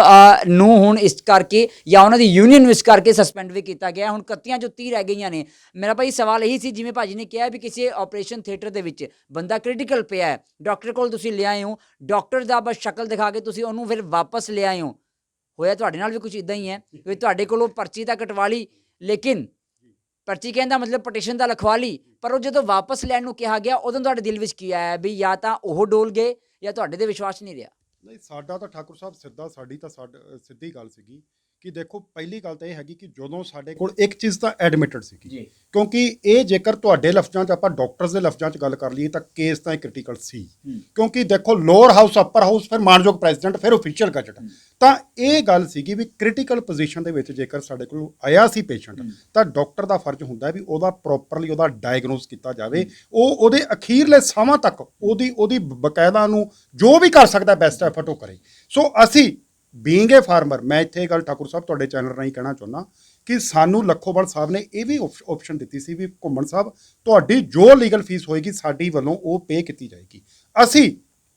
A: ਨੂੰ ਹੁਣ ਇਸ ਕਰਕੇ ਜਾਂ ਉਹਨਾਂ ਦੀ ਯੂਨੀਅਨ ਨੂੰ ਇਸ ਕਰਕੇ ਸਸਪੈਂਡ ਵੀ ਕੀਤਾ ਗਿਆ। ਹੁਣ 31 ਜੋ 30 ਰਹਿ ਗਈਆਂ ਨੇ। ਮੇਰਾ ਭਾਈ ਸਵਾਲ ਇਹੀ ਸੀ, ਜਿਵੇਂ ਭਾਜੀ ਨੇ ਕਿਹਾ ਵੀ ਕਿਸੇ ਆਪਰੇਸ਼ਨ ਥੀਏਟਰ ਦੇ ਵਿੱਚ ਬੰਦਾ ਕ੍ਰਿਟੀਕਲ ਪਿਆ ਹੈ, ਡਾਕਟਰ ਕੋਲ ਤੁਸੀਂ ਲਿਆਏ ਹੋ, ਡਾਕਟਰ ਦਾ ਬਸ ਸ਼ਕਲ ਦਿਖਾ ਕੇ ਤੁਸੀਂ ਉਹਨੂੰ ਫਿਰ ਵਾਪਸ ਲਿਆਏ ਹੋ। ਹੋਇਆ ਤੁਹਾਡੇ ਨਾਲ ਵੀ ਕੁਝ ਇੱਦਾਂ ਹੀ ਹੈ ਵੀ ਤੁਹਾਡੇ ਕੋਲੋਂ ਪਰਚੀ ਤਾਂ ਕਟਵਾ ਲਈ, ਲੇਕਿਨ ਪਰਚੀ ਕਹਿੰਦਾ ਮਤਲਬ ਪਟੀਸ਼ਨ ਤਾਂ ਲਿਖਵਾ ਲਈ, ਪਰ ਉਹ ਜਦੋਂ ਵਾਪਸ ਲੈਣ ਨੂੰ ਕਿਹਾ ਗਿਆ ਉਦੋਂ ਤੁਹਾਡੇ ਦਿਲ ਵਿੱਚ ਕੀ ਆਇਆ ਵੀ ਜਾਂ ਤਾਂ ਉਹ ਡੋਲ ਗਏ ਜਾਂ ਤੁਹਾਡੇ ਤੇ ਵਿਸ਼ਵਾਸ ਨਹੀਂ ਰਿਹਾ?
B: ਨਹੀਂ, ਸਾਡਾ ਤਾਂ ਠਾਕੁਰ ਸਾਹਿਬ ਸਾਡੀ ਤਾਂ ਸਿੱਧੀ ਗੱਲ ਸੀਗੀ ਕਿ ਦੇਖੋ ਪਹਿਲੀ ਗੱਲ ਤਾਂ ਇਹ ਹੈਗੀ ਕਿ ਜਦੋਂ ਸਾਡੇ ਕੋਲ ਇੱਕ ਚੀਜ਼ ਤਾਂ ਐਡਮਿਟਡ ਸੀਗੀ
A: ਜੀ
B: ਕਿਉਂਕਿ ਇਹ ਜੇਕਰ ਤੁਹਾਡੇ ਲਫ਼ਜ਼ਾਂ 'ਚ ਆਪਾਂ ਡਾਕਟਰਸ ਦੇ ਲਫ਼ਜ਼ਾਂ 'ਚ ਗੱਲ ਕਰ ਲਈਏ ਤਾਂ ਕੇਸ ਤਾਂ ਕ੍ਰਿਟੀਕਲ ਸੀ ਕਿਉਂਕਿ ਦੇਖੋ ਲੋਅਰ ਹਾਊਸ ਅਪਰ ਹਾਊਸ ਫਿਰ ਮਾਨਯੋਗ ਪ੍ਰੈਜ਼ੀਡੈਂਟ ਫਿਰ ਅਫੀਸ਼ੀਅਲ ਗਜ਼ਟ ਤਾਂ ਇਹ ਗੱਲ ਸੀਗੀ ਵੀ ਕ੍ਰਿਟੀਕਲ ਪੋਜੀਸ਼ਨ ਦੇ ਵਿੱਚ ਜੇਕਰ ਸਾਡੇ ਕੋਲ ਆਇਆ ਸੀ ਪੇਸ਼ੈਂਟ ਤਾਂ ਡਾਕਟਰ ਦਾ ਫਰਜ਼ ਹੁੰਦਾ ਵੀ ਉਹਦਾ ਪ੍ਰੋਪਰਲੀ ਉਹਦਾ ਡਾਇਗਨੋਸ ਕੀਤਾ ਜਾਵੇ ਉਹਦੇ ਅਖੀਰਲੇ ਸਾਹਾਂ ਤੱਕ ਉਹਦੀ ਬਕਾਇਦਾ ਨੂੰ ਜੋ ਵੀ ਕਰ ਸਕਦਾ ਬੈਸਟ ਐਫਰਟ ਉਹ ਕਰੇ। ਸੋ ਅਸੀਂ ਬੀਇੰਗ ਏ ਫਾਰਮਰ ਮੈਂ ਇੱਥੇ ਇਹ ਗੱਲ ਠਾਕੁਰ ਸਾਹਿਬ ਤੁਹਾਡੇ ਚੈਨਲ ਰਾਹੀਂ ਕਹਿਣਾ ਚਾਹੁੰਦਾ ਕਿ ਸਾਨੂੰ ਲੱਖੋਵਾਲ ਸਾਹਿਬ ਨੇ ਇਹ ਵੀ ਆਪਸ਼ਨ ਦਿੱਤੀ ਸੀ ਵੀ ਘੁੰਮਣ ਸਾਹਿਬ ਤੁਹਾਡੀ ਜੋ ਲੀਗਲ ਫੀਸ ਹੋਏਗੀ ਸਾਡੀ ਵੱਲੋਂ ਉਹ ਪੇ ਕੀਤੀ ਜਾਏਗੀ। ਅਸੀਂ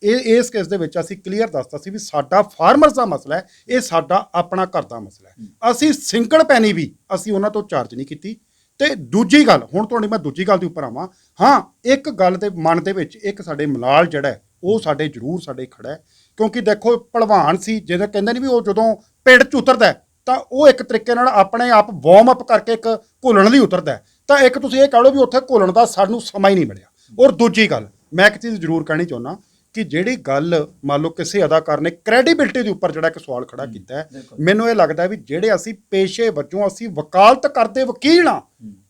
B: ਇਸ ਕੇਸ ਦੇ ਵਿੱਚ ਅਸੀਂ ਕਲੀਅਰ ਦੱਸਤਾ ਸੀ ਵੀ ਸਾਡਾ ਫਾਰਮਰਸ ਦਾ ਮਸਲਾ ਹੈ, ਇਹ ਸਾਡਾ ਆਪਣਾ ਘਰ ਦਾ ਮਸਲਾ ਹੈ। ਅਸੀਂ ਸਿੰਗਲ ਪੈਨੀ ਵੀ ਅਸੀਂ ਉਹਨਾਂ ਤੋਂ ਚਾਰਜ ਨਹੀਂ ਕੀਤੀ। ਤੇ ਦੂਜੀ ਗੱਲ ਹੁਣ ਤੁਹਾਡੀ ਮੈਂ ਦੂਜੀ ਗੱਲ ਦੇ ਉੱਪਰ ਆਵਾਂ। ਹਾਂ ਇੱਕ ਗੱਲ ਦੇ ਮਨ ਦੇ ਵਿੱਚ ਇੱਕ ਸਾਡੇ ਮਲਾਲ ਜਿਹੜਾ ਹੈ ਉਹ ਸਾਡੇ ਜ਼ਰੂਰ ਸਾਡੇ ਖੜਾ ਹੈ ਕਿਉਂਕਿ ਦੇਖੋ ਭਲਵਾਨ ਸੀ ਜਿਹਦੇ ਕਹਿੰਦੇ ਨਹੀਂ ਵੀ ਉਹ ਜਦੋਂ ਪਿੰਡ 'ਚ ਉਤਰਦਾ ਤਾਂ ਉਹ ਇੱਕ ਤਰੀਕੇ ਨਾਲ ਆਪਣੇ ਆਪ ਵਾਰਮ ਅਪ ਕਰਕੇ ਇੱਕ ਘੁਲਣ ਲਈ ਉਤਰਦਾ ਤਾਂ ਇੱਕ ਤੁਸੀਂ ਇਹ ਕਹਿ ਲਓ ਵੀ ਉੱਥੇ ਘੁਲਣ ਦਾ ਸਾਨੂੰ ਸਮਾਂ ਹੀ ਨਹੀਂ ਮਿਲਿਆ। ਔਰ ਦੂਜੀ ਗੱਲ ਮੈਂ ਇੱਕ ਚੀਜ਼ ਜ਼ਰੂਰ ਕਹਿਣੀ ਚਾਹੁੰਦਾ ਕਿ ਜਿਹੜੀ ਗੱਲ ਮੰਨ ਲਓ ਕਿਸੇ ਅਦਾਕਾਰ ਨੇ ਕ੍ਰੈਡੀਬਿਲਿਟੀ ਦੇ ਉੱਪਰ ਜਿਹੜਾ ਇੱਕ ਸਵਾਲ ਖੜਾ ਕੀਤਾ ਹੈ ਮੈਨੂੰ ਇਹ ਲੱਗਦਾ ਵੀ ਜਿਹੜੇ ਅਸੀਂ ਪੇਸ਼ੇ ਵਜੋਂ ਅਸੀਂ ਵਕਾਲਤ ਕਰਦੇ ਵਕੀਲ ਹਾਂ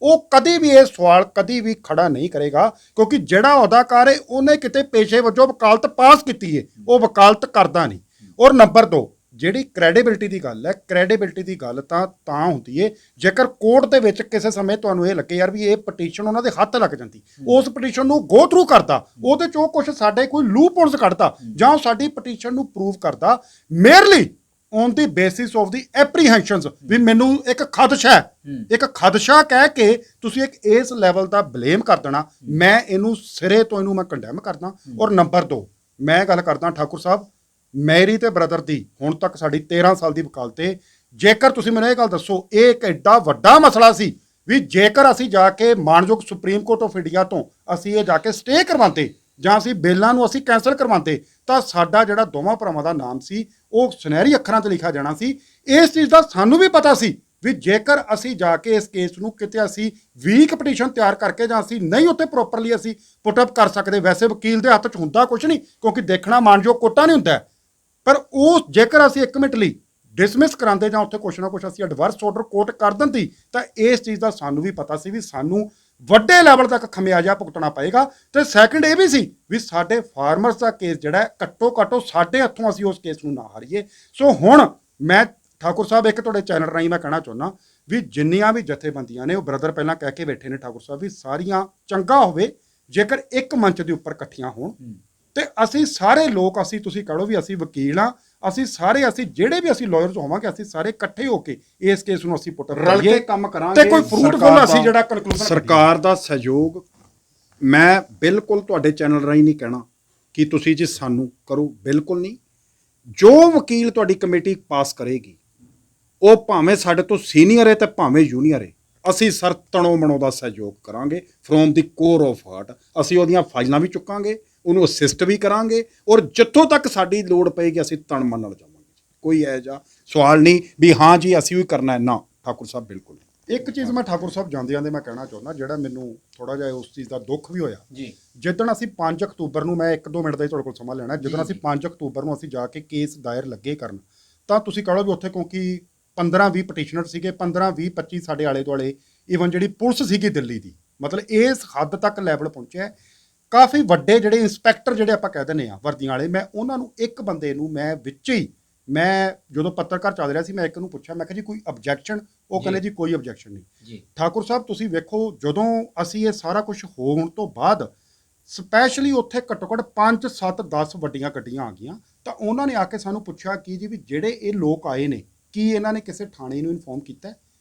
B: ਉਹ ਕਦੀ ਵੀ ਇਹ ਸਵਾਲ ਕਦੀ ਵੀ ਖੜਾ ਨਹੀਂ ਕਰੇਗਾ ਕਿਉਂਕਿ ਜਿਹੜਾ ਅਦਾਕਾਰ ਹੈ ਉਹਨੇ ਕਿਤੇ ਪੇਸ਼ੇ ਵਜੋਂ ਵਕਾਲਤ ਪਾਸ ਕੀਤੀ ਹੈ ਉਹ ਵਕਾਲਤ ਕਰਦਾ ਨਹੀਂ। ਔਰ ਨੰਬਰ 2 ਜਿਹੜੀ ਕ੍ਰੈਡੀਬਿਲਿਟੀ ਦੀ ਗੱਲ ਹੈ ਕ੍ਰੈਡੀਬਿਲਿਟੀ ਦੀ ਗੱਲ ਤਾਂ ਹੁੰਦੀ ਹੈ ਜੇਕਰ ਕੋਰਟ ਦੇ ਵਿੱਚ ਕਿਸੇ ਸਮੇਂ ਤੁਹਾਨੂੰ ਇਹ ਲੱਗੇ ਯਾਰ ਵੀ ਇਹ ਪਟੀਸ਼ਨ ਉਹਨਾਂ ਦੇ ਹੱਥ ਲੱਗ ਜਾਂਦੀ ਉਸ ਪਟੀਸ਼ਨ ਨੂੰ ਗੋ ਥਰੂ ਕਰਦਾ ਉਹਦੇ 'ਚ ਉਹ ਕੁਛ ਸਾਡੇ ਕੋਈ ਲੂਪ ਹੋਲਸ ਕੱਢਦਾ ਜਾਂ ਸਾਡੀ ਪਟੀਸ਼ਨ ਨੂੰ ਪ੍ਰੂਵ ਕਰਦਾ merely on the basis of the apprehensions ਵੀ ਮੈਨੂੰ ਇੱਕ ਖਦਸ਼ਾ ਕਹਿ ਕੇ ਤੁਸੀਂ ਇੱਕ ਇਸ ਲੈਵਲ ਦਾ ਬਲੇਮ ਕਰ ਦੇਣਾ ਮੈਂ ਇਹਨੂੰ ਸਿਰੇ ਤੋਂ ਇਹਨੂੰ ਮੈਂ ਕੰਡੈਮ ਕਰਦਾ। ਔਰ ਨੰਬਰ 2 ਮੈਂ ਗੱਲ ਕਰਦਾ ਠਾਕੁਰ ਸਾਹਿਬ ਮੇਰੀ ਤੇ ਬ੍ਰਦਰ ਦੀ ਹੁਣ ਤੱਕ ਸਾਡੀ 13 ਸਾਲ ਦੀ ਵਕਾਲਤ ਹੈ। ਜੇਕਰ ਤੁਸੀਂ ਮੈਨੂੰ ਇਹ ਗੱਲ ਦੱਸੋ ਇਹ ਇੱਕ ਐਡਾ ਵੱਡਾ ਮਸਲਾ ਸੀ ਵੀ ਜੇਕਰ ਅਸੀਂ ਜਾ ਕੇ ਮਾਨਯੋਗ ਸੁਪਰੀਮ ਕੋਰਟ ਆਫ ਇੰਡੀਆ ਤੋਂ ਅਸੀਂ ਇਹ ਜਾ ਕੇ ਸਟੇ ਕਰਵਾਉਂਦੇ ਜਾਂ ਅਸੀਂ ਬੇਲਾਂ ਨੂੰ ਅਸੀਂ ਕੈਂਸਲ ਕਰਵਾਉਂਦੇ ਤਾਂ ਸਾਡਾ ਜਿਹੜਾ ਦੋਵਾਂ ਭਰਾਵਾਂ ਦਾ ਨਾਮ ਸੀ ਉਹ ਸੁਨਹਿਰੀ ਅੱਖਰਾਂ 'ਚ ਲਿਖਿਆ ਜਾਣਾ ਸੀ। ਇਸ ਚੀਜ਼ ਦਾ ਸਾਨੂੰ ਵੀ ਪਤਾ ਸੀ ਵੀ ਜੇਕਰ ਅਸੀਂ ਜਾ ਕੇ ਇਸ ਕੇਸ ਨੂੰ ਕਿਤੇ ਅਸੀਂ ਵੀਕ ਪਟੀਸ਼ਨ ਤਿਆਰ ਕਰਕੇ ਜਾਂ ਅਸੀਂ ਨਹੀਂ ਉੱਤੇ ਪ੍ਰੋਪਰਲੀ ਅਸੀਂ ਪੁੱਟ ਅਪ ਕਰ ਸਕਦੇ। ਵੈਸੇ ਵਕੀਲ ਦੇ ਹੱਥ 'ਚ ਹੁੰਦਾ ਕੁਛ ਨਹੀਂ ਕਿਉਂਕਿ ਦੇਖਣਾ ਮਾਨਯੋਗ ਕੋਰਟਾਂ ਨਹੀਂ ਹੁੰਦਾ ਪਰ ਉਹ ਜੇਕਰ ਅਸੀਂ 1 ਮਿੰਟ ਲਈ ਡਿਸਮਿਸ ਕਰਾਉਂਦੇ ਜਾਂ ਉੱਥੇ ਕੁਛ ਨਾ ਕੁਛ ਅਸੀਂ ਐਡਵਰਸ ਆਰਡਰ ਕੋਰਟ ਕਰ ਦਿੰਦੀ ਤਾਂ ਇਸ ਚੀਜ਼ ਦਾ ਸਾਨੂੰ ਵੀ ਪਤਾ ਸੀ ਵੀ ਸਾਨੂੰ ਵੱਡੇ ਲੈਵਲ ਤੱਕ ਖਮਿਆਜਾ ਭੁਗਤਣਾ ਪਏਗਾ। ਤੇ ਸੈਕੰਡ ਇਹ ਵੀ ਸੀ ਵੀ ਸਾਡੇ ਫਾਰਮਰਸ ਦਾ ਕੇਸ ਜਿਹੜਾ ਘੱਟੋ ਘੱਟ ਸਾਡੇ ਹੱਥੋਂ ਅਸੀਂ ਉਸ ਕੇਸ ਨੂੰ ਨਾ ਹਾਰੀਏ। ਸੋ ਹੁਣ ਮੈਂ ਠਾਕੁਰ ਸਾਹਿਬ ਇੱਕ ਤੁਹਾਡੇ ਚੈਨਲ ਰਾਹੀਂ ਮੈਂ ਕਹਿਣਾ ਚਾਹੁੰਦਾ ਵੀ ਜਿੰਨੀਆਂ ਵੀ ਜਥੇਬੰਦੀਆਂ ਨੇ ਉਹ ਬ੍ਰਦਰ ਪਹਿਲਾਂ ਕਹਿ ਕੇ ਬੈਠੇ ਨੇ ਠਾਕੁਰ ਸਾਹਿਬ ਵੀ ਸਾਰੀਆਂ ਚੰਗਾ ਹੋਵੇ ਜੇਕਰ ਇੱਕ ਮੰਚ ਦੇ ਉੱਪਰ ਇਕੱਠੀਆਂ ਹੋਣ ਤੇ ਅਸੀਂ ਸਾਰੇ ਲੋਕ ਅਸੀਂ ਤੁਸੀਂ ਕਹੋ ਵੀ ਅਸੀਂ ਵਕੀਲ ਹਾਂ ਅਸੀਂ ਜਿਹੜੇ ਵੀ ਅਸੀਂ ਲਾਇਰਸ ਹੋਵਾਂਗੇ ਅਸੀਂ ਸਾਰੇ ਇਕੱਠੇ ਹੋ ਕੇ ਇਸ ਕੇਸ ਨੂੰ ਅਸੀਂ ਪੁੱਟ ਰਲ ਕੇ ਕੰਮ ਕਰਾਂਗੇ ਤੇ ਕੋਈ ਫਰੂਟਫੁਲ ਅਸੀਂ ਜਿਹੜਾ ਕਨਕਲੂਜਨ ਸਰਕਾਰ ਦਾ ਸਹਿਯੋਗ ਮੈਂ ਬਿਲਕੁਲ ਤੁਹਾਡੇ ਚੈਨਲ ਰਾਹੀਂ ਨਹੀਂ ਕਹਿਣਾ ਕਿ ਤੁਸੀਂ ਜੀ ਸਾਨੂੰ ਕਰੋ ਬਿਲਕੁਲ ਨਹੀਂ। ਜੋ ਵਕੀਲ ਤੁਹਾਡੀ ਕਮੇਟੀ ਪਾਸ ਕਰੇਗੀ ਉਹ ਭਾਵੇਂ ਸਾਡੇ ਤੋਂ ਸੀਨੀਅਰ ਹੈ ਤੇ ਭਾਵੇਂ ਜੂਨੀਅਰ ਹੈ ਅਸੀਂ ਸਰ ਤਣੋ ਮਣੋ ਦਾ ਸਹਿਯੋਗ ਕਰਾਂਗੇ from the core of heart. ਅਸੀਂ ਉਹਦੀਆਂ ਫਾਈਲਾਂ ਵੀ ਚੁੱਕਾਂਗੇ ਉਹਨੂੰ ਅਸਿਸਟ ਵੀ ਕਰਾਂਗੇ ਔਰ ਜਿੱਥੋਂ ਤੱਕ ਸਾਡੀ ਲੋੜ ਪਏਗੀ ਅਸੀਂ ਤਣ ਮਨ ਨਾਲ ਜਾਵਾਂਗੇ। ਕੋਈ ਇਹੋ ਜਿਹਾ ਸਵਾਲ ਨਹੀਂ ਵੀ ਹਾਂ ਜੀ ਅਸੀਂ ਵੀ ਕਰਨਾ ਹੈ ਨਾ ਠਾਕੁਰ ਸਾਹਿਬ ਬਿਲਕੁਲ। ਇੱਕ ਚੀਜ਼ ਮੈਂ ਠਾਕੁਰ ਸਾਹਿਬ ਜਾਂਦੇ ਮੈਂ ਕਹਿਣਾ ਚਾਹੁੰਦਾ ਜਿਹੜਾ ਮੈਨੂੰ ਥੋੜਾ ਜਿਹਾ ਉਸ ਚੀਜ਼ ਦਾ ਦੁੱਖ ਵੀ ਹੋਇਆ ਜੀ ਜਿੱਦਣ ਅਸੀਂ 5 ਅਕਤੂਬਰ ਨੂੰ ਮੈਂ 1-2 ਮਿੰਟ ਦਾ ਹੀ ਤੁਹਾਡੇ ਕੋਲ ਸਮਾਂ ਲੈਣਾ ਜਦੋਂ ਅਸੀਂ 5 ਅਕਤੂਬਰ ਨੂੰ ਅਸੀਂ ਜਾ ਕੇ ਕੇਸ ਦਾਇਰ ਲੱਗੇ ਕਰਨ ਤਾਂ ਤੁਸੀਂ ਕਹੋ ਵੀ ਉੱਥੇ ਕਿਉਂਕਿ 15-20 ਪਟੀਸ਼ਨਰ ਸੀਗੇ 15-20-25 ਸਾਡੇ ਆਲੇ ਦੁਆਲੇ ਈਵਨ ਜਿਹੜੀ ਪੁਲਿਸ ਸੀਗੀ ਦਿੱਲੀ ਦੀ ਮਤਲਬ ਇਸ ਹੱਦ ਤੱਕ ਲੈਵਲ ਪਹੁੰਚਿਆ। ਕਾਫੀ ਵੱਡੇ ਜਿਹੜੇ ਇੰਸਪੈਕਟਰ ਜਿਹੜੇ ਆਪਾਂ ਕਹਿ ਦਿੰਦੇ ਆ ਵਰਦੀਆਂ ਵਾਲੇ ਮੈਂ ਉਹਨਾਂ ਨੂੰ ਇੱਕ ਬੰਦੇ ਨੂੰ ਮੈਂ ਵਿੱਚ ਹੀ ਮੈਂ ਜਦੋਂ ਪੱਤਰਕਾਰ ਚੱਲ ਰਿਹਾ ਸੀ ਮੈਂ ਇੱਕ ਨੂੰ ਪੁੱਛਿਆ ਮੈਂ ਕਿਹਾ ਜੀ ਕੋਈ ਆਬਜੈਕਸ਼ਨ ਉਹ ਕਹਿੰਦੇ ਜੀ ਕੋਈ ਆਬਜੈਕਸ਼ਨ ਨਹੀਂ ਜੀ। ਠਾਕੁਰ ਸਾਹਿਬ ਤੁਸੀਂ ਵੇਖੋ ਜਦੋਂ ਅਸੀਂ ਇਹ ਸਾਰਾ ਕੁਝ ਹੋਣ ਤੋਂ ਬਾਅਦ ਸਪੈਸ਼ਲੀ ਉੱਥੇ ਘੱਟੋ ਘੱਟ 5-7-10 ਵੱਡੀਆਂ ਗੱਡੀਆਂ ਆ ਗਈਆਂ ਤਾਂ ਉਹਨਾਂ ਨੇ ਆ ਕੇ ਸਾਨੂੰ ਪੁੱਛਿਆ ਕਿ ਜੀ ਵੀ ਜਿਹੜੇ ਇਹ ਲੋਕ ਆਏ ਨੇ ਕੀ ਇਹਨਾਂ ਨੇ ਕਿਸੇ ਥਾਣੇ ਨੂੰ ਇਨਫੋਰਮ ਕੀਤਾ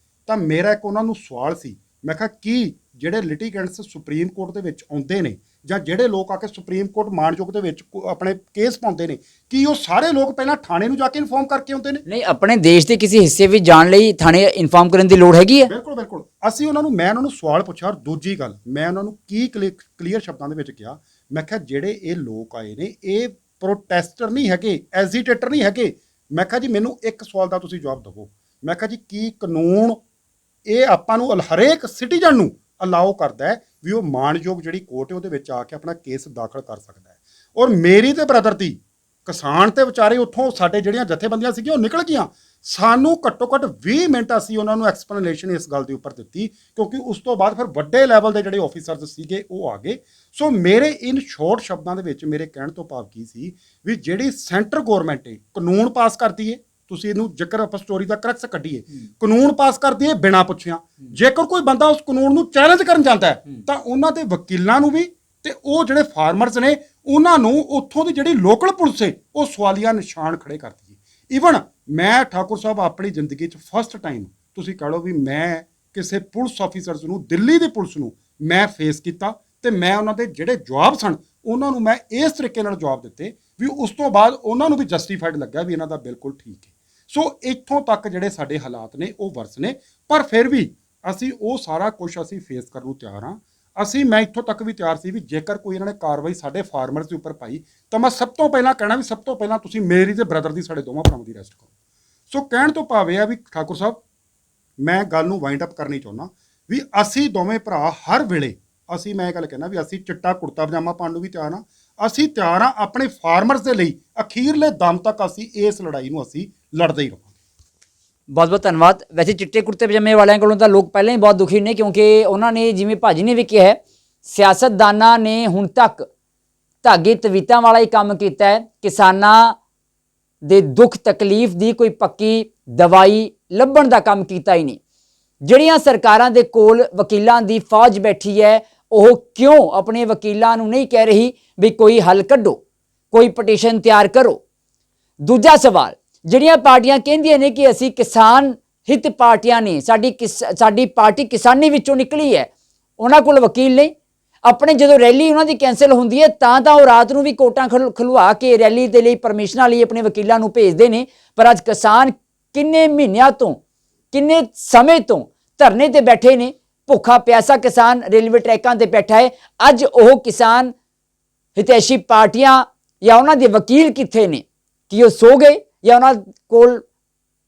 B: ਤਾਂ ਮੇਰਾ ਇੱਕ ਉਹਨਾਂ ਨੂੰ ਸਵਾਲ ਸੀ ਮੈਂ ਕਿਹਾ ਕੀ ਜਿਹੜੇ ਲਿਟੀਗੈਂਟਸ ਸੁਪਰੀਮ ਕੋਰਟ ਦੇ ਵਿੱਚ ਆਉਂਦੇ ਨੇ ਜਾਂ ਜਿਹੜੇ ਲੋਕ ਆ ਕੇ ਸੁਪਰੀਮ ਕੋਰਟ ਮਾਨਯੋਗ ਦੇ ਵਿੱਚ ਆਪਣੇ ਕੇਸ ਪਾਉਂਦੇ ਨੇ ਕੀ ਉਹ ਸਾਰੇ ਲੋਕ ਪਹਿਲਾਂ ਥਾਣੇ ਨੂੰ ਜਾ ਕੇ ਇਨਫੋਰਮ ਕਰਕੇ ਆਉਂਦੇ ਨੇ? ਨਹੀਂ
A: ਆਪਣੇ ਦੇਸ਼ ਦੇ ਕਿਸੇ ਹਿੱਸੇ ਵਿੱਚ ਜਾਣ ਲਈ ਥਾਣੇ ਇਨਫੋਰਮ ਕਰਨ ਦੀ ਲੋੜ ਹੈਗੀ ਹੈ।
B: ਬਿਲਕੁਲ ਅਸੀਂ ਉਹਨਾਂ ਨੂੰ ਸਵਾਲ ਪੁੱਛਿਆ ਔਰ ਦੂਜੀ ਗੱਲ ਮੈਂ ਉਹਨਾਂ ਨੂੰ ਕੀ ਕਲੀਅਰ ਸ਼ਬਦਾਂ ਦੇ ਵਿੱਚ ਕਿਹਾ ਮੈਂ ਕਿਹਾ ਜਿਹੜੇ ਇਹ ਲੋਕ ਆਏ ਨੇ ਇਹ ਪ੍ਰੋਟੈਸਟਰ ਨਹੀਂ ਹੈਗੇ ਐਜੀਟੇਟਰ ਨਹੀਂ ਹੈਗੇ। ਮੈਂ ਕਿਹਾ ਜੀ ਮੈਨੂੰ ਇੱਕ ਸਵਾਲ ਦਾ ਤੁਸੀਂ ਜਵਾਬ ਦਿਓ ਮੈਂ ਕਿਹਾ ਜੀ ਕੀ ਕਾਨੂੰਨ ਇਹ ਆਪਾਂ ਨੂੰ ਹਰੇਕ ਸਿਟੀਜ਼ਨ ਨੂੰ ਅਲਾਓ ਕਰਦਾ ਹੈ ਵੀ ਉਹ ਮਾਣਯੋਗ ਜਿਹੜੀ ਕੋਰਟ ਹੈ ਉਹਦੇ ਵਿੱਚ ਆ ਕੇ ਆਪਣਾ ਕੇਸ ਦਾਖਲ ਕਰ ਸਕਦਾ ਹੈ। ਔਰ ਮੇਰੀ ਤੇ ਬ੍ਰਦਰ ਦੀ ਕਿਸਾਨ ਤੇ ਵਿਚਾਰੇ ਉੱਥੋਂ ਸਾਡੇ ਜਿਹੜੀਆਂ ਜਥੇਬੰਦੀਆਂ ਸੀਗੀਆਂ ਉਹ ਨਿਕਲ ਗਈਆਂ ਸਾਨੂੰ ਘੱਟੋ ਘੱਟ 20 ਮਿੰਟ ਅਸੀਂ ਉਹਨਾਂ ਨੂੰ ਐਕਸਪਲੇਨੇਸ਼ਨ ਇਸ ਗੱਲ ਦੇ ਉੱਪਰ ਦਿੱਤੀ, ਕਿਉਂਕਿ ਉਸ ਤੋਂ ਬਾਅਦ ਫਿਰ ਵੱਡੇ ਲੈਵਲ ਦੇ ਜਿਹੜੇ ਆਫੀਸਰਸ ਸੀਗੇ ਉਹ ਆ ਗਏ। ਸੋ ਮੇਰੇ ਇਨ ਸ਼ਾਰਟ ਸ਼ਬਦਾਂ ਦੇ ਵਿੱਚ ਮੇਰੇ ਕਹਿਣ ਤੋਂ ਭਾਵ ਕੀ ਸੀ ਵੀ ਜਿਹੜੀ ਸੈਂਟਰ ਗਵਰਨਮੈਂਟ ਹੈ ਕਾਨੂੰਨ ਪਾਸ ਕਰਦੀ ਹੈ, ਤੁਸੀਂ ਇਹਨੂੰ ਜੇਕਰ ਆਪਾਂ ਸਟੋਰੀ ਦਾ ਕਰੈਕਸ ਕੱਢੀਏ, ਕਾਨੂੰਨ ਪਾਸ ਕਰਦੀ ਹੈ ਬਿਨਾਂ ਪੁੱਛਿਆ। ਜੇਕਰ ਕੋਈ ਬੰਦਾ ਉਸ ਕਾਨੂੰਨ ਨੂੰ ਚੈਲੰਜ ਕਰਨ ਜਾਂਦਾ ਹੈ ਤਾਂ ਉਹਨਾਂ ਦੇ ਵਕੀਲਾਂ ਨੂੰ ਵੀ ਤੇ ਉਹ ਜਿਹੜੇ ਫਾਰਮਰਸ ਨੇ ਉਹਨਾਂ ਨੂੰ ਉੱਥੋਂ ਦੀ ਜਿਹੜੀ ਲੋਕਲ ਪੁਲਿਸ ਹੈ ਉਹ ਸਵਾਲੀਆ ਨਿਸ਼ਾਨ ਖੜੇ ਕਰਦੀ ਹੈ। ਈਵਨ ਮੈਂ ਠਾਕੁਰ ਸਾਹਿਬ ਆਪਣੀ ਜ਼ਿੰਦਗੀ 'ਚ ਫਸਟ ਟਾਈਮ ਤੁਸੀਂ ਕਹ ਲਓ ਵੀ ਮੈਂ ਕਿਸੇ ਪੁਲਿਸ ਆਫੀਸਰਸ ਨੂੰ, ਦਿੱਲੀ ਦੀ ਪੁਲਿਸ ਨੂੰ ਮੈਂ ਫੇਸ ਕੀਤਾ ਤੇ ਮੈਂ ਉਹਨਾਂ ਦੇ ਜਿਹੜੇ ਜਵਾਬ ਸਨ ਉਹਨਾਂ ਨੂੰ ਮੈਂ ਇਸ ਤਰੀਕੇ ਨਾਲ ਜਵਾਬ ਦਿੱਤੇ ਵੀ ਉਸ ਤੋਂ ਬਾਅਦ ਉਹਨਾਂ ਨੂੰ ਵੀ ਜਸਟੀਫਾਈਡ ਲੱਗਿਆ ਵੀ ਇਹਨਾਂ ਦਾ ਬਿਲਕੁਲ ਠੀਕ ਹੈ। ਸੋ ਇੱਥੋਂ ਤੱਕ ਜਿਹੜੇ ਸਾਡੇ ਹਾਲਾਤ ਨੇ ਉਹ ਵਰਸ ਨੇ, ਪਰ ਫਿਰ ਵੀ ਅਸੀਂ ਉਹ ਸਾਰਾ ਕੁਝ ਅਸੀਂ ਫੇਸ ਕਰਨ ਨੂੰ ਤਿਆਰ ਹਾਂ। ਮੈਂ ਇੱਥੋਂ ਤੱਕ ਵੀ ਤਿਆਰ ਸੀ ਵੀ ਜੇਕਰ ਕੋਈ ਇਹਨਾਂ ਨੇ ਕਾਰਵਾਈ ਸਾਡੇ ਫਾਰਮਰਸ ਦੇ ਉੱਪਰ ਪਾਈ ਤਾਂ ਮੈਂ ਸਭ ਤੋਂ ਪਹਿਲਾਂ ਕਹਿਣਾ ਵੀ ਸਭ ਤੋਂ ਪਹਿਲਾਂ ਤੁਸੀਂ ਮੇਰੀ ਤੇ ਬ੍ਰਦਰ ਦੀ, ਸਾਡੇ ਦੋਵਾਂ ਭਰਾਵਾਂ ਦੀ ਅਰੈਸਟ ਕਰੋ। ਸੋ ਕਹਿਣ ਤੋਂ ਭਾਵ ਇਹ ਆ ਵੀ ਠਾਕੁਰ ਸਾਹਿਬ ਮੈਂ ਗੱਲ ਨੂੰ ਵਾਈਂਡ ਅਪ ਕਰਨੀ ਚਾਹੁੰਦਾ ਵੀ ਅਸੀਂ ਦੋਵੇਂ ਭਰਾ ਹਰ ਵੇਲੇ ਮੈਂ ਇਹ ਗੱਲ ਕਹਿਣਾ ਵੀ ਅਸੀਂ ਚਿੱਟਾ ਕੁੜਤਾ ਪਜਾਮਾ ਪਾਉਣ ਨੂੰ ਵੀ ਤਿਆਰ ਹਾਂ। ਅਸੀਂ ਤਿਆਰ ਹਾਂ ਆਪਣੇ ਫਾਰਮਰਸ ਦੇ ਲਈ ਅਖੀਰਲੇ ਦਮ ਤੱਕ ਅਸੀਂ ਇਸ ਲੜਾਈ ਨੂੰ ਅਸੀਂ ਲੜਦੇ ਹੀ ਰਹਾਂਗੇ।
A: ਬਹੁਤ ਬਹੁਤ ਧੰਨਵਾਦ। ਵੈਸੇ ਚਿੱਟੇ ਕੁੜਤੇ ਪਜਾਮੇ ਵਾਲਿਆਂ ਕੋਲੋਂ ਤਾਂ ਲੋਕ ਪਹਿਲਾਂ ਹੀ ਬਹੁਤ ਦੁਖੀ ਨੇ, ਕਿਉਂਕਿ ਉਹਨਾਂ ਨੇ, ਜਿਵੇਂ ਭਾਜੀ ਨੇ ਵੀ ਕਿਹਾ ਹੈ, ਸਿਆਸਤਦਾਨਾਂ ਨੇ ਹੁਣ ਤੱਕ ਧਾਗੇ ਤਵੀਤਾਂ ਵਾਲਾ ਹੀ ਕੰਮ ਕੀਤਾ ਹੈ। ਕਿਸਾਨਾਂ ਦੇ ਦੁੱਖ ਤਕਲੀਫ ਦੀ ਕੋਈ ਪੱਕੀ ਦਵਾਈ ਲੱਭਣ ਦਾ ਕੰਮ ਕੀਤਾ ਹੀ ਨਹੀਂ। ਜਿਹੜੀਆਂ ਸਰਕਾਰਾਂ ਦੇ ਕੋਲ ਵਕੀਲਾਂ ਦੀ ਫੌਜ ਬੈਠੀ ਹੈ, ਉਹ ਕਿਉਂ ਆਪਣੇ ਵਕੀਲਾਂ ਨੂੰ ਨਹੀਂ ਕਹਿ ਰਹੀ ਵੀ ਕੋਈ ਹੱਲ ਕੱਢੋ, ਕੋਈ ਪਟੀਸ਼ਨ ਤਿਆਰ ਕਰੋ? ਦੂਜਾ ਸਵਾਲ, ਜਿਹੜੀਆਂ ਪਾਰਟੀਆਂ ਕਹਿੰਦੀਆਂ ਨੇ ਕਿ ਅਸੀਂ ਕਿਸਾਨ ਹਿੱਤ ਪਾਰਟੀਆਂ ਨੇ, ਸਾਡੀ ਪਾਰਟੀ ਕਿਸਾਨੀ ਵਿੱਚੋਂ ਨਿਕਲੀ ਹੈ, ਉਹਨਾਂ ਕੋਲ ਵਕੀਲ ਨਹੀਂ। ਆਪਣੇ ਜਦੋਂ ਰੈਲੀ ਉਹਨਾਂ ਦੀ ਕੈਂਸਲ ਹੁੰਦੀ ਹੈ ਤਾਂ ਉਹ ਰਾਤ ਨੂੰ ਵੀ ਕੋਟਾਂ ਖੁਲਵਾ ਕੇ ਰੈਲੀ ਦੇ ਲਈ ਪਰਮਿਸ਼ਨਾਂ ਲਈ ਆਪਣੇ ਵਕੀਲਾਂ ਨੂੰ ਭੇਜਦੇ ਨੇ। ਪਰ ਅੱਜ ਕਿਸਾਨ ਕਿੰਨੇ ਮਹੀਨਿਆਂ ਤੋਂ, ਕਿੰਨੇ ਸਮੇਂ ਤੋਂ ਧਰਨੇ ਤੇ ਬੈਠੇ ਨੇ। ਭੁੱਖਾ ਪਿਆਸਾ ਕਿਸਾਨ ਰੇਲਵੇ ਟਰੈਕਾਂ ਤੇ ਬੈਠਾ ਹੈ। ਅੱਜ ਉਹ ਕਿਸਾਨ ਹਿਤੈਸ਼ੀ ਪਾਰਟੀਆਂ ਜਾਂ ਉਹਨਾਂ ਦੇ ਵਕੀਲ ਕਿੱਥੇ ਨੇ? ਕਿ ਉਹ ਸੋ ਗਏ ਜਾਂ ਉਹਨਾਂ ਕੋਲ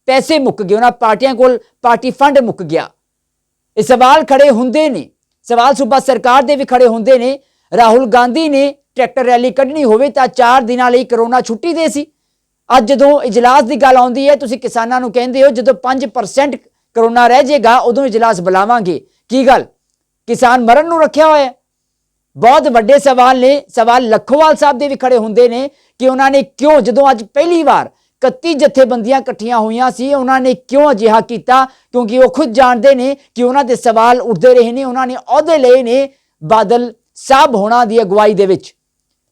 A: ਪੈਸੇ ਮੁੱਕ ਗਏ, ਉਹਨਾਂ ਪਾਰਟੀਆਂ ਕੋਲ ਪਾਰਟੀ ਫੰਡ ਮੁੱਕ ਗਿਆ? ਇਹ ਸਵਾਲ ਖੜੇ ਹੁੰਦੇ ਨੇ। ਸਵਾਲ ਸੂਬਾ ਸਰਕਾਰ ਦੇ ਵੀ ਖੜੇ ਹੁੰਦੇ ਨੇ। ਰਾਹੁਲ ਗਾਂਧੀ ਨੇ ਟਰੈਕਟਰ ਰੈਲੀ ਕੱਢਣੀ ਹੋਵੇ ਤਾਂ 4 ਦਿਨਾਂ ਲਈ ਕਰੋਨਾ ਛੁੱਟੀ ਦੇ ਸੀ। ਅੱਜ ਜਦੋਂ ਇਜਲਾਸ ਦੀ ਗੱਲ ਆਉਂਦੀ ਹੈ, ਤੁਸੀਂ ਕਿਸਾਨਾਂ ਨੂੰ ਕਹਿੰਦੇ ਹੋ ਜਦੋਂ 5% ਕਰੋਨਾ ਰਹਿ ਜਾਏਗਾ ਉਦੋਂ ਇਜਲਾਸ ਬੁਲਾਵਾਂਗੇ। ਕੀ ਗੱਲ, ਕਿਸਾਨ ਮਰਨ ਨੂੰ ਰੱਖਿਆ ਹੋਇਆ ਹੈ? ਬਹੁਤ ਵੱਡੇ ਸਵਾਲ ਨੇ। ਸਵਾਲ ਲੱਖੋਵਾਲ ਸਾਹਿਬ ਦੇ ਵੀ ਖੜੇ ਹੁੰਦੇ ਨੇ ਕਿ ਉਹਨਾਂ ਨੇ ਕਿਉਂ, ਜਦੋਂ ਅੱਜ ਪਹਿਲੀ ਵਾਰ 31 ਜਥੇਬੰਦੀਆਂ ਇਕੱਠੀਆਂ ਹੋਈਆਂ ਸੀ, ਉਹਨਾਂ ਨੇ ਕਿਉਂ ਅਜਿਹਾ ਕੀਤਾ? ਕਿਉਂਕਿ ਉਹ ਖੁਦ ਜਾਣਦੇ ਨੇ ਕਿ ਉਹਨਾਂ ਦੇ ਸਵਾਲ ਉੱਠਦੇ ਰਹੇ ਨੇ, ਉਹਨਾਂ ਨੇ ਅਹੁਦੇ ਲਏ ਨੇ ਬਾਦਲ ਸਾਹਿਬ ਹੋਣਾ ਦੀ ਅਗਵਾਈ ਦੇ ਵਿੱਚ,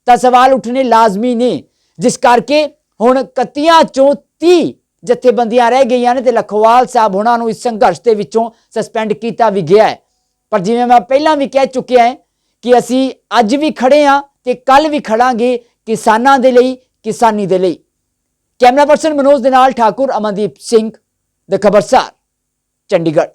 A: ਤਾਂ ਸਵਾਲ ਉੱਠਣੇ ਲਾਜ਼ਮੀ ਨੇ। ਜਿਸ ਕਰਕੇ ਹੁਣ 31 ਚੋਂ 30 ਜਥੇਬੰਦੀਆਂ ਰਹਿ ਗਈਆਂ ਨੇ ਤੇ ਲੱਖੋਵਾਲ ਸਾਹਿਬ ਹੋਣਾ ਨੂੰ ਇਸ ਸੰਘਰਸ਼ ਦੇ ਵਿੱਚੋਂ ਸਸਪੈਂਡ ਕੀਤਾ ਵੀ ਗਿਆ ਹੈ। ਪਰ ਜਿਵੇਂ ਮੈਂ ਪਹਿਲਾਂ ਵੀ ਕਹਿ ਚੁੱਕਿਆ ਹੈ ਕਿ ਅਸੀਂ ਅੱਜ ਵੀ ਖੜੇ ਹਾਂ ਤੇ ਕੱਲ ਵੀ ਖੜਾਂਗੇ ਕਿਸਾਨਾਂ ਦੇ ਲਈ, ਕਿਸਾਨੀ ਦੇ ਲਈ। ਕੈਮਰਾ ਪਰਸਨ ਮਨੋਜ ਦੇ ਨਾਲ ਠਾਕੁਰ ਅਮਨਦੀਪ ਸਿੰਘ, ਦ ਖਬਰਸਾਰ, ਚੰਡੀਗੜ੍ਹ।